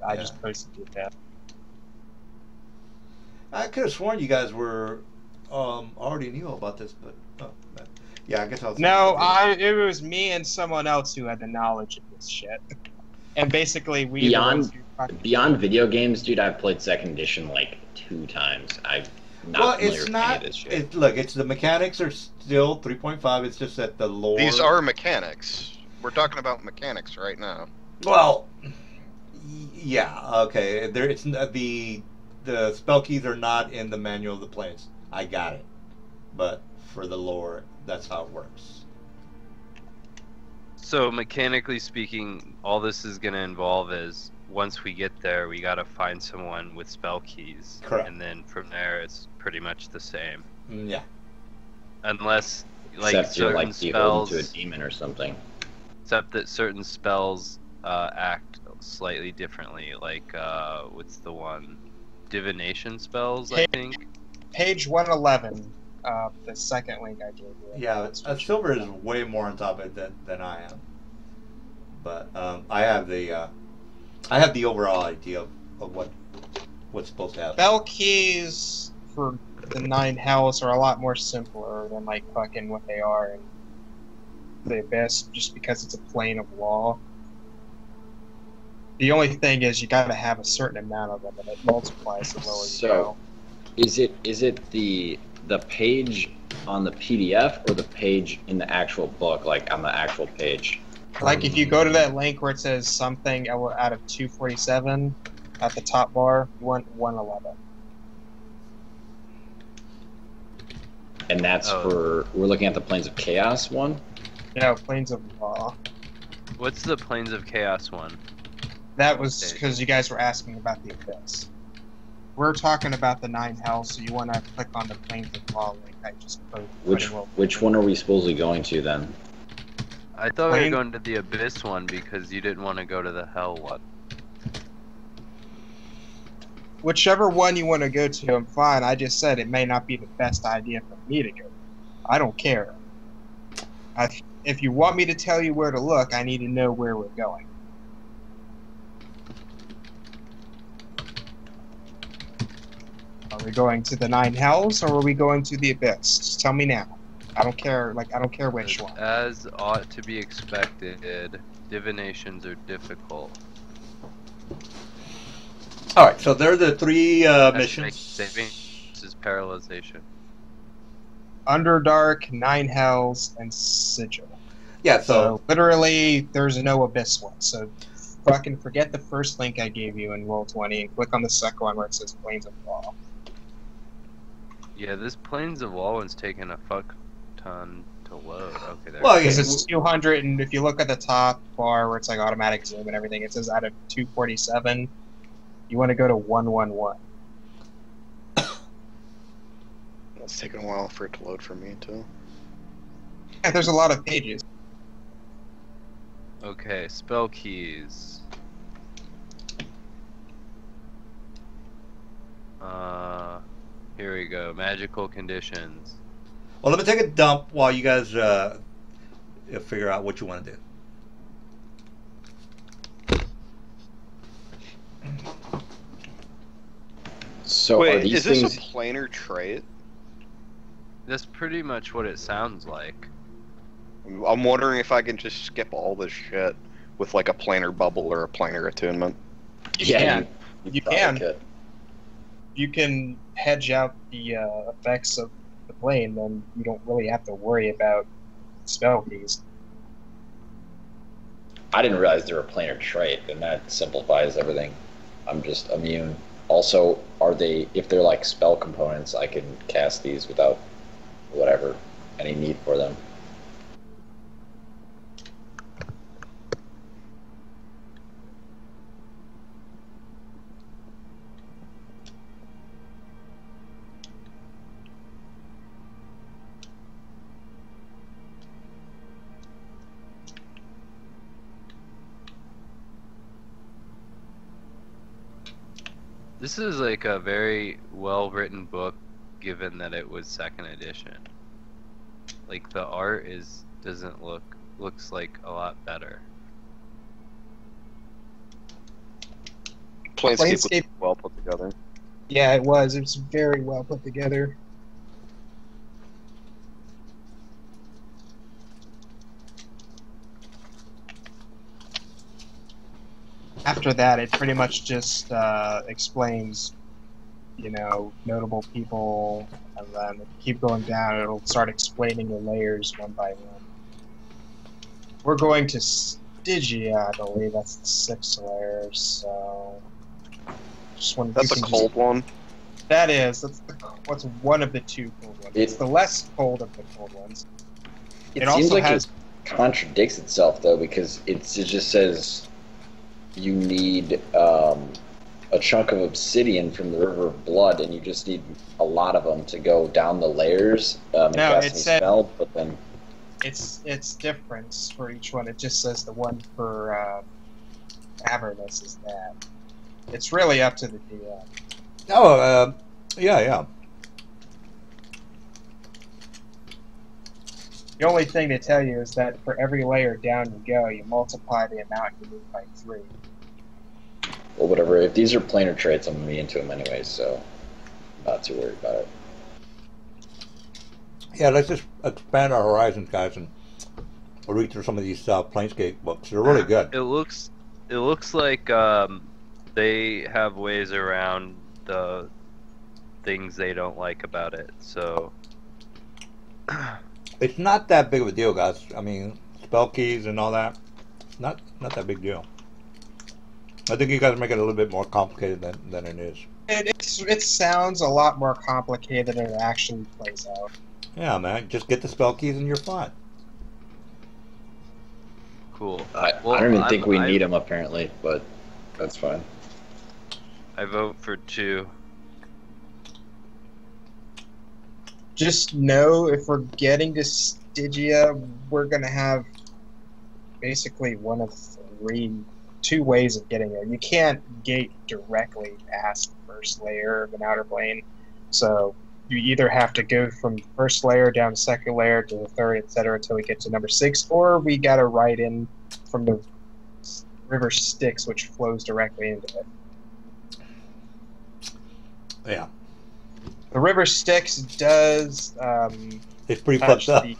Speaker 2: I just posted that.
Speaker 1: I could have sworn you guys were already knew about this, but yeah, I guess I was.
Speaker 2: No, it was me and someone else who had the knowledge of this shit. And basically,
Speaker 7: Beyond video games, dude, I've played second edition like 2 times. I'm not familiar with any of this shit.
Speaker 1: Look, it's the mechanics are still 3.5. It's just that the lore.
Speaker 6: These are mechanics. We're talking about mechanics right now.
Speaker 1: Well, yeah, okay. It's the spell keys are not in the manual of the planes. I got it, but for the lore, that's how it works.
Speaker 5: So mechanically speaking, all this is going to involve is once we get there, we got to find someone with spell keys.
Speaker 1: Correct.
Speaker 5: And then from there, it's pretty much the same.
Speaker 1: Yeah.
Speaker 5: Unless, like,
Speaker 7: Except you're
Speaker 5: certain
Speaker 7: like beholden to a
Speaker 5: spells,
Speaker 7: demon or something.
Speaker 5: except that certain spells act slightly differently. Like, what's the one? Divination spells, I think.
Speaker 2: Page 111, the second link I gave you.
Speaker 1: Yeah, Silver is way more on top of it than I am. But I have the overall idea of what what's supposed to happen.
Speaker 2: Spell keys for the 9 hells are a lot more simpler than like fucking what they are in the Abyss, just because it's a plane of law. The only thing is you gotta have a certain amount of them, and it multiplies the lower you go.
Speaker 7: Is it the page on the PDF or the page in the actual book, like on the actual page?
Speaker 2: Like if you go to that link where it says something out of 247 at the top bar, you want 111.
Speaker 7: And that's for, we're looking at the Planes of Chaos one?
Speaker 2: No, Planes of Law.
Speaker 5: What's the Planes of Chaos one?
Speaker 2: That was because you guys were asking about the Abyss. We're talking about the 9 hells, so you want to click on the Planes of Law link I just put.
Speaker 7: Which one are we supposedly going to then?
Speaker 5: I thought we were going to the Abyss one because you didn't want to go to the Hell one.
Speaker 2: Whichever one you want to go to, I'm fine. I just said it may not be the best idea for me to go. I don't care. If you want me to tell you where to look, I need to know where we're going. Are we going to the 9 hells, or are we going to the Abyss? Just tell me now. I don't care. Like, I don't care which one.
Speaker 5: As ought to be expected, divinations are difficult.
Speaker 1: All right, so there are the 3 missions.
Speaker 5: Saving is paralyzation.
Speaker 2: Underdark, 9 hells, and Sigil.
Speaker 1: Yeah,
Speaker 2: So literally, there's no Abyss one. So fucking forget the first link I gave you in Roll20 and click on the second one where it says Planes of Law.
Speaker 5: Yeah, this Planes of Law one's taking a fuck ton to load. Okay, there.
Speaker 1: Well,
Speaker 2: Because it's 200, and if you look at the top bar where it's like automatic zoom and everything, it says out of 247, you want to go to 111.
Speaker 6: It's taking a while for it to load for me too.
Speaker 2: Yeah, there's a lot of pages.
Speaker 5: Okay, spell keys. Here we go. Magical conditions.
Speaker 1: Well, let me take a dump while you guys figure out what you want to do.
Speaker 7: So
Speaker 6: wait,
Speaker 7: are these
Speaker 6: is
Speaker 7: things...
Speaker 6: this a planar trait?
Speaker 5: That's pretty much what it sounds like.
Speaker 6: I'm wondering if I can just skip all this shit with like a planar bubble or a planar attunement.
Speaker 2: You can.
Speaker 7: You can. Could.
Speaker 2: You can hedge out the effects of the plane, then you don't really have to worry about spell keys.
Speaker 7: I didn't realize they were a planar trait, and that simplifies everything. I'm just immune. Also, if they're like spell components, I can cast these without whatever, any need for them.
Speaker 5: This is like a very well written book, given that it was 2nd edition. Like the art looks like a lot better.
Speaker 6: Planescape was well put together.
Speaker 2: Yeah, it was. It was very well put together. After that, it pretty much just explains, notable people, and then if you keep going down, it'll start explaining the layers one by one. We're going to Stygia, I believe. That's the 6th layer, so...
Speaker 6: That's a cold one?
Speaker 2: That is. That's one of the 2 cold ones. It's the less cold of the cold ones.
Speaker 7: It seems like it contradicts itself, though, because it just says... you need a chunk of obsidian from the River of Blood, and you just need a lot of them to go down the layers and cast any spell, but then...
Speaker 2: It's different for each one. It just says the one for Avernus is that. It's really up to the DM.
Speaker 1: Oh, yeah.
Speaker 2: The only thing to tell you is that for every layer down you go, you multiply the amount you move by 3.
Speaker 7: Well, whatever. If these are planar traits, I'm gonna be into them anyways, so not too worried about it.
Speaker 1: Yeah, let's just expand our horizons, guys, and read through some of these Planescape books. They're really good.
Speaker 5: It looks like they have ways around the things they don't like about it. So
Speaker 1: It's not that big of a deal, guys. I mean, spell keys and all that, not that big deal. I think you guys make it a little bit more complicated than it is.
Speaker 2: It sounds a lot more complicated than it actually plays out.
Speaker 1: Yeah, man. Just get the spell keys and you're fine.
Speaker 5: cool.
Speaker 7: I
Speaker 5: Well,
Speaker 7: don't even think we need them apparently, but that's fine.
Speaker 5: I vote for 2.
Speaker 2: Just know if we're getting to Stygia, we're gonna have basically one of 2 ways of getting there. You can't gate directly past the first layer of an outer plane, so you either have to go from first layer down to second layer to the third, etc., until we get to number 6, or we gotta ride in from the river Styx, which flows directly into it.
Speaker 1: Yeah.
Speaker 2: The river Styx does
Speaker 1: It's pretty
Speaker 2: touch
Speaker 1: fucked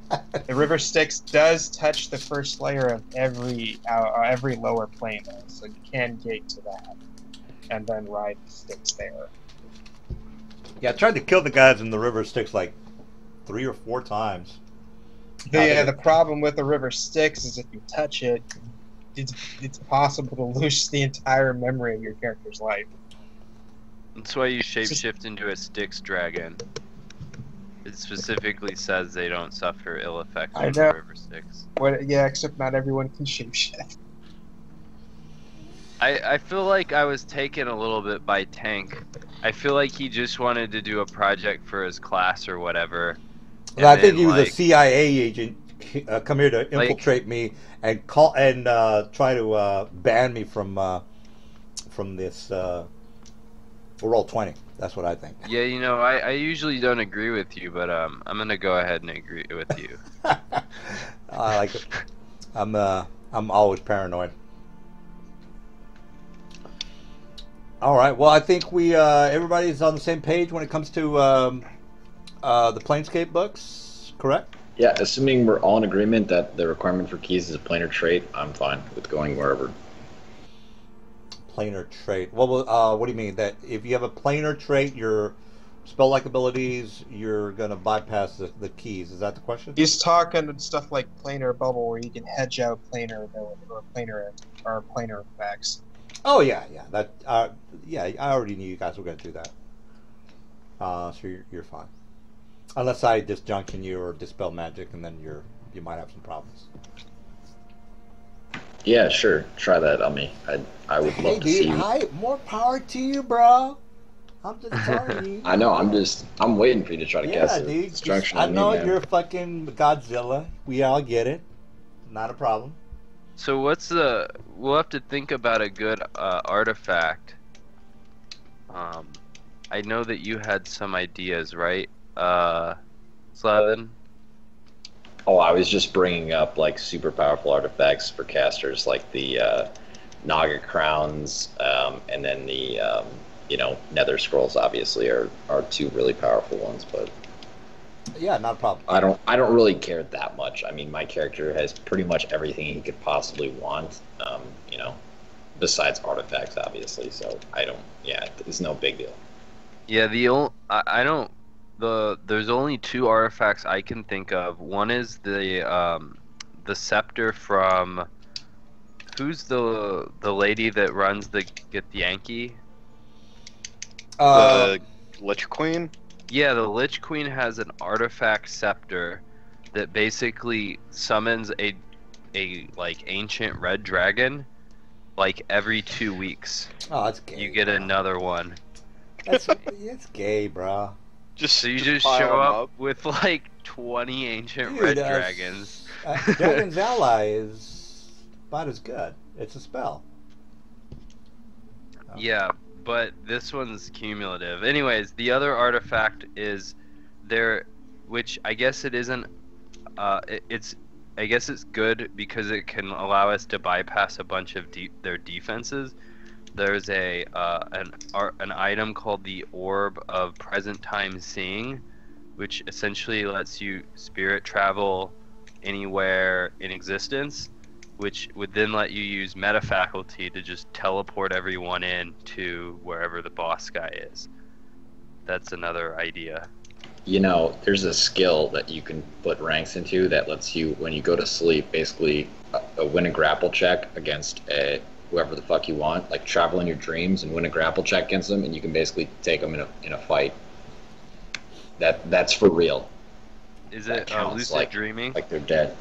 Speaker 1: up.
Speaker 2: the river Styx does touch the first layer of every lower plane, though, so you can gate to that and then ride the Styx there.
Speaker 1: Yeah, I tried to kill the guys in the river Styx like 3 or 4 times.
Speaker 2: The problem with the river Styx is if you touch it, it's possible to lose the entire memory of your character's life.
Speaker 5: That's why you shapeshift into a Styx dragon. It specifically says they don't suffer ill effects from the river Styx.
Speaker 2: Yeah, except not everyone can shapeshift.
Speaker 5: I feel like I was taken a little bit by Tank. I feel like he just wanted to do a project for his class or whatever.
Speaker 1: Well, I think he was a CIA agent. Come here to infiltrate me and try to ban me from this. Roll 20. That's what I think.
Speaker 5: Yeah, you know, I usually don't agree with you, but I'm gonna go ahead and agree with you.
Speaker 1: I like it. I'm always paranoid. All right. Well, I think we everybody's on the same page when it comes to the Planescape books, correct?
Speaker 7: Yeah, assuming we're all in agreement that the requirement for keys is a planar trait, I'm fine with going wherever.
Speaker 1: Planar trait. Well, what do you mean? That if you have a planar trait, your spell-like abilities, you're gonna bypass the keys. Is that the question?
Speaker 2: He's talking stuff like planar bubble, where you can hedge out planar ability or planar effects.
Speaker 1: Oh yeah. That yeah. I already knew you guys were gonna do that. So you're fine. Unless I disjunction you or dispel magic, and then you might have some problems.
Speaker 7: Yeah, sure. Try that on me. I would love to see you.
Speaker 1: More power to you, bro. I'm just telling you.
Speaker 7: I know. I'm waiting for you to try to guess it.
Speaker 1: Dude.
Speaker 7: Destruction
Speaker 1: I
Speaker 7: on
Speaker 1: know
Speaker 7: me, man.
Speaker 1: you're fucking Godzilla. We all get it. Not a problem.
Speaker 5: So we'll have to think about a good artifact. I know that you had some ideas, right, Slavin?
Speaker 7: Oh, I was just bringing up like super powerful artifacts for casters, like the Naga crowns, and then the Nether scrolls. Obviously, are 2 really powerful ones. But
Speaker 1: Yeah, not a problem.
Speaker 7: I don't really care that much. I mean, my character has pretty much everything he could possibly want. Besides artifacts, obviously. So I don't. Yeah, it's no big deal.
Speaker 5: Yeah, there's only 2 artifacts I can think of. One is the scepter from who's the lady that runs the Get the Yankee?
Speaker 6: The Lich Queen?
Speaker 5: Yeah, the Lich Queen has an artifact scepter that basically summons a like ancient red dragon like every 2 weeks.
Speaker 1: Oh, that's gay.
Speaker 5: You get another one.
Speaker 1: It's gay, bro.
Speaker 5: So you just
Speaker 6: pile
Speaker 5: show
Speaker 6: 'em
Speaker 5: up with like 20 ancient
Speaker 1: Dude,
Speaker 5: red dragons.
Speaker 1: Dragon's Ally is about as good. It's a spell.
Speaker 5: Yeah, but this one's cumulative. Anyways, the other artifact is there, which I guess it isn't. I guess it's good because it can allow us to bypass a bunch of their defenses. there's an item called the Orb of Present Time Seeing, which essentially lets you spirit travel anywhere in existence, which would then let you use meta faculty to just teleport everyone in to wherever the boss guy is. That's another idea.
Speaker 7: You know, there's a skill that you can put ranks into that lets you, when you go to sleep, basically win a grapple check against whoever the fuck you want. Like travel in your dreams and win a grapple check against them, and you can basically take them in a fight. That's for real.
Speaker 5: Is it lucid dreaming?
Speaker 7: Like they're dead.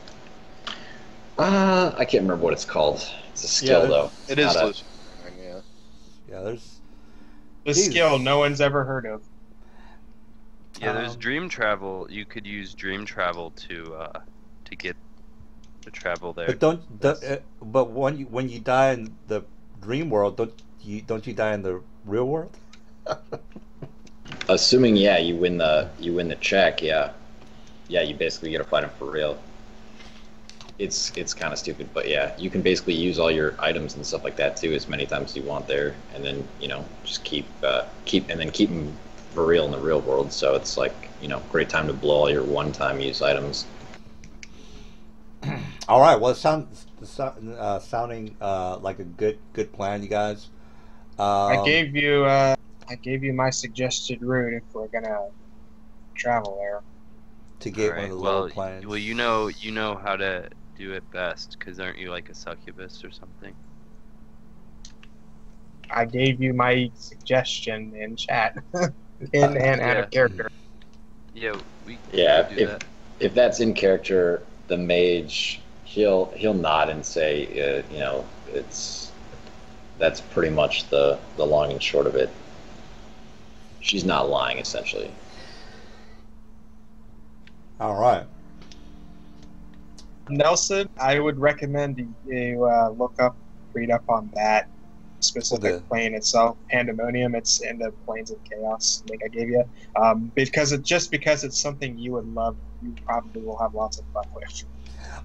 Speaker 7: I can't remember what it's called. It's a skill though.
Speaker 6: It is lucid dreaming, yeah.
Speaker 1: Yeah, there's
Speaker 2: a skill no one's ever heard of.
Speaker 5: Yeah, there's dream travel. You could use dream travel to get to travel there.
Speaker 1: But but when you die in the dream world, don't you die in the real world?
Speaker 7: Assuming you win the check, you basically get to fight him for real. It's kind of stupid, but yeah, you can basically use all your items and stuff like that too as many times as you want there, and then just keep them for real in the real world. So it's like great time to blow all your one-time use items.
Speaker 1: All right, well, it's sounding like a good plan, you guys.
Speaker 2: I gave you my suggested route if we're gonna travel there.
Speaker 1: To get one of the lower planes.
Speaker 5: Well, you know how to do it best, because aren't you like a succubus or something?
Speaker 2: I gave you my suggestion in chat, in and out of character.
Speaker 5: Yeah,
Speaker 7: if that's in character, the mage he'll nod and say, that's pretty much the long and short of it. She's not lying, essentially.
Speaker 1: All right.
Speaker 2: Nelson, I would recommend you read up on that specific plane itself, Pandemonium. It's in the Planes of Chaos link I gave you. Because it's something you would love, you probably will have lots of fun with.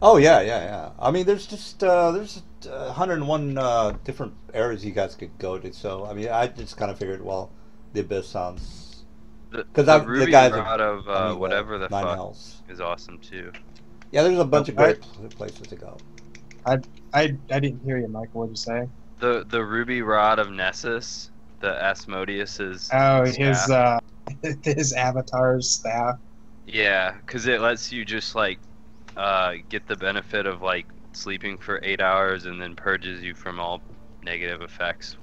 Speaker 1: Oh yeah. I mean, there's 101 different areas you guys could go to. So I mean, I just kind of figured, well, the Abyss sounds
Speaker 5: because the guys rod of whatever the fuck Hells is awesome too.
Speaker 1: Yeah, there's a bunch of great places to go.
Speaker 2: I didn't hear you, Michael. What did you say?
Speaker 5: The ruby rod of Nessus, the Asmodeus's
Speaker 2: staff. His avatar's staff.
Speaker 5: Yeah, because it lets you just like get the benefit of like sleeping for 8 hours and then purges you from all negative effects.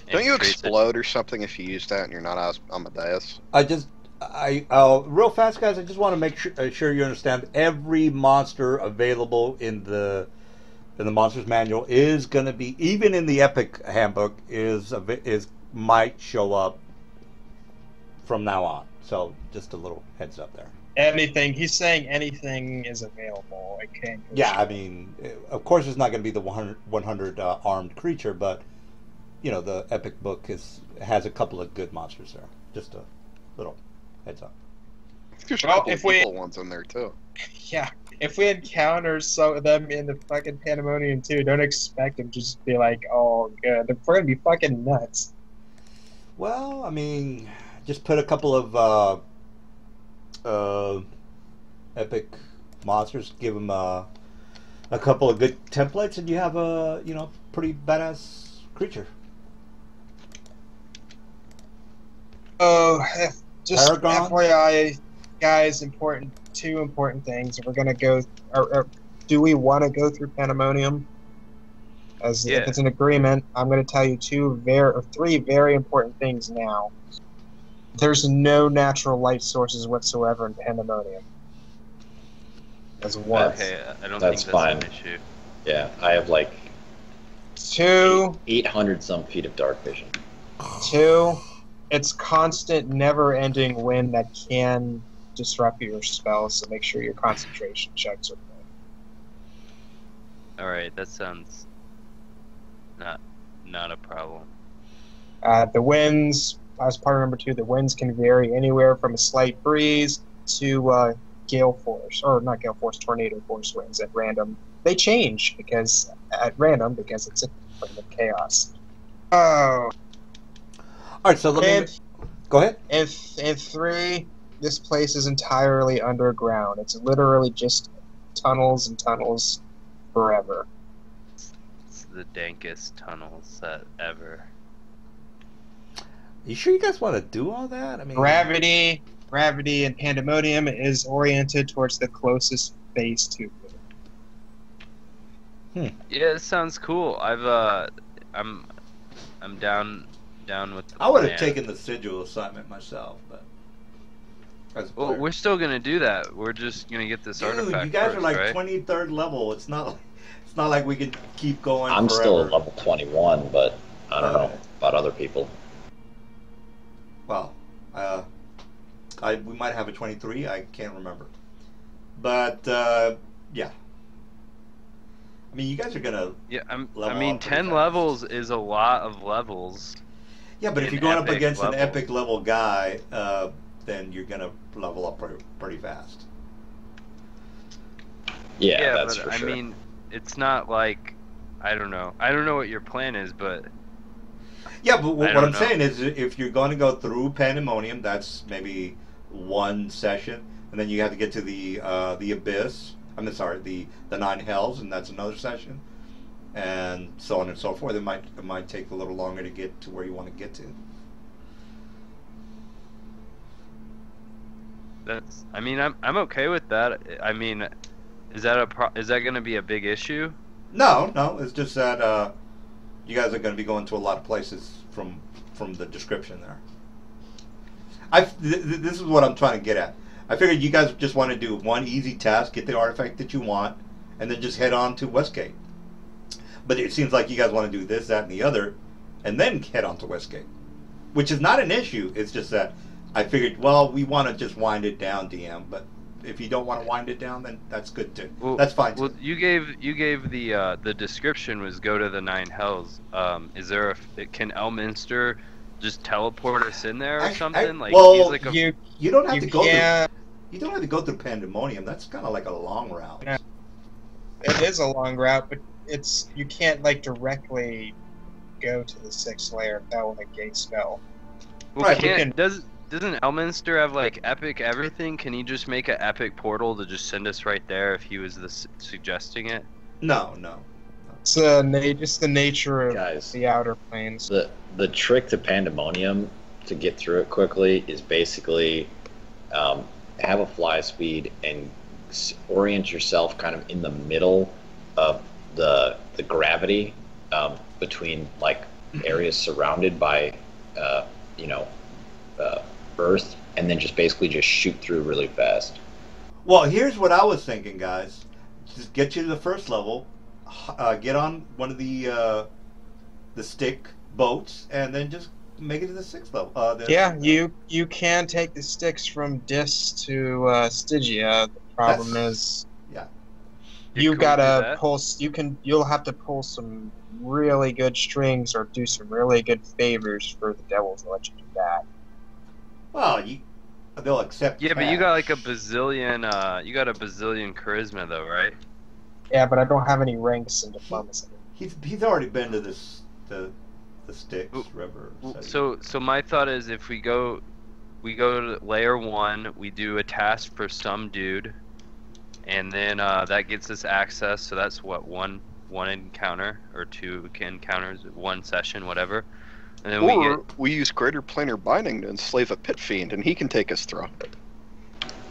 Speaker 6: Don't you explode or something if you use that and you're not Amadeus?
Speaker 1: Real fast, guys, I just want to make sure you understand every monster available in the Monsters Manual is going to be, even in the Epic Handbook, might show up from now on. So just a little heads up there.
Speaker 2: He's saying anything is available. It can't.
Speaker 1: Yeah, I mean, of course, it's not going to be the 100 armed creature, but the Epic book has a couple of good monsters there. Just a little heads up.
Speaker 6: There's a couple of cool ones in there too.
Speaker 2: Yeah, if we encounter some of them in the fucking Pandemonium too, don't expect them to just be like, "Oh, good." We're gonna be fucking nuts.
Speaker 1: Well, I mean, just put a couple of epic monsters, give them a couple of good templates, and you have a pretty badass creature.
Speaker 2: Oh, just
Speaker 1: Paragon?
Speaker 2: FYI, guys, two important things. We're gonna go. Do we want to go through Pandemonium? If it's an agreement, I'm going to tell you three very important things now. There's no natural light sources whatsoever in Pandemonium. That's one.
Speaker 5: Okay, I don't
Speaker 7: that's
Speaker 5: think
Speaker 7: fine.
Speaker 5: That's an issue.
Speaker 7: Yeah, I have like 800 some feet of dark vision.
Speaker 2: 2, it's constant, never-ending wind that can disrupt your spells, so make sure your concentration checks are good.
Speaker 5: Alright, that sounds not a problem.
Speaker 2: The winds, as part of number 2, the winds can vary anywhere from a slight breeze to gale force, or not gale force, tornado force winds at random. They change because it's a plane of chaos. Oh,
Speaker 1: All right, so let me
Speaker 2: and
Speaker 1: go ahead.
Speaker 2: in 3, this place is entirely underground. It's literally just tunnels and tunnels forever.
Speaker 5: It's the dankest tunnels that ever.
Speaker 1: You sure you guys want to do all that? I mean,
Speaker 2: Gravity and Pandemonium is oriented towards the closest base to it.
Speaker 5: Yeah, it sounds cool. I'm down with the
Speaker 1: I would have
Speaker 5: plan.
Speaker 1: taken the sigil assignment myself, but as a
Speaker 5: Well,
Speaker 1: player.
Speaker 5: we're still gonna do that. We're just gonna get this
Speaker 1: Dude,
Speaker 5: artifact
Speaker 1: you guys
Speaker 5: first,
Speaker 1: are like
Speaker 5: right?
Speaker 1: 23rd level. It's not like we can keep going.
Speaker 7: I'm
Speaker 1: forever.
Speaker 7: still at level 21, but I don't know
Speaker 1: Okay.
Speaker 7: about other people.
Speaker 1: Well, we might have a 23. I can't remember, but yeah. I mean, you guys are gonna.
Speaker 5: Yeah, I
Speaker 1: level
Speaker 5: mean,
Speaker 1: up pretty
Speaker 5: 10
Speaker 1: fast.
Speaker 5: levels is a lot of levels.
Speaker 1: Yeah, but if
Speaker 5: in
Speaker 1: you're going up
Speaker 5: epic
Speaker 1: against an
Speaker 5: level.
Speaker 1: epic level guy, then you're gonna level up pretty fast.
Speaker 7: Yeah, that's
Speaker 5: but
Speaker 7: for
Speaker 5: I
Speaker 7: sure.
Speaker 5: mean, it's not like I don't know. I don't know what your plan is, but
Speaker 1: Yeah, but
Speaker 5: I
Speaker 1: what
Speaker 5: don't
Speaker 1: I'm
Speaker 5: know.
Speaker 1: saying is, if you're going to go through Pandemonium, that's maybe one session, and then you have to get to the Abyss. I'm sorry, the 9 Hells, and that's another session, and so on and so forth. It might take a little longer to get to where you want to get to.
Speaker 5: that's. I mean, I'm okay with that. I mean, is that gonna be a big issue?
Speaker 1: No, it's just that you guys are going to be going to a lot of places from the description there. This is what I'm trying to get at. I figured you guys just want to do one easy task, get the artifact that you want, and then just head on to Westgate. But it seems like you guys want to do this, that, and the other, and then head on to Westgate, which is not an issue. It's just that I figured, well, we want to just wind it down, DM. But if you don't want to wind it down, then that's good too.
Speaker 5: Well,
Speaker 1: That's fine too.
Speaker 5: Well, you gave the description was go to the 9 Hells. Is there can Elminster just teleport us in there or something? Like
Speaker 1: well,
Speaker 5: he's like a
Speaker 1: You don't have
Speaker 2: You
Speaker 1: to go through.
Speaker 2: can't.
Speaker 1: You don't have to go through Pandemonium. That's kind of like a long route.
Speaker 2: Yeah. It is a long route, but you can't like directly go to the 6th layer if that will negate spell.
Speaker 5: Well,
Speaker 1: Right, we
Speaker 5: doesn't Elminster have like epic everything? Can he just make an epic portal to just send us right there if he was suggesting it?
Speaker 1: No.
Speaker 2: It's just the nature of
Speaker 7: Guys.
Speaker 2: the outer planes.
Speaker 7: The trick to Pandemonium to get through it quickly is basically have a fly speed and orient yourself kind of in the middle of the gravity between like areas surrounded by Earth, and then just basically just shoot through really fast.
Speaker 1: Well, here's what I was thinking, guys. Just get you to the first level, get on one of the stick boats, and then just make it to the 6th level.
Speaker 2: Yeah, you can take the sticks from Dis to Stygia. The problem is,
Speaker 1: yeah.
Speaker 2: you
Speaker 5: Can we do
Speaker 2: gotta
Speaker 5: that?
Speaker 2: pull. You'll have to pull some really good strings or do some really good favors for the devil to let you do that.
Speaker 1: Well, they'll accept.
Speaker 5: Yeah, but you got like
Speaker 1: cash.
Speaker 5: a bazillion. You got a bazillion charisma though, right?
Speaker 2: Yeah, but I don't have any ranks in diplomacy.
Speaker 1: He's already been to the Styx
Speaker 5: Ooh,
Speaker 1: River.
Speaker 5: So my thought is if we go to layer 1, we do a task for some dude, and then that gets us access. So that's what one encounter or 2 encounters, 1 session, whatever. And then
Speaker 6: Or we use Greater Planar Binding to enslave a pit fiend, and he can take us through.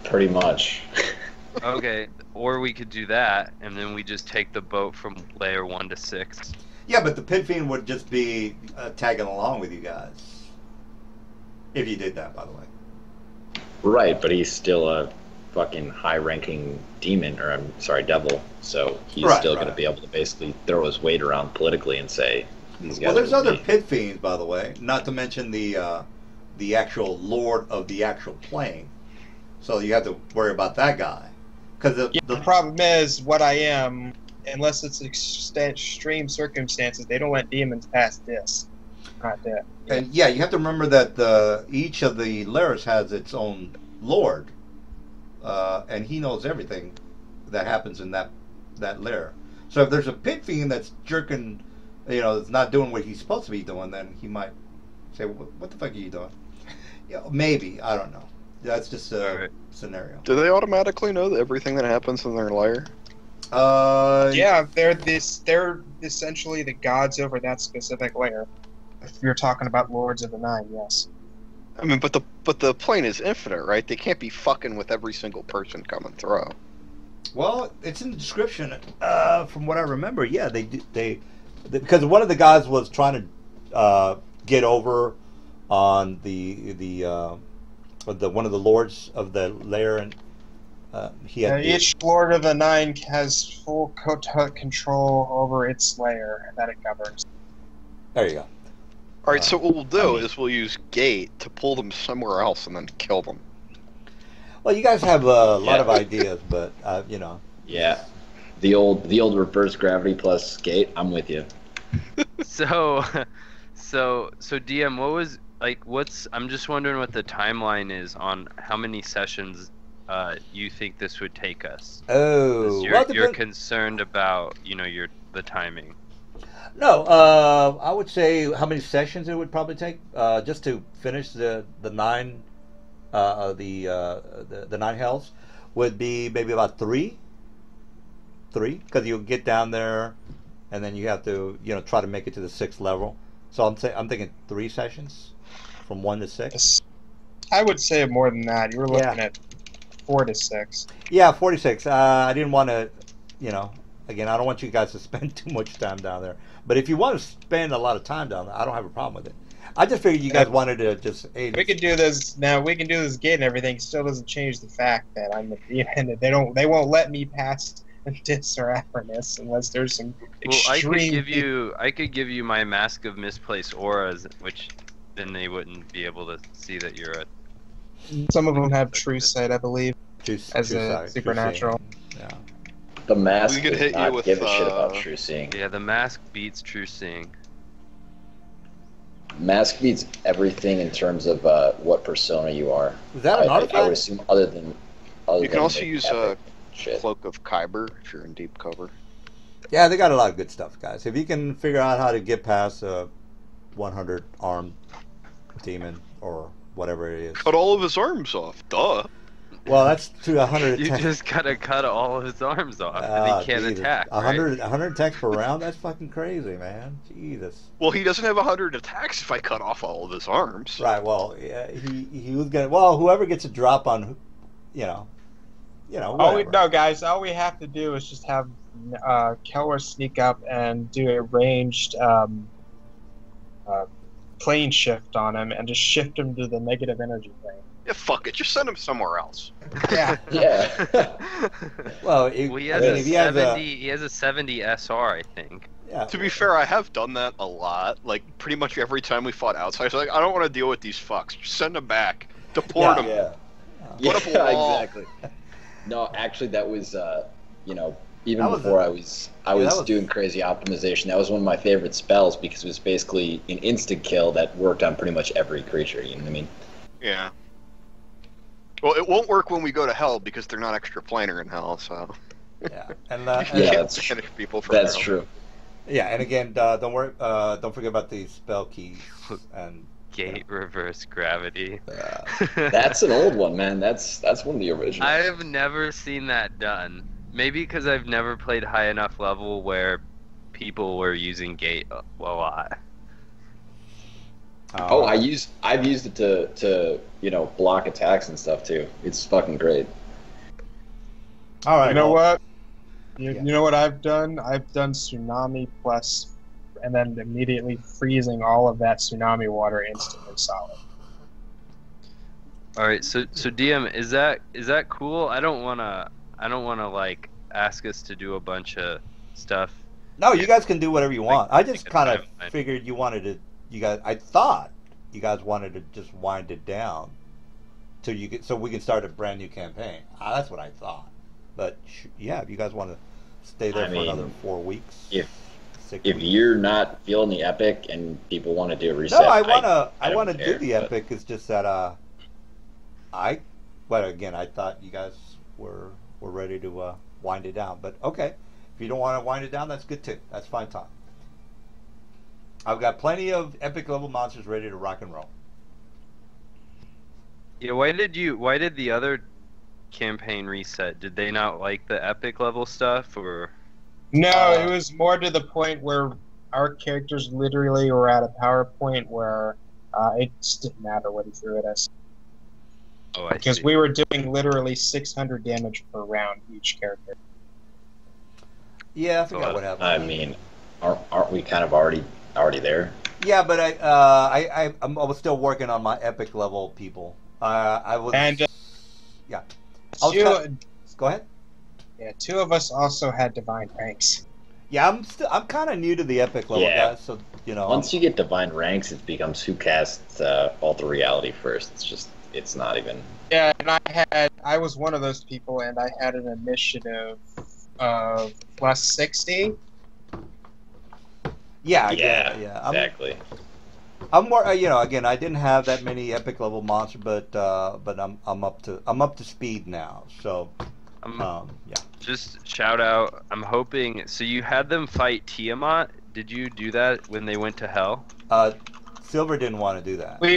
Speaker 7: Pretty much.
Speaker 5: okay, or we could do that, and then we just take the boat from layer 1 to 6.
Speaker 1: Yeah, but the Pit Fiend would just be tagging along with you guys. If you did that, by the way.
Speaker 7: Right, but he's still a fucking high-ranking demon, or I'm sorry, devil. So he's still going to be able to basically throw his weight around politically and say, "These guys."
Speaker 1: Well, there's
Speaker 7: are
Speaker 1: other
Speaker 7: me."
Speaker 1: Pit Fiends, by the way. Not to mention the actual Lord of the actual plane. So you have to worry about that guy. Because
Speaker 2: The problem is, what I am, unless it's extreme circumstances, they don't let demons pass this. Not that.
Speaker 1: and yeah, you have to remember that each of the layers has its own Lord, and he knows everything that happens in that layer. So if there's a Pit Fiend that's jerking is not doing what he's supposed to be doing, then he might say, "What the fuck are you doing?" Maybe, I don't know. That's just a scenario.
Speaker 6: Do they automatically know everything that happens in their lair?
Speaker 2: Yeah, they're essentially the gods over that specific layer. If you're talking about Lords of the Nine, yes.
Speaker 6: I mean, but the plane is infinite, right? They can't be fucking with every single person coming through.
Speaker 1: Well, it's in the description. From what I remember, yeah, they because one of the guys was trying to get over on the one of the lords of the lair, and he had
Speaker 2: each Lord of the Nine has full control over its layer that it governs.
Speaker 1: There you go.
Speaker 6: All right, so what we'll do is we'll use Gate to pull them somewhere else and then kill them.
Speaker 1: Well, you guys have a lot of ideas, but
Speaker 7: Yeah, the old reverse gravity plus Gate. I'm with you.
Speaker 5: So DM, what was I'm just wondering what the timeline is on how many sessions you think this would take us.
Speaker 1: Oh,
Speaker 5: you're concerned about the timing.
Speaker 1: No, I would say how many sessions it would probably take just to finish the 9 the 9 hells would be maybe about three, because you'll get down there and then you have to try to make it to the 6th level. So I'm thinking 3 sessions from 1 to 6.
Speaker 2: I would say more than that. You were looking at 4 to 6.
Speaker 1: Yeah, 46. I didn't want to, again, I don't want you guys to spend too much time down there. But if you want to spend a lot of time down there, I don't have a problem with it. I just figured you guys wanted to just. Hey,
Speaker 2: we could do this now. We can do this gate and everything. Still doesn't change the fact that I'm the demon. They won't let me past Dis or Avernus unless there's some extreme.
Speaker 5: I could give you my Mask of Misplaced Auras, which then they wouldn't be able to see that you're a.
Speaker 2: Some of them have true sight, I believe, as a supernatural.
Speaker 1: Yeah.
Speaker 7: The mask
Speaker 6: could
Speaker 7: does
Speaker 6: hit you
Speaker 7: not
Speaker 6: with,
Speaker 7: give a shit about true seeing.
Speaker 5: Yeah, the mask beats true seeing.
Speaker 7: Mask beats everything in terms of what persona you are.
Speaker 1: Is that an artifact?
Speaker 7: I would assume other than
Speaker 6: you can also use
Speaker 7: shit.
Speaker 6: Cloak of Kyber if you're in deep cover.
Speaker 1: Yeah, they got a lot of good stuff, guys. If you can figure out how to get past a 100 armed demon or whatever it is.
Speaker 6: Cut all of his arms off. Duh.
Speaker 1: Well, that's to 100
Speaker 5: You
Speaker 1: attacks.
Speaker 5: just gotta cut all of his arms off, and he can't attack.
Speaker 1: 100 attacks per round? That's fucking crazy, man. Jesus.
Speaker 6: Well, he doesn't have 100 attacks if I cut off all of his arms.
Speaker 1: Right. Well, yeah, he was gonna. Well, whoever gets a drop on, whatever.
Speaker 2: No, guys. All we have to do is just have Keller sneak up and do a ranged plane shift on him, and just shift him to the negative energy plane.
Speaker 6: Yeah, fuck it. Just send him somewhere else.
Speaker 2: Yeah.
Speaker 7: Yeah.
Speaker 1: Well,
Speaker 5: he has a 70 SR, I think.
Speaker 1: Yeah.
Speaker 6: To be fair, I have done that a lot. Like, pretty much every time we fought outsiders, I don't want to deal with these fucks. Just send them back. Deport them.
Speaker 7: Yeah.
Speaker 6: Put up a wall.
Speaker 7: Exactly. No, actually, that was, even
Speaker 1: That was
Speaker 7: before I was doing crazy optimization, that was one of my favorite spells because it was basically an instant kill that worked on pretty much every creature, you know what I mean?
Speaker 6: Yeah. Well, it won't work when we go to hell because they're not extra planar in hell, so.
Speaker 1: Yeah. And
Speaker 6: You can't banish people from
Speaker 7: That's
Speaker 6: hell.
Speaker 7: true.
Speaker 1: yeah, and again, don't worry. Don't forget about the spell keys and.
Speaker 5: Gate reverse gravity.
Speaker 7: That's an old one, man. That's one of the originals.
Speaker 5: I have never seen that done. Maybe because I've never played high enough level where people were using gate a lot.
Speaker 7: I've used it to block attacks and stuff too. It's fucking great.
Speaker 1: All right.
Speaker 2: You know what? You know what I've done? I've done tsunami plus, and then immediately freezing all of that tsunami water instantly solid.
Speaker 5: All right, so DM, is that cool? I don't wanna like ask us to do a bunch of stuff.
Speaker 1: No, you guys can do whatever you want. I just
Speaker 5: Take
Speaker 1: kind
Speaker 5: a
Speaker 1: of
Speaker 5: timeline.
Speaker 1: figured you wanted to. I thought you guys wanted to just wind it down till so we can start a brand new campaign. That's what I thought. But yeah, if you guys want to stay there for another 4 weeks.
Speaker 7: If
Speaker 1: 6
Speaker 7: If
Speaker 1: weeks.
Speaker 7: you're not feeling the epic and people want to do a reset,
Speaker 1: No, I
Speaker 7: don't
Speaker 1: wanna
Speaker 7: care,
Speaker 1: do the
Speaker 7: but-
Speaker 1: epic. It's just that but again, I thought you guys were ready to wind it down. But okay, if you don't want to wind it down, that's good too. That's fine time. I've got plenty of epic level monsters ready to rock and roll.
Speaker 5: Yeah, why did the other campaign reset? Did they not like the epic level stuff, or?
Speaker 2: No, it was more to the point where our characters literally were at a PowerPoint where it just didn't matter what he threw at us.
Speaker 5: Oh, I
Speaker 2: Because
Speaker 5: see.
Speaker 2: we were doing literally 600 damage per round each character.
Speaker 1: Yeah, I forgot what happened.
Speaker 7: I mean, aren't we kind of already there?
Speaker 1: Yeah, but I was still working on my epic level people. I was.
Speaker 2: And
Speaker 1: yeah. Go ahead.
Speaker 2: Yeah, 2 of us also had divine ranks.
Speaker 1: Yeah, I'm kind of new to the epic level, guys. So
Speaker 7: once you get divine ranks, it becomes who casts Alter Reality first. It's not even.
Speaker 2: Yeah, and I was one of those people, and I had an initiative of plus 60.
Speaker 1: Yeah,
Speaker 7: exactly.
Speaker 1: I'm more, again, I didn't have that many epic level monsters, but I'm up to speed now. So, yeah.
Speaker 5: Just shout out. I'm hoping. So you had them fight Tiamat. Did you do that when they went to hell?
Speaker 1: Silver didn't want to do that.
Speaker 2: We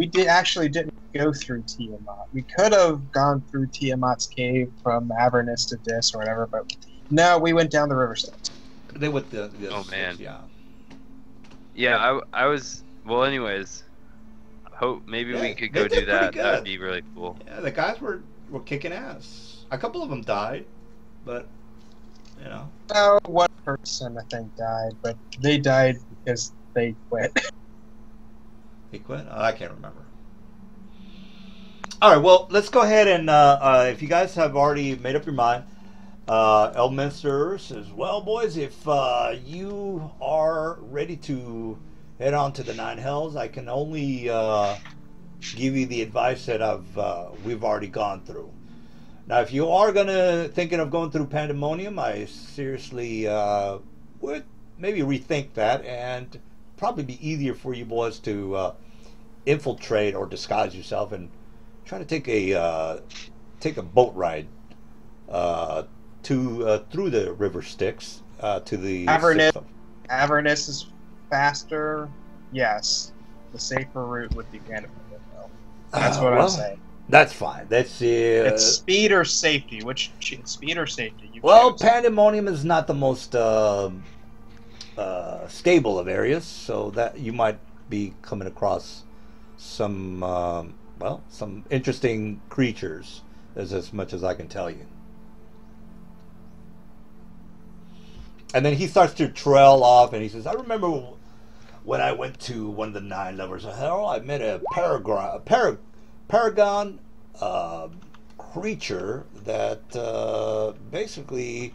Speaker 2: didn't go through Tiamat. We could have gone through Tiamat's cave from Avernus to Dis or whatever, but no, we went down the river steps.
Speaker 1: They went the
Speaker 5: oh man,
Speaker 1: yeah.
Speaker 5: Yeah, I was. Well, anyways, hope maybe we could go do that. That would be really cool.
Speaker 1: Yeah, the guys were kicking ass. A couple of them died, but
Speaker 2: one person I think died, but they died because they quit.
Speaker 1: They quit? Oh, I can't remember. All right, well, let's go ahead and if you guys have already made up your mind, Elminster says, well, boys, if you are ready to head on to the Nine Hells, I can only give you the advice that we've already gone through. Now, if you are thinking of going through Pandemonium, I seriously would maybe rethink that, and probably be easier for you boys to infiltrate or disguise yourself and try to take a boat ride through the river Styx to the
Speaker 2: Avernus is faster. Yes, the safer route would be Pandemonium, though. That's what I'm saying.
Speaker 1: That's fine. That's
Speaker 2: it's speed or safety. Which speed or safety?
Speaker 1: Well, Pandemonium is not the most stable of areas, so that you might be coming across some interesting creatures, as much as I can tell you. And then he starts to trail off, and he says, I remember when I went to one of the Nine Lovers of Hell, I met a paragon creature that basically,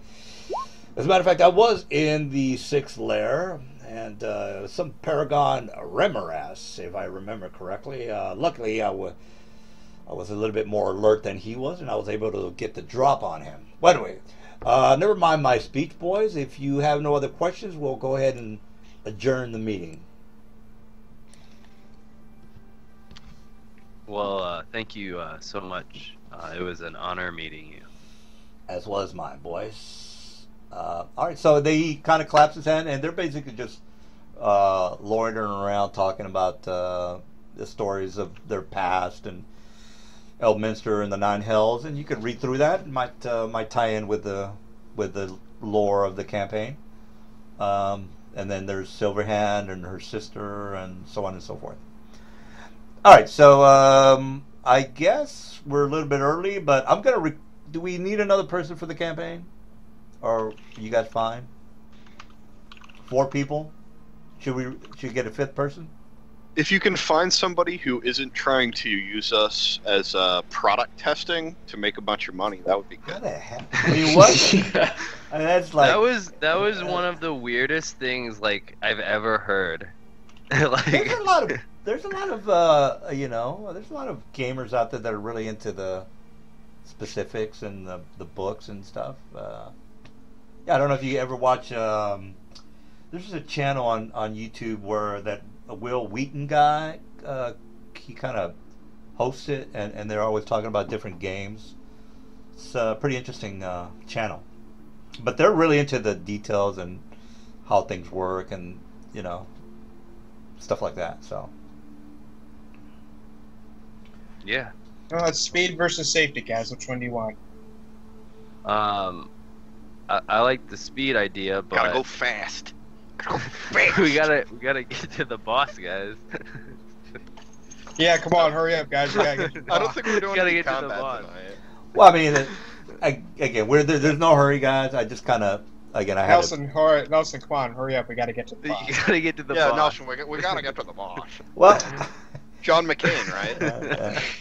Speaker 1: as a matter of fact, I was in the 6th lair, and some paragon remoras, if I remember correctly. Luckily, I was a little bit more alert than he was, and I was able to get the drop on him. But anyway, never mind my speech, boys. If you have no other questions, we'll go ahead and adjourn the meeting.
Speaker 5: Well, thank you so much. It was an honor meeting you.
Speaker 1: As was mine, boys. All right, so he kind of claps his hand, and they're basically just loitering around talking about the stories of their past and Elminster and the Nine Hells, and you could read through that. It might tie in with the lore of the campaign. And then there's Silverhand and her sister, and so on and so forth. All right, so I guess we're a little bit early, but I'm gonna. Do we need another person for the campaign, or are you guys fine? 4 people. Should we get a 5th person?
Speaker 6: If you can find somebody who isn't trying to use us as product testing to make a bunch of money, that would be good.
Speaker 1: How the heck? I mean, what? I mean, that's like
Speaker 5: that was one of the weirdest things like I've ever heard. Like,
Speaker 1: there's a lot of there's a lot of gamers out there that are really into the specifics and the books and stuff. Yeah, I don't know if you ever watch. There's a channel on YouTube where that Will Wheaton guy, he kind of hosts it, and they're always talking about different games. It's a pretty interesting channel, but they're really into the details and how things work and stuff like that. So
Speaker 5: Yeah.
Speaker 2: Oh, it's speed versus safety, guys. Which one do you want?
Speaker 5: I like the speed idea, but
Speaker 6: Gotta go fast. Gotta go fast.
Speaker 5: we gotta get to the boss, guys.
Speaker 2: Yeah, come on, hurry up, guys. We gotta get to the
Speaker 6: I don't
Speaker 2: boss.
Speaker 6: think we're doing
Speaker 5: Gotta
Speaker 6: any
Speaker 5: get to the
Speaker 6: combat
Speaker 5: boss.
Speaker 6: tonight.
Speaker 1: well, I mean, again, there's no hurry, guys. I just kind of I had
Speaker 2: Nelson, Nelson, come on, hurry up. We gotta get to the
Speaker 5: You
Speaker 2: boss.
Speaker 5: gotta get to the
Speaker 6: Yeah,
Speaker 5: boss.
Speaker 6: Nelson, we gotta get to the boss.
Speaker 1: well.
Speaker 6: John McCain, right?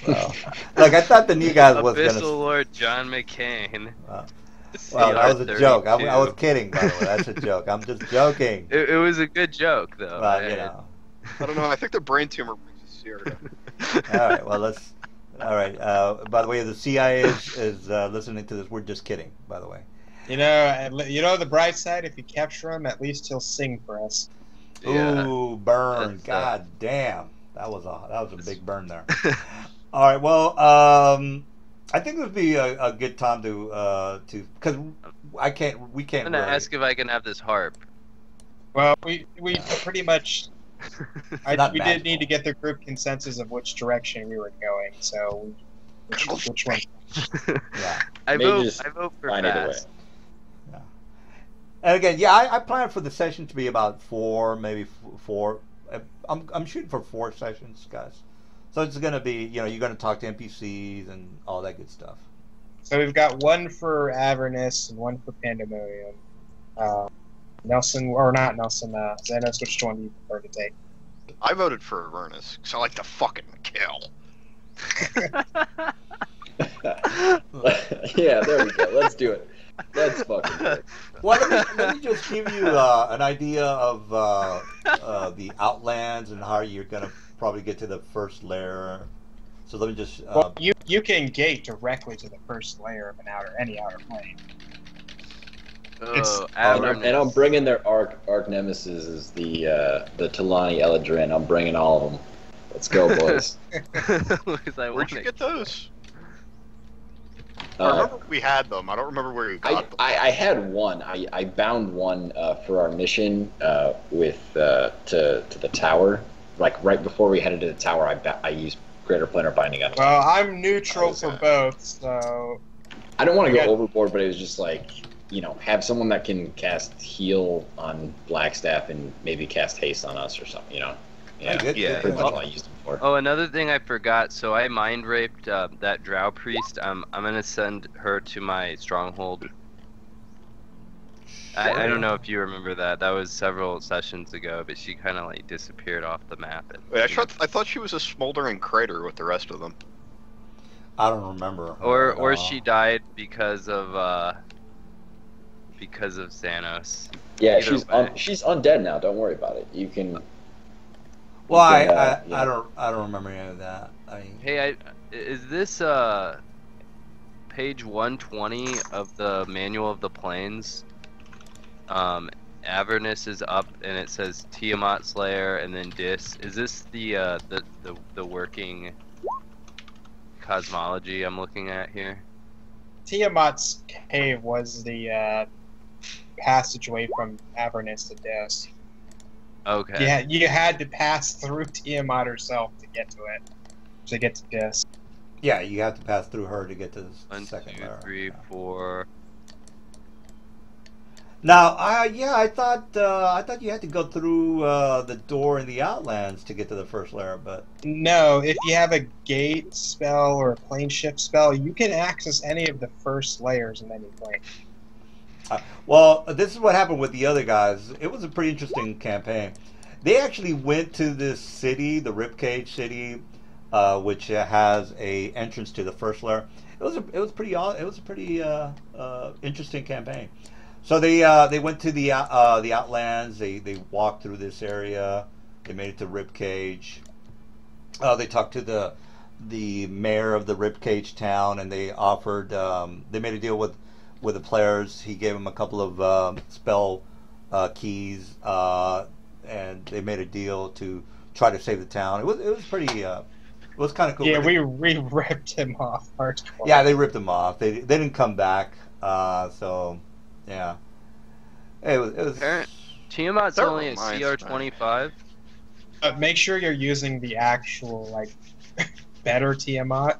Speaker 1: Well, look, I thought the new guys was
Speaker 5: Abyssal
Speaker 1: gonna.
Speaker 5: Lord John McCain.
Speaker 1: Well, that was a joke. I
Speaker 5: CR32.
Speaker 1: was kidding, by the way. That's a joke. I'm just joking.
Speaker 5: It was a good joke, though.
Speaker 1: But, you know.
Speaker 6: I don't know. I think the brain tumor brings us here.
Speaker 1: All right. Well, let's. All right. By the way, the CIA is listening to this. We're just kidding. By the way.
Speaker 2: You know the bright side. If you capture him, at least he'll sing for us.
Speaker 5: Yeah.
Speaker 1: Ooh, burn!
Speaker 5: That's,
Speaker 1: God damn, that was a big burn there. All right. Well, I think it would be a good time to because we can't.
Speaker 5: I'm gonna
Speaker 1: really,
Speaker 5: ask if I can have this harp.
Speaker 2: Well, we pretty much.
Speaker 1: Not
Speaker 2: We
Speaker 1: bad.
Speaker 2: did need to get the group consensus of which direction we were going. So, which one?
Speaker 1: Yeah.
Speaker 5: I
Speaker 7: Maybe
Speaker 5: vote.
Speaker 7: just
Speaker 5: I vote for
Speaker 7: find it away.
Speaker 5: fast.
Speaker 1: And again, yeah, I plan for the session to be about 4, maybe 4. I'm shooting for 4 sessions, guys. So it's gonna be, you're gonna talk to NPCs and all that good stuff.
Speaker 2: So we've got one for Avernus and one for Pandemonium. Nelson, or not Nelson, Xanos, which one do you prefer to take?
Speaker 6: I voted for Avernus because I like to fucking kill.
Speaker 7: Yeah, there we go. Let's do it. Let's fucking do it.
Speaker 1: Well, let me just give you an idea of the Outlands and how you're gonna probably get to the first layer. So let me just.
Speaker 2: Well, you can gate directly to the first layer of any outer plane.
Speaker 5: Oh,
Speaker 7: And
Speaker 5: Avernus.
Speaker 7: I'm bringing their arch nemesis is the Talani Eladrin. I'm bringing all of them. Let's go, boys.
Speaker 5: Because I
Speaker 6: Where'd
Speaker 5: want
Speaker 6: you
Speaker 5: it.
Speaker 6: get those? I remember we had them. I don't remember where you got them.
Speaker 7: I had one. I bound one for our mission with to the tower. Like right before we headed to the tower, I used Greater Planar Binding on it.
Speaker 2: Well, I'm neutral for
Speaker 6: Okay.
Speaker 2: both, so
Speaker 7: I don't want to
Speaker 2: Yeah.
Speaker 7: go overboard, but it was just like, have someone that can cast heal on Blackstaff and maybe cast haste on us or something, Yeah,
Speaker 1: Good,
Speaker 6: Yeah.
Speaker 7: pretty
Speaker 1: good.
Speaker 7: much what I used them for.
Speaker 5: Oh, another thing I forgot. So I mind raped that drow priest. I'm gonna send her to my stronghold. I don't know if you remember that. That was several sessions ago, but she kind of like disappeared off the map. And,
Speaker 6: Wait, I thought she was a smoldering crater with the rest of them.
Speaker 1: I don't remember.
Speaker 5: or she died because of Xanos.
Speaker 7: Yeah,
Speaker 5: Either way.
Speaker 7: she's undead now. Don't worry about it. You can.
Speaker 1: Well, I
Speaker 7: Yeah.
Speaker 1: don't remember any of that. I mean,
Speaker 5: Hey, is this page 120 of the Manual of the Planes? Avernus is up and it says Tiamat Slayer and then Dis. Is this the working cosmology I'm looking at here?
Speaker 2: Tiamat's cave was the passageway from Avernus to Dis.
Speaker 5: Okay.
Speaker 2: Yeah, you had to pass through Tiamat herself to get to it, to get to Dis.
Speaker 1: yeah, you have to pass through her to get to the
Speaker 5: 1,
Speaker 1: second
Speaker 5: 2,
Speaker 1: layer.
Speaker 5: 3,
Speaker 1: Yeah.
Speaker 5: 4.
Speaker 1: Now, I thought you had to go through the door in the Outlands to get to the first layer, but
Speaker 2: No, if you have a gate spell or a plane shift spell, you can access any of the first layers in any plane.
Speaker 1: well, this is what happened with the other guys. It was a pretty interesting campaign. They actually went to this city, the Ribcage city, which has a entrance to the first layer. It was a pretty interesting campaign. So they went to the Outlands. They walked through this area. They made it to Ribcage. They talked to the mayor of the Ribcage town, and they offered. They made a deal with the players. He gave them a couple of spell keys, and they made a deal to try to save the town. It was pretty. It was kind of cool.
Speaker 2: Yeah,
Speaker 1: But they-
Speaker 2: we ripped him off hardcore.
Speaker 1: yeah, they ripped them off. They didn't come back. So yeah, it was.
Speaker 5: Apparent- Tiamat's
Speaker 6: That
Speaker 5: only at
Speaker 6: reminds
Speaker 5: CR
Speaker 6: me.
Speaker 5: 25.
Speaker 2: Make sure you're using the actual like better Tiamat.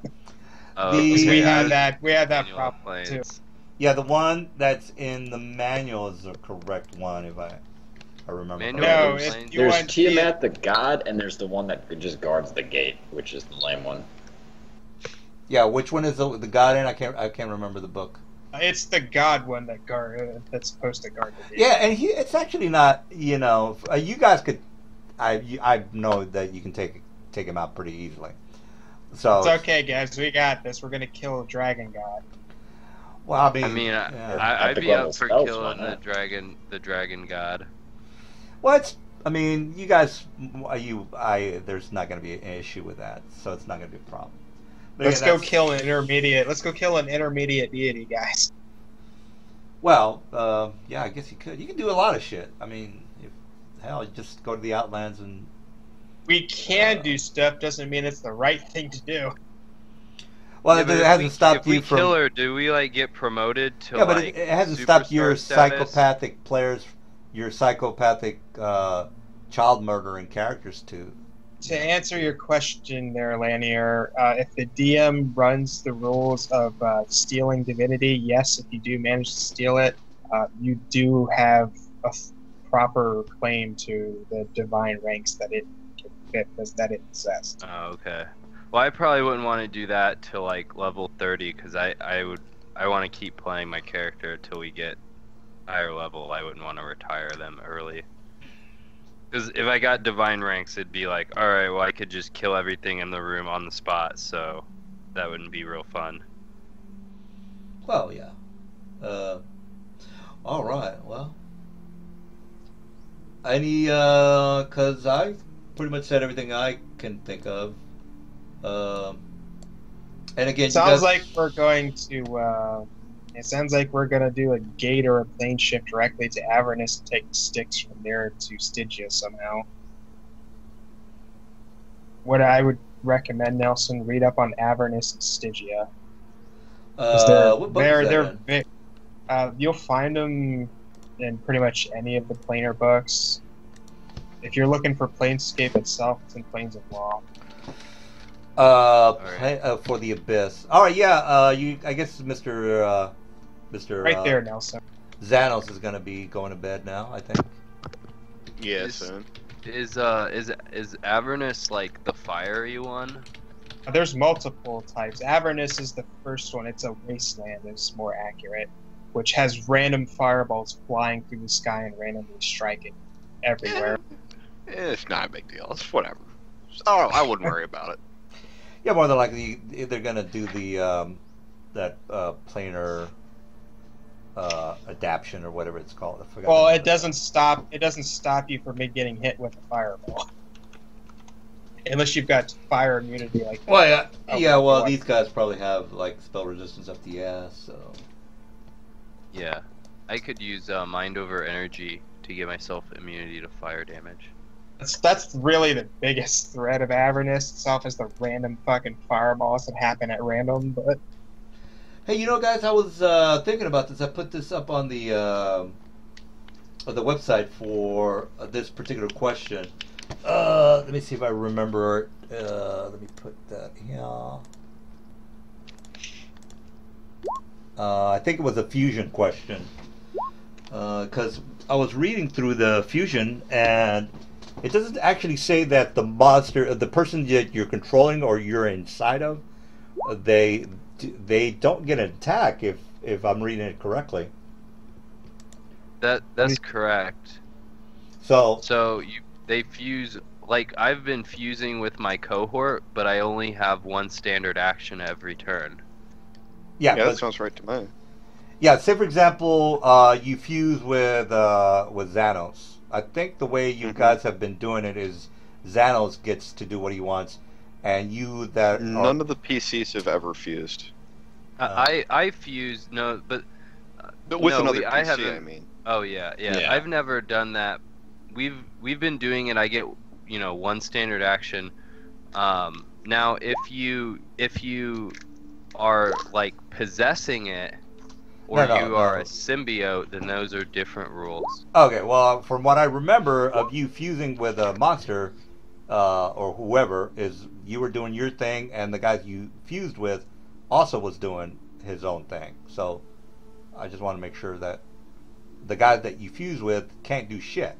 Speaker 5: Oh,
Speaker 1: The-
Speaker 2: Because
Speaker 1: Yeah,
Speaker 2: we
Speaker 1: I
Speaker 2: had
Speaker 1: mean,
Speaker 2: that
Speaker 5: manual
Speaker 2: problem too.
Speaker 5: planes.
Speaker 1: Yeah, the one that's in the manual is the correct one, if I remember.
Speaker 5: Manual
Speaker 2: No,
Speaker 1: correctly.
Speaker 5: planes.
Speaker 2: you
Speaker 7: There's
Speaker 2: want
Speaker 7: Tiamat the god, and there's the one that just guards the gate, which is the lame one.
Speaker 1: Yeah, which one is the god in? I can't remember the book.
Speaker 2: It's the god one that's supposed to guard the gate.
Speaker 1: Yeah, and it's actually not. You know, you guys could. I know that you can take him out pretty easily. So
Speaker 2: It's okay, guys. We got this. We're gonna kill Dragon God.
Speaker 1: Well, I mean,
Speaker 5: I mean,
Speaker 1: yeah.
Speaker 5: I'd
Speaker 7: the
Speaker 5: be up
Speaker 7: level
Speaker 5: for
Speaker 7: spells,
Speaker 5: killing
Speaker 7: why
Speaker 5: the dragon god.
Speaker 1: Well, I mean, you guys, there's not going to be an issue with that, so it's not going to be a problem. But
Speaker 2: Let's
Speaker 1: yeah,
Speaker 2: go
Speaker 1: that's-
Speaker 2: kill an intermediate. Let's go kill an intermediate deity, guys.
Speaker 1: Well, yeah, I guess you could. You can do a lot of shit. I mean, hell, you just go to the Outlands and.
Speaker 2: We can do stuff. Doesn't mean it's the right thing to do.
Speaker 1: Well,
Speaker 5: Yeah, but
Speaker 1: it
Speaker 5: if
Speaker 1: hasn't stopped
Speaker 5: if
Speaker 1: you
Speaker 5: we
Speaker 1: from.
Speaker 5: kill her, do we like get promoted to
Speaker 1: Yeah, but
Speaker 5: like
Speaker 1: it hasn't stopped your
Speaker 5: superstar status?
Speaker 1: psychopathic players, your psychopathic child murdering characters to.
Speaker 2: To answer your question there, Lanier, if the DM runs the rules of stealing divinity, yes, if you do manage to steal it, you do have a proper claim to the divine ranks that it possessed.
Speaker 5: Oh, okay. Well, I probably wouldn't want to do that till like level 30 because I want to keep playing my character till we get higher level. I wouldn't want to retire them early. Because if I got divine ranks, it'd be like, all right, well, I could just kill everything in the room on the spot, so that wouldn't be real fun.
Speaker 1: Well, yeah. All right. Well, because I pretty much said everything I can think of. And again,
Speaker 2: It sounds like we're going to. It sounds like we're going to do a gate or a plane shift directly to Avernus and take the sticks from there to Stygia somehow. What I would recommend, Nelson, read up on Avernus and Stygia. 'Cause
Speaker 1: what book is that in?
Speaker 2: you'll find them in pretty much any of the planar books. If you're looking for Planescape itself, it's in Planes of Law.
Speaker 1: For the Abyss. All right, yeah. I guess Mr.
Speaker 2: Right there, Nelson.
Speaker 1: Xanos is going to be going to bed now, I think.
Speaker 6: Yeah,
Speaker 5: Is-
Speaker 6: soon.
Speaker 5: Is Avernus like the fiery one?
Speaker 2: There's multiple types. Avernus is the first one. It's a wasteland. It's more accurate, which has random fireballs flying through the sky and randomly striking everywhere.
Speaker 6: It's not a big deal. It's whatever. Oh, I wouldn't worry about it.
Speaker 1: Yeah, more than likely they're going to do the that planar adaption or whatever it's called. I forgot.
Speaker 2: Well,
Speaker 1: the name
Speaker 2: it
Speaker 1: of
Speaker 2: doesn't stop. It doesn't stop you from getting hit with a fireball, unless you've got fire immunity like that.
Speaker 1: Well, yeah.
Speaker 2: Oh,
Speaker 1: Yeah. Well,
Speaker 2: what?
Speaker 1: these guys probably have like spell resistance up the ass. So.
Speaker 5: Yeah, I could use mind over energy to get myself immunity to fire damage.
Speaker 2: That's really the biggest threat of Avernus itself is the random fucking fireballs that happen at random. But
Speaker 1: Hey, you know, guys, I was thinking about this. I put this up on the website for this particular question. Let me see if I remember it. Let me put that here. I think it was a fusion question. Because I was reading through the fusion, and it doesn't actually say that the monster, the person that you're controlling or you're inside of, they don't get an attack if I'm reading it correctly.
Speaker 5: That's correct.
Speaker 1: So
Speaker 5: So they fuse, like I've been fusing with my cohort, but I only have one standard action every turn.
Speaker 1: yeah,
Speaker 6: Yeah,
Speaker 1: but,
Speaker 6: that sounds right to me.
Speaker 1: yeah. Say for example, you fuse with Xanos. I think the way you guys have been doing it is Xanos gets to do what he wants, and you that
Speaker 6: None of the PCs have ever fused.
Speaker 5: I fuse but
Speaker 6: With
Speaker 5: no,
Speaker 6: another
Speaker 5: I
Speaker 6: PC,
Speaker 5: haven't.
Speaker 6: I mean.
Speaker 5: Oh yeah.
Speaker 7: Yeah.
Speaker 5: I've never done that. We've been doing it. I get one standard action. Now if you are like possessing it, or
Speaker 1: No,
Speaker 5: you are
Speaker 1: no.
Speaker 5: a symbiote, then those are different rules.
Speaker 1: Okay, well, from what I remember of you fusing with a monster or whoever, is you were doing your thing, and the guy you fused with also was doing his own thing. So I just want to make sure that the guy that you fuse with can't do shit.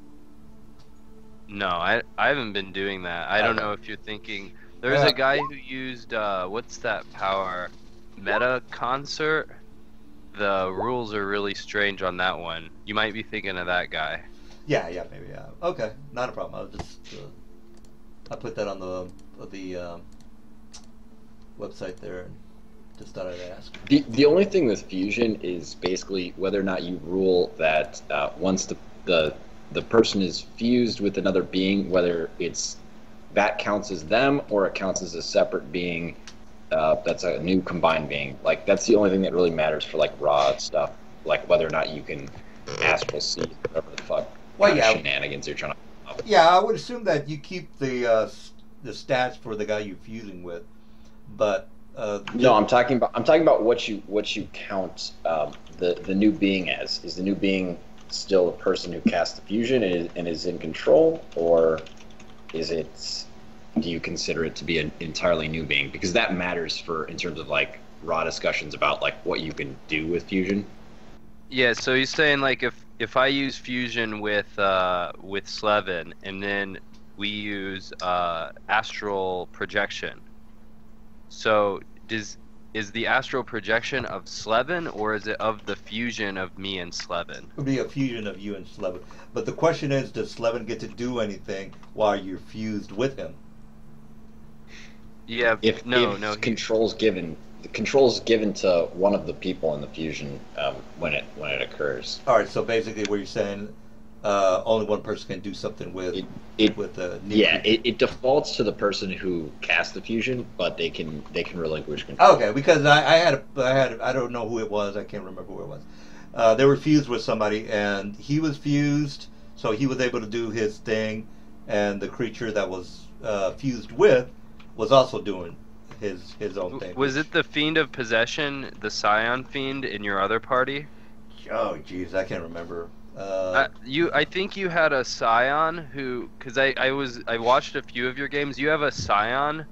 Speaker 5: No, I haven't been doing that. I don't know if you're thinking. There's a guy who used what's that power? Meta Concert. The rules are really strange on that one. You might be thinking of that guy.
Speaker 1: Yeah, maybe. Okay, not a problem. I'll just I put that on the website there, and just thought I'd ask.
Speaker 7: The only thing with fusion is basically whether or not you rule that once the person is fused with another being, whether that counts as them or it counts as a separate being. That's a new combined being. Like, that's the only thing that really matters for like raw stuff, like whether or not you can astral see whatever the fuck shenanigans you're trying to.
Speaker 1: Yeah, I would assume that you keep the stats for the guy you're fusing with, but
Speaker 7: no, I'm talking about what you count the new being as. Is the new being still a person who casts the fusion and is in control, or is it? Do you consider it to be an entirely new being? Because that matters in terms of like raw discussions about like what you can do with fusion.
Speaker 5: Yeah, so you're saying like if I use fusion with Slevin, and then we use astral projection. So is the astral projection of Slevin, or is it of the fusion of me and Slevin?
Speaker 1: It would be a fusion of you and Slevin. But the question is, does Slevin get to do anything while you're fused with him?
Speaker 5: Yeah,
Speaker 7: if control's given, the control's given to one of the people in the fusion when it occurs.
Speaker 1: All right, so basically, what you're saying, only one person can do something with the new.
Speaker 7: Yeah, it defaults to the person who cast the fusion, but they can relinquish control.
Speaker 1: Okay, because I don't know who it was. I can't remember who it was. They were fused with somebody, and he was fused, so he was able to do his thing, and the creature that was fused with was also doing his own thing.
Speaker 5: Was it the Fiend of Possession, the Scion Fiend, in your other party?
Speaker 1: Oh, jeez, I can't remember.
Speaker 5: I think you had a Scion who, because I watched a few of your games. You have a Scion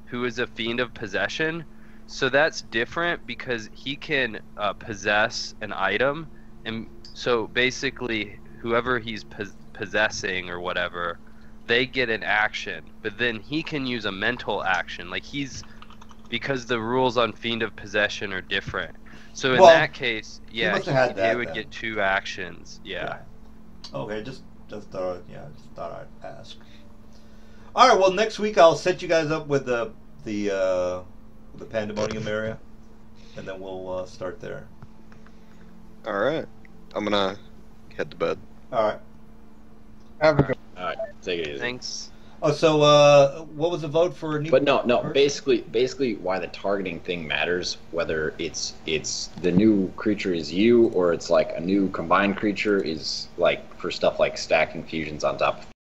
Speaker 5: who is a Fiend of Possession, so that's different because he can possess an item, and so basically whoever he's possessing or whatever, they get an action, but then he can use a mental action. Like because the rules on Fiend of Possession are different. So in that case, yeah, he would get 2 actions. Yeah.
Speaker 1: Okay, just thought I'd ask. All right, well, next week I'll set you guys up with the Pandemonium area, and then we'll start there.
Speaker 6: All right, I'm gonna head to bed.
Speaker 1: All right.
Speaker 2: Have a good.
Speaker 7: All right, take it easy.
Speaker 5: Thanks.
Speaker 1: Oh, so what was the vote for a new?
Speaker 7: But no. Basically, why the targeting thing matters, whether it's the new creature is you, or it's like a new combined creature, is like for stuff like stacking fusions on top of